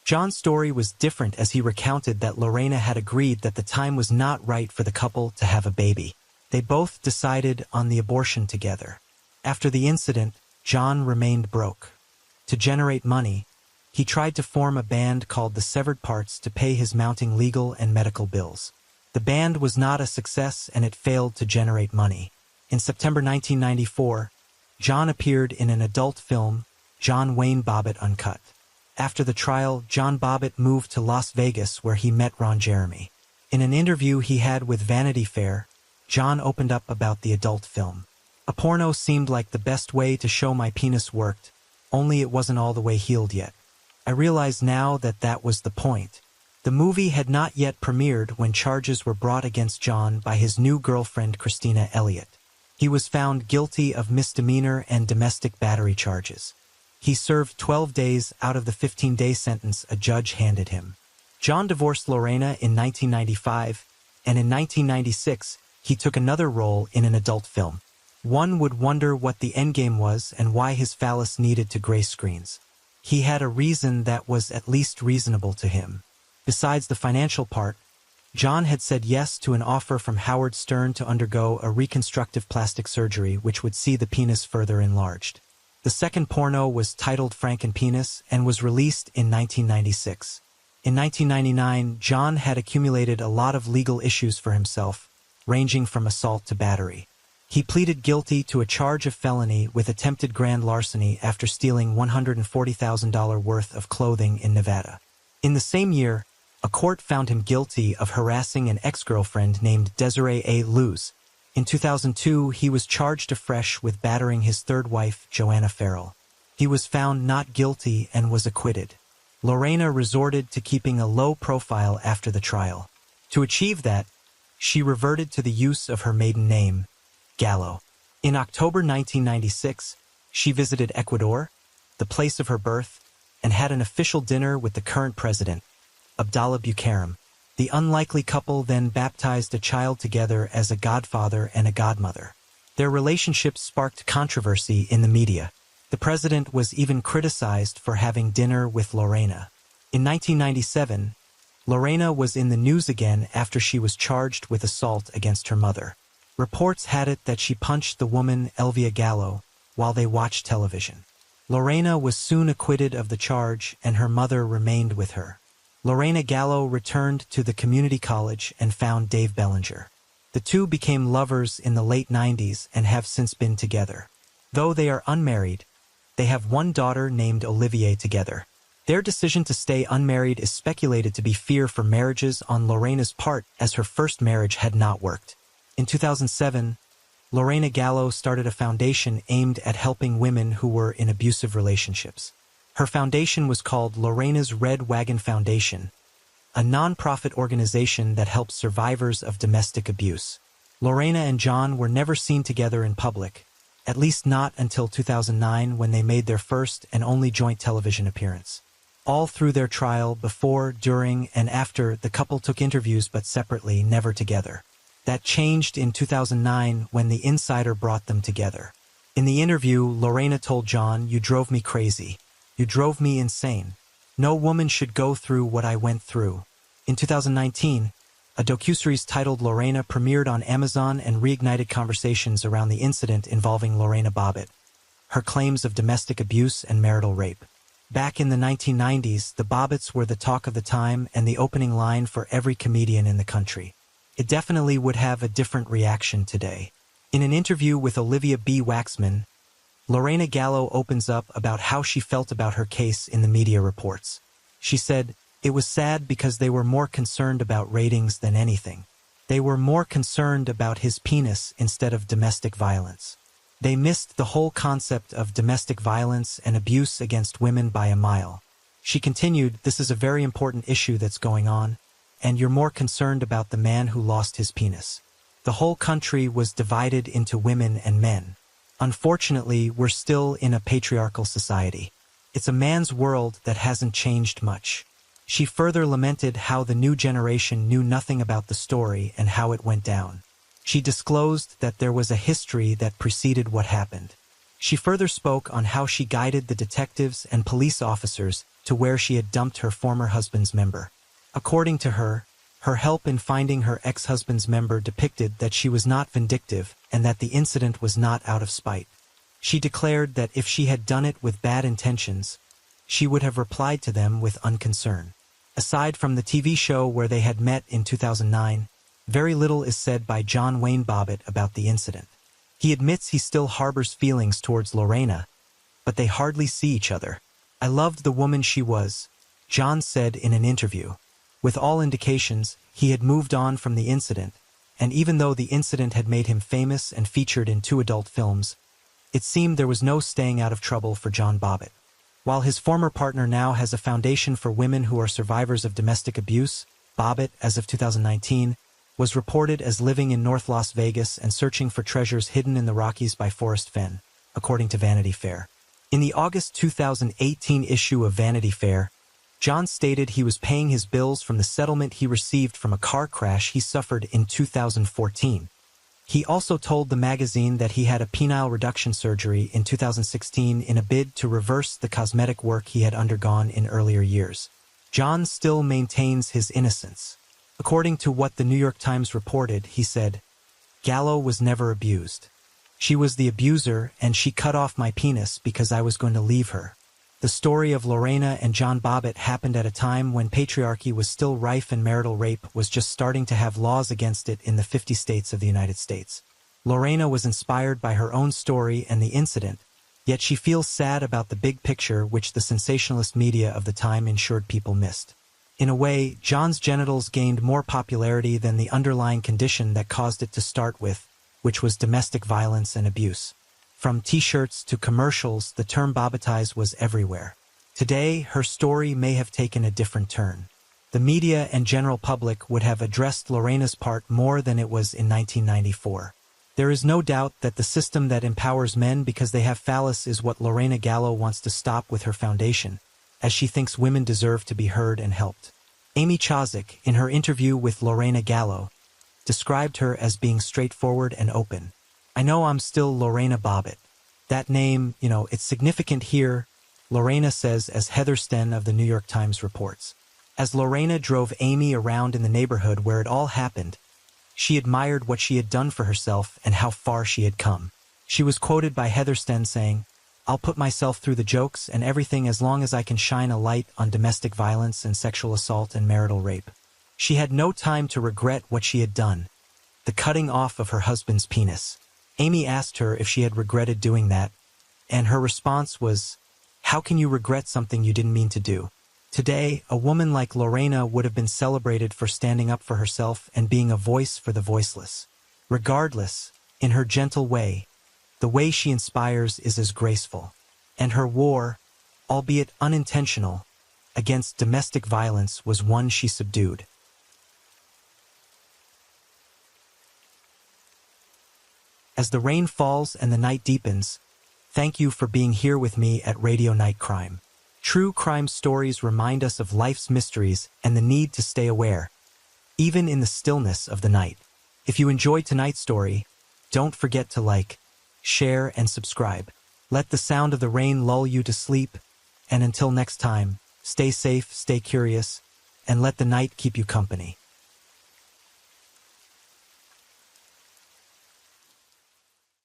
John's story was different as he recounted that Lorena had agreed that the time was not right for the couple to have a baby. They both decided on the abortion together. After the incident, John remained broke. To generate money, he tried to form a band called the Severed Parts to pay his mounting legal and medical bills. The band was not a success and it failed to generate money. In September 1994, John appeared in an adult film, John Wayne Bobbitt Uncut. After the trial, John Bobbitt moved to Las Vegas where he met Ron Jeremy. In an interview he had with Vanity Fair, John opened up about the adult film. A porno seemed like the best way to show my penis worked, only it wasn't all the way healed yet. I realize now that that was the point. The movie had not yet premiered when charges were brought against John by his new girlfriend Christina Elliott. He was found guilty of misdemeanor and domestic battery charges. He served 12 days out of the 15-day sentence a judge handed him. John divorced Lorena in 1995, and in 1996, he took another role in an adult film. One would wonder what the endgame was and why his phallus needed to grace screens. He had a reason that was at least reasonable to him. Besides the financial part, John had said yes to an offer from Howard Stern to undergo a reconstructive plastic surgery which would see the penis further enlarged. The second porno was titled Frankenpenis and was released in 1996. In 1999, John had accumulated a lot of legal issues for himself, ranging from assault to battery. He pleaded guilty to a charge of felony with attempted grand larceny after stealing $140,000 worth of clothing in Nevada. In the same year, a court found him guilty of harassing an ex-girlfriend named Desiree A. Luz. In 2002, he was charged afresh with battering his third wife, Joanna Farrell. He was found not guilty and was acquitted. Lorena resorted to keeping a low profile after the trial. To achieve that, she reverted to the use of her maiden name, Gallo. In October 1996, she visited Ecuador, the place of her birth, and had an official dinner with the current president, Abdallah Bucaram. The unlikely couple then baptized a child together as a godfather and a godmother. Their relationship sparked controversy in the media. The president was even criticized for having dinner with Lorena. In 1997, Lorena was in the news again after she was charged with assault against her mother. Reports had it that she punched the woman Elvia Gallo while they watched television. Lorena was soon acquitted of the charge and her mother remained with her. Lorena Gallo returned to the community college and found Dave Bellinger. The two became lovers in the late 90s and have since been together. Though they are unmarried, they have one daughter named Olivier together. Their decision to stay unmarried is speculated to be fear for marriages on Lorena's part, as her first marriage had not worked. In 2007, Lorena Gallo started a foundation aimed at helping women who were in abusive relationships. Her foundation was called Lorena's Red Wagon Foundation, a non-profit organization that helps survivors of domestic abuse. Lorena and John were never seen together in public, at least not until 2009 when they made their first and only joint television appearance. All through their trial, before, during, and after, the couple took interviews but separately, never together. That changed in 2009 when The Insider brought them together. In the interview, Lorena told John, "You drove me crazy. You drove me insane. No woman should go through what I went through." In 2019, a docuseries titled Lorena premiered on Amazon and reignited conversations around the incident involving Lorena Bobbitt, her claims of domestic abuse and marital rape. Back in the 1990s, the Bobbitts were the talk of the time and the opening line for every comedian in the country. It definitely would have a different reaction today. In an interview with Olivia B. Waxman, Lorena Gallo opens up about how she felt about her case in the media reports. She said, "It was sad because they were more concerned about ratings than anything. They were more concerned about his penis instead of domestic violence. They missed the whole concept of domestic violence and abuse against women by a mile." She continued, "This is a very important issue that's going on, and you're more concerned about the man who lost his penis. The whole country was divided into women and men. Unfortunately, we're still in a patriarchal society. It's a man's world that hasn't changed much." She further lamented how the new generation knew nothing about the story and how it went down. She disclosed that there was a history that preceded what happened. She further spoke on how she guided the detectives and police officers to where she had dumped her former husband's member. According to her, her help in finding her ex-husband's member depicted that she was not vindictive and that the incident was not out of spite. She declared that if she had done it with bad intentions, she would have replied to them with unconcern. Aside from the TV show where they had met in 2009, very little is said by John Wayne Bobbitt about the incident. He admits he still harbors feelings towards Lorena, but they hardly see each other. "I loved the woman she was," John said in an interview. With all indications, he had moved on from the incident, and even though the incident had made him famous and featured in 2 adult films, it seemed there was no staying out of trouble for John Bobbitt. While his former partner now has a foundation for women who are survivors of domestic abuse, Bobbitt, as of 2019, was reported as living in North Las Vegas and searching for treasures hidden in the Rockies by Forrest Fenn, according to Vanity Fair. In the August 2018 issue of Vanity Fair, John stated he was paying his bills from the settlement he received from a car crash he suffered in 2014. He also told the magazine that he had a penile reduction surgery in 2016 in a bid to reverse the cosmetic work he had undergone in earlier years. John still maintains his innocence. According to what the New York Times reported, he said, "Gallo was never abused. She was the abuser, and she cut off my penis because I was going to leave her." The story of Lorena and John Bobbitt happened at a time when patriarchy was still rife and marital rape was just starting to have laws against it in the 50 states of the United States. Lorena was inspired by her own story and the incident, yet she feels sad about the big picture which the sensationalist media of the time ensured people missed. In a way, John's genitals gained more popularity than the underlying condition that caused it to start with, which was domestic violence and abuse. From t-shirts to commercials, the term Bobbittize was everywhere. Today, her story may have taken a different turn. The media and general public would have addressed Lorena's part more than it was in 1994. There is no doubt that the system that empowers men because they have phallus is what Lorena Gallo wants to stop with her foundation, as she thinks women deserve to be heard and helped. Amy Chozick, in her interview with Lorena Gallo, described her as being straightforward and open. "I know I'm still Lorena Bobbitt. That name, it's significant here," Lorena says as Heather Sten of the New York Times reports. As Lorena drove Amy around in the neighborhood where it all happened, she admired what she had done for herself and how far she had come. She was quoted by Heather Sten saying, "I'll put myself through the jokes and everything as long as I can shine a light on domestic violence and sexual assault and marital rape." She had no time to regret what she had done, the cutting off of her husband's penis. Amy asked her if she had regretted doing that, and her response was, "How can you regret something you didn't mean to do?" Today, a woman like Lorena would have been celebrated for standing up for herself and being a voice for the voiceless. Regardless, in her gentle way, the way she inspires is as graceful. And her war, albeit unintentional, against domestic violence was one she subdued. As the rain falls and the night deepens, thank you for being here with me at Radio Night Crime. True crime stories remind us of life's mysteries and the need to stay aware, even in the stillness of the night. If you enjoyed tonight's story, don't forget to like, share, and subscribe. Let the sound of the rain lull you to sleep, and until next time, stay safe, stay curious, and let the night keep you company.